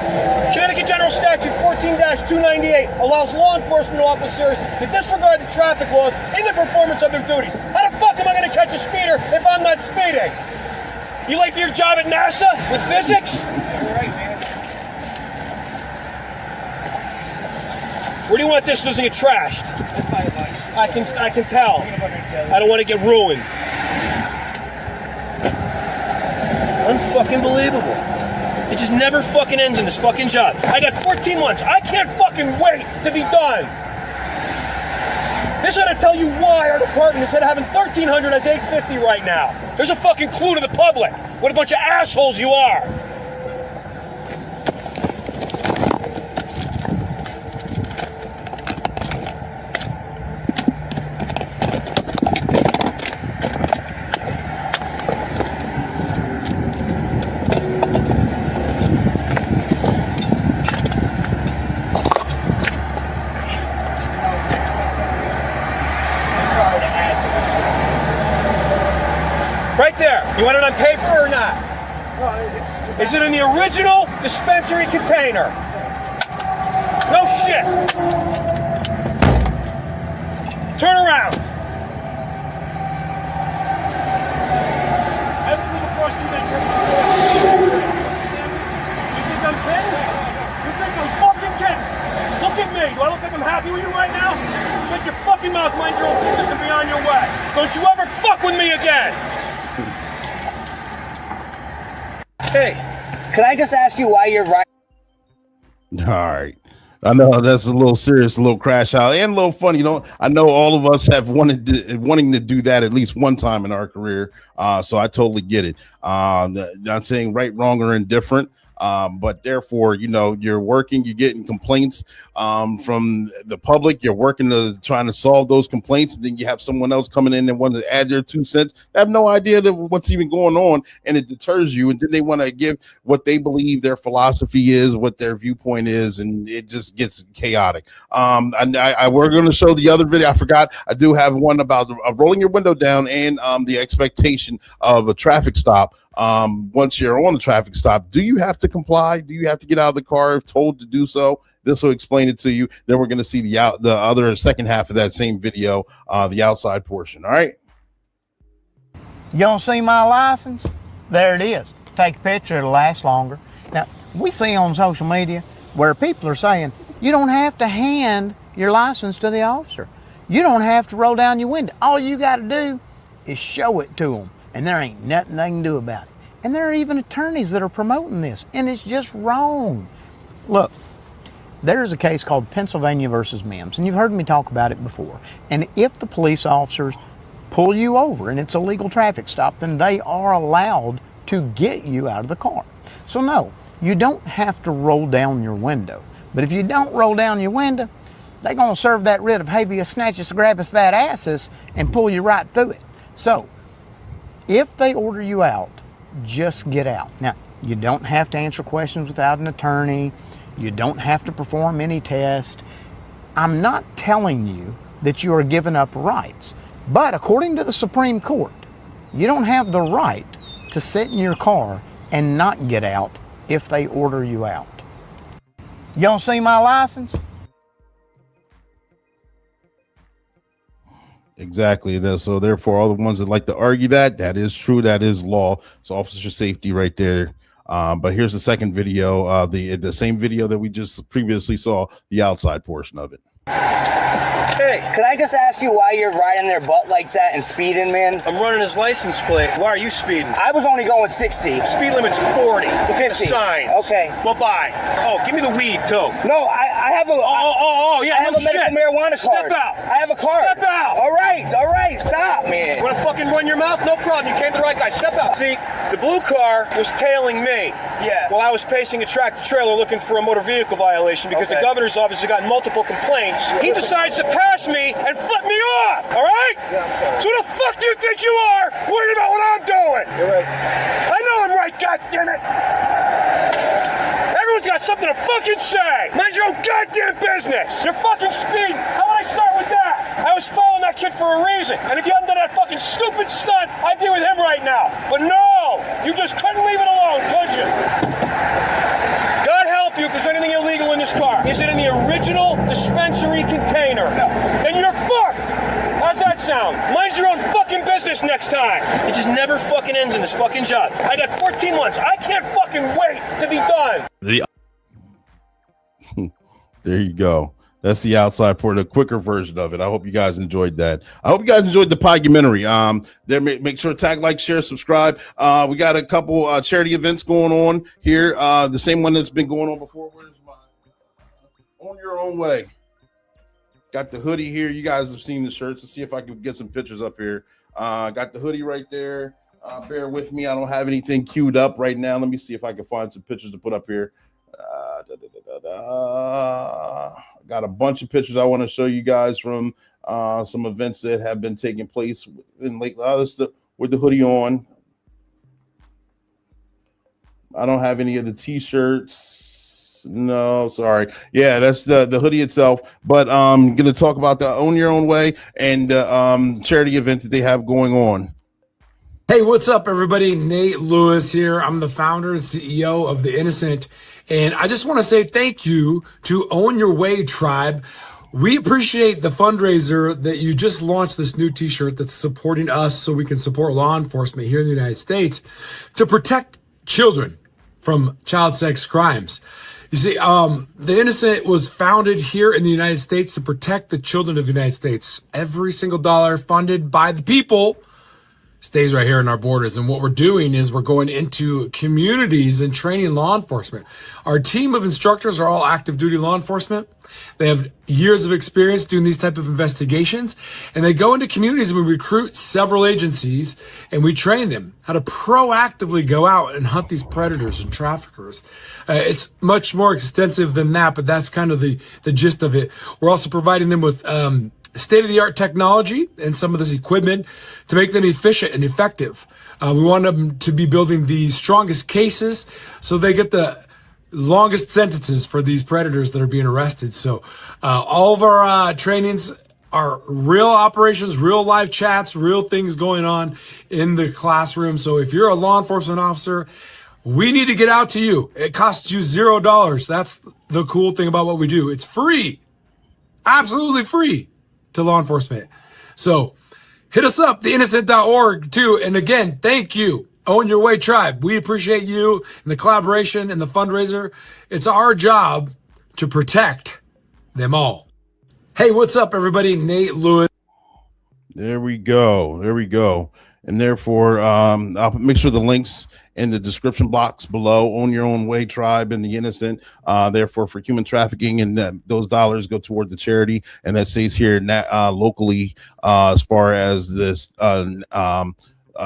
Connecticut General Statute 14-298 allows law enforcement officers to disregard the traffic laws in the performance of their duties. How the fuck am I going to catch a speeder if I'm not speeding? You late for your job at NASA with physics? You're right, man. Where do you want this doesn't get trashed? I can tell. I don't want to get ruined. Unfucking-believable. It just never fucking ends in this fucking job. I got 14 months. I can't fucking wait to be done. This ought to tell you why our department, instead of having 1,300, has 850 right now. There's a fucking clue to the public. What a bunch of assholes you are. Right there. You want it on paper or not? Is it in the original dispensary container? No shit. Turn around. Everything across the neck. You think I'm kidding? You think I'm fucking kidding? Look at me. Do I look like I'm happy with you right now? Shut your fucking mouth, mind your own business, and be on your way. Don't you ever fuck with me again. Hey, can I just ask you why you're riding? All right. I know that's a little serious, a little crash out, and a little funny. You know, I know all of us have wanting to do that at least one time in our career. So I totally get it. Not saying right, wrong, or indifferent. But therefore, you know, you're working, you're getting complaints from the public, you're working to trying to solve those complaints, and then you have someone else coming in and want to add their 2 cents. They have no idea that what's even going on, and it deters you, and then they want to give what they believe their philosophy is, what their viewpoint is, and it just gets chaotic. And we're going to show the other video. I forgot, I do have one about rolling your window down and the expectation of a traffic stop. Once you're on the traffic stop, do you have to comply? Do you have to get out of the car if told to do so? This will explain it to you. Then we're going to see the other second half of that same video, the outside portion. All right. You don't see my license? There it is. Take a picture, it'll last longer. Now, we see on social media where people are saying, you don't have to hand your license to the officer. You don't have to roll down your window. All you got to do is show it to them. And there ain't nothing they can do about it. And there are even attorneys that are promoting this, and it's just wrong. Look, there's a case called Pennsylvania versus Mims, and you've heard me talk about it before. And if the police officers pull you over and it's a legal traffic stop, then they are allowed to get you out of the car. So no, you don't have to roll down your window. But if you don't roll down your window, they're gonna serve that writ of habeas snatchus grabus that asses and pull you right through it. So, if they order you out, just get out. Now, you don't have to answer questions without an attorney. You don't have to perform any test. I'm not telling you that you are giving up rights. But according to the Supreme Court, you don't have the right to sit in your car and not get out if they order you out. You don't see my license? Exactly. So therefore, all the ones that like to argue that is true. That is law. It's officer safety right there. But here's the second video, the same video that we just previously saw, the outside portion of it. Hey, could I just ask you why you're riding their butt like that and speeding, man? I'm running his license plate. Why are you speeding? I was only going 60. Speed limit's 40. 50. Signs. Okay. Bye-bye. Oh, give me the weed, too. No, I have a... Yeah, I have a medical marijuana card. Step out. I have a card. Step out. All right. Stop, man. You want to fucking run your mouth? No problem. You came to the right guy. Step out. See, the blue car was tailing me. Yeah. While I was pacing a tractor trailer looking for a motor vehicle violation because the governor's office has gotten multiple complaints. He decides to pass me and flip me off, all right? Yeah, I'm sorry. So who the fuck do you think you are worried about what I'm doing? You're right. I know I'm right, goddammit! Everyone's got something to fucking say! Mind your own goddamn business! You're fucking speeding! How would I start with that? I was following that kid for a reason, and if you hadn't done that fucking stupid stunt, I'd be with him right now. But no! You just couldn't leave it alone, could you? God help you if there's anything illegal in this car. Is it in the original dispensary container? No. Then you're fucked! How's that sound? Mind your own fucking business next time. It just never fucking ends in this fucking job. I got 14 months. I can't fucking wait to be done. There you go. That's the outside port, a quicker version of it. I hope you guys enjoyed that. I hope you guys enjoyed the Podumentary. There, make sure to tag, like, share, subscribe. We got a couple charity events going on here. The same one that's been going on before. Where's my On Your Own Way? Got the hoodie here. You guys have seen the shirts. Let's see if I can get some pictures up here. Got the hoodie right there. Bear with me. I don't have anything queued up right now. Let me see if I can find some pictures to put up here. Got a bunch of pictures I want to show you guys from some events that have been taking place in late with the hoodie on. I don't have any of the t-shirts. No, sorry. Yeah, that's the hoodie itself. But I'm going to talk about the Own Your Own Way and charity event that they have going on. Hey, what's up, everybody? Nate Lewis here. I'm the founder and CEO of The Innocent, and I just want to say thank you to Own Your Way Tribe. We appreciate the fundraiser that you just launched, this new t-shirt that's supporting us so we can support law enforcement here in the United States to protect children from child sex crimes. You see, The Innocent was founded here in the United States to protect the children of the United States. Every single dollar funded by the people stays right here in our borders. And what we're doing is we're going into communities and training law enforcement. Our team of instructors are all active duty law enforcement. They have years of experience doing these type of investigations, and they go into communities and we recruit several agencies and we train them how to proactively go out and hunt these predators and traffickers. It's much more extensive than that, but that's kind of the gist of it. We're also providing them with state-of-the-art technology and some of this equipment to make them efficient and effective. We want them to be building the strongest cases so they get the longest sentences for these predators that are being arrested. So all of our trainings are real operations, real live chats, real things going on in the classroom. So if you're a law enforcement officer, we need to get out to you. It costs you $0. That's the cool thing about what we do. It's free, absolutely free to law enforcement. So hit us up, theinnocent.org too. And again, thank you. Own Your Way Tribe. We appreciate you and the collaboration and the fundraiser. It's our job to protect them all. Hey, what's up, everybody? Nate Lewis. There we go. There we go. And therefore, I'll make sure the links in the description box below. Own Your Own Way Tribe and the Innocent. Therefore, for human trafficking, and those dollars go toward the charity, and that stays here locally as far as this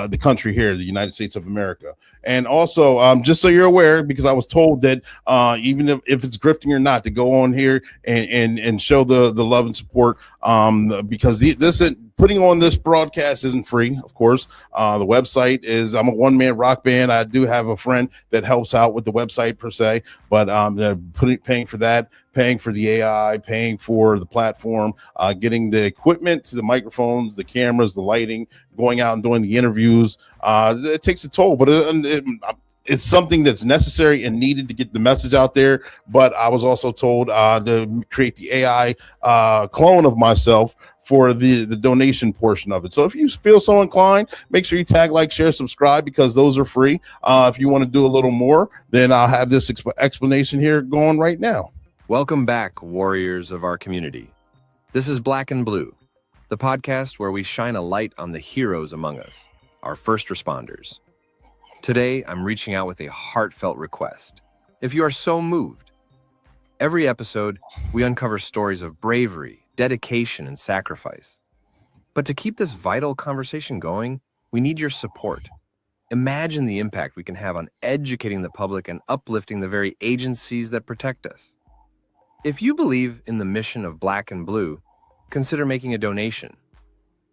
the country here, the United States of America. And also, just so you're aware, because I was told that even if it's grifting or not, to go on here and show the love and support, because putting on this broadcast isn't free, of course. The website is, I'm a one-man rock band. I do have a friend that helps out with the website per se, but paying for that, paying for the AI, paying for the platform, getting the equipment, to the microphones, the cameras, the lighting, going out and doing the interviews. It takes a toll, but it's something that's necessary and needed to get the message out there. But I was also told to create the AI clone of myself for the donation portion of it. So if you feel so inclined, make sure you tag, like, share, subscribe, because those are free. If you want to do a little more, then I'll have this explanation here going right now. Welcome back, warriors of our community. This is Black and Blue, the podcast where we shine a light on the heroes among us, our first responders. Today, I'm reaching out with a heartfelt request. If you are so moved, every episode, we uncover stories of bravery, dedication, and sacrifice. But to keep this vital conversation going, we need your support. Imagine the impact we can have on educating the public and uplifting the very agencies that protect us. If you believe in the mission of Black and Blue, consider making a donation.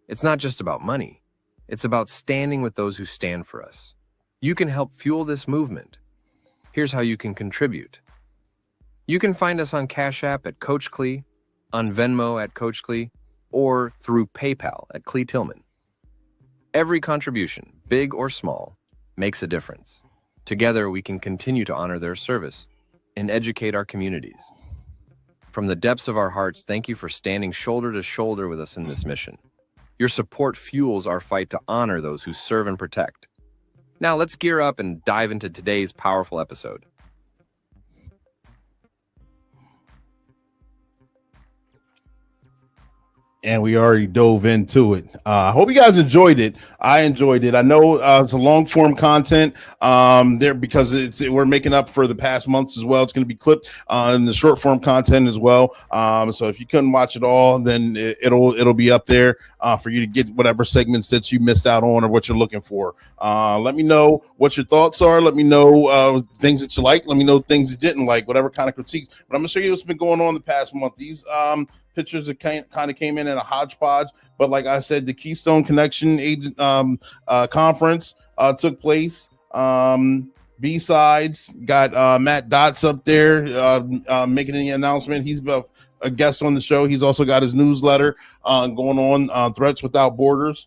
It's not just about money. It's about standing with those who stand for us. You can help fuel this movement. Here's how you can contribute. You can find us on Cash App at Coach Clee, on Venmo at Coach Clee, or through PayPal at Clee Tillman. Every contribution, big or small, makes a difference. Together, we can continue to honor their service and educate our communities. From the depths of our hearts, thank you for standing shoulder to shoulder with us in this mission. Your support fuels our fight to honor those who serve and protect. Now let's gear up and dive into today's powerful episode. And we already dove into it. I hope you guys enjoyed it. I enjoyed it. I know it's a long form content there because we're making up for the past months as well. It's going to be clipped in the short form content as well. So if you couldn't watch it all, then it'll be up there for you to get whatever segments that you missed out on or what you're looking for. Let me know what your thoughts are. Let me know things that you like. Let me know things you didn't like, whatever kind of critique. But I'm going to show you what's been going on the past month. These pictures that kind of came in a hodgepodge, but like I said, the Keystone Connection conference took place. B-Sides got Matt Dotz up there making the announcement. He's a guest on the show. He's also got his newsletter going on, Threats Without Borders.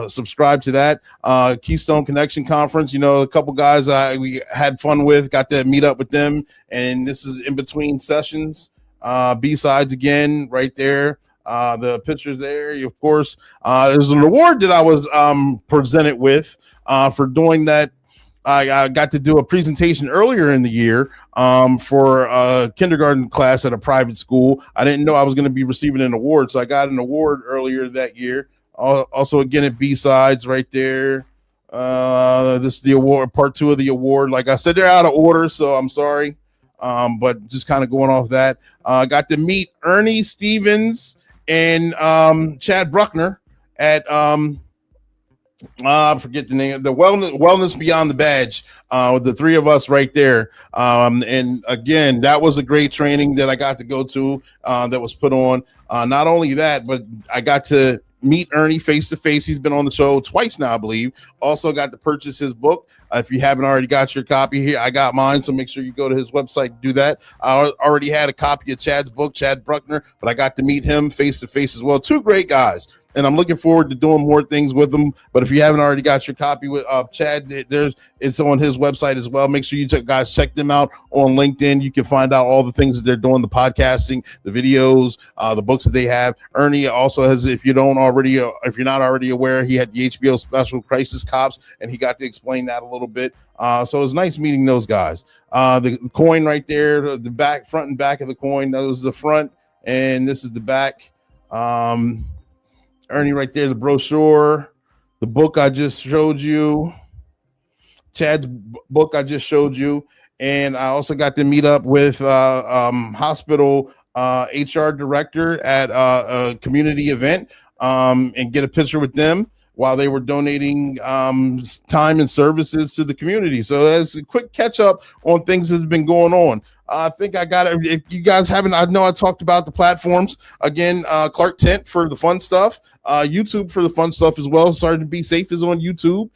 Subscribe to that. Keystone Connection Conference, a couple guys we had fun with, got to meet up with them, and this is in between sessions. B-Sides again right there, the pictures there. Of course, there's an award that I was presented with for doing that. I got to do a presentation earlier in the year for a kindergarten class at a private school. I didn't know I was going to be receiving an award, so I got an award earlier that year. Also, again, at B-Sides right there. This is the award, part 2 of the award. Like I said, they're out of order, so I'm sorry. But just kind of going off that. I got to meet Ernie Stevens and Chad Bruckner at I forget the name, the Wellness Beyond the Badge, with the 3 of us right there. And again, that was a great training that I got to go to, that was put on. Not only that, but I got to meet Ernie face to face. He's been on the show twice now, I believe. Also got to purchase his book. If you haven't already got your copy here, I got mine, so make sure you go to his website and do that. I already had a copy of Chad's book, Chad Bruckner, but I got to meet him face to face as well. 2 great guys, and I'm looking forward to doing more things with them. But if you haven't already got your copy with Chad, it's on his website as well. Make sure you guys check them out on LinkedIn. You can find out all the things that they're doing, the podcasting, the videos, the books that they have. Ernie also has, if you're not already aware, he had the HBO special Crisis Cops, and he got to explain that a little bit. So it was nice meeting those guys. The coin right there, the back, front and back of the coin, that was the front, and this is the back. Ernie right there, the brochure, the book I just showed you, Chad's book I just showed you, and I also got to meet up with hospital HR director at a community event, and get a picture with them while they were donating time and services to the community. So that's a quick catch up on things that's been going on. I think I got it. If you guys haven't, I know I talked about the platforms again. Clark Tent for the fun stuff, YouTube for the fun stuff as well. Sergeant Be Safe is on YouTube.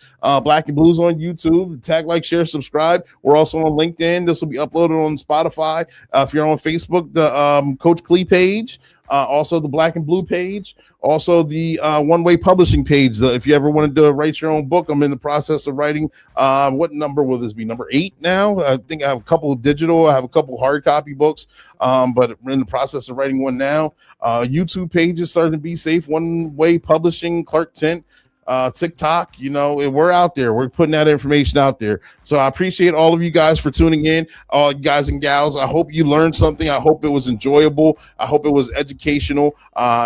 Black and Blues on YouTube. Tag, like, share, subscribe. We're also on LinkedIn. This will be uploaded on Spotify. If you're on Facebook, the Coach Clee page. Also the Black and Blue page, also the One Way Publishing page. If you ever wanted to write your own book, I'm in the process of writing. What number will this be? Number 8 now. I think I have a couple of digital. I have a couple hard copy books, but we're in the process of writing one now. YouTube pages starting to be safe. One Way Publishing, Clark Tent. TikTok, we're out there. We're putting that information out there. So I appreciate all of you guys for tuning in, all you guys and gals. I hope you learned something. I hope it was enjoyable. I hope it was educational.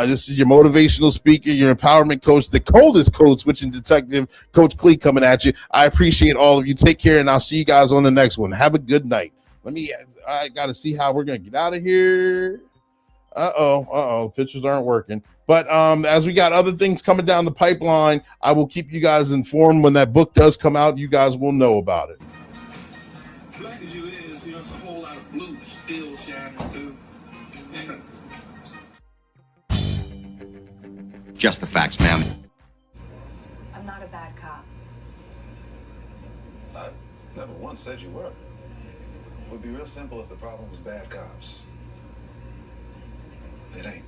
This is your motivational speaker, your empowerment coach, the coldest code switching detective, Coach Clee, coming at you. I appreciate all of you. Take care, and I'll see you guys on the next one. Have a good night. I got to see how we're going to get out of here. Pictures aren't working. But as we got other things coming down the pipeline, I will keep you guys informed. When that book does come out, you guys will know about it. Black as you is, there's a whole lot of blue still shining through. Just the facts, ma'am. I'm not a bad cop. I never once said you were. It would be real simple if the problem was bad cops. It ain't.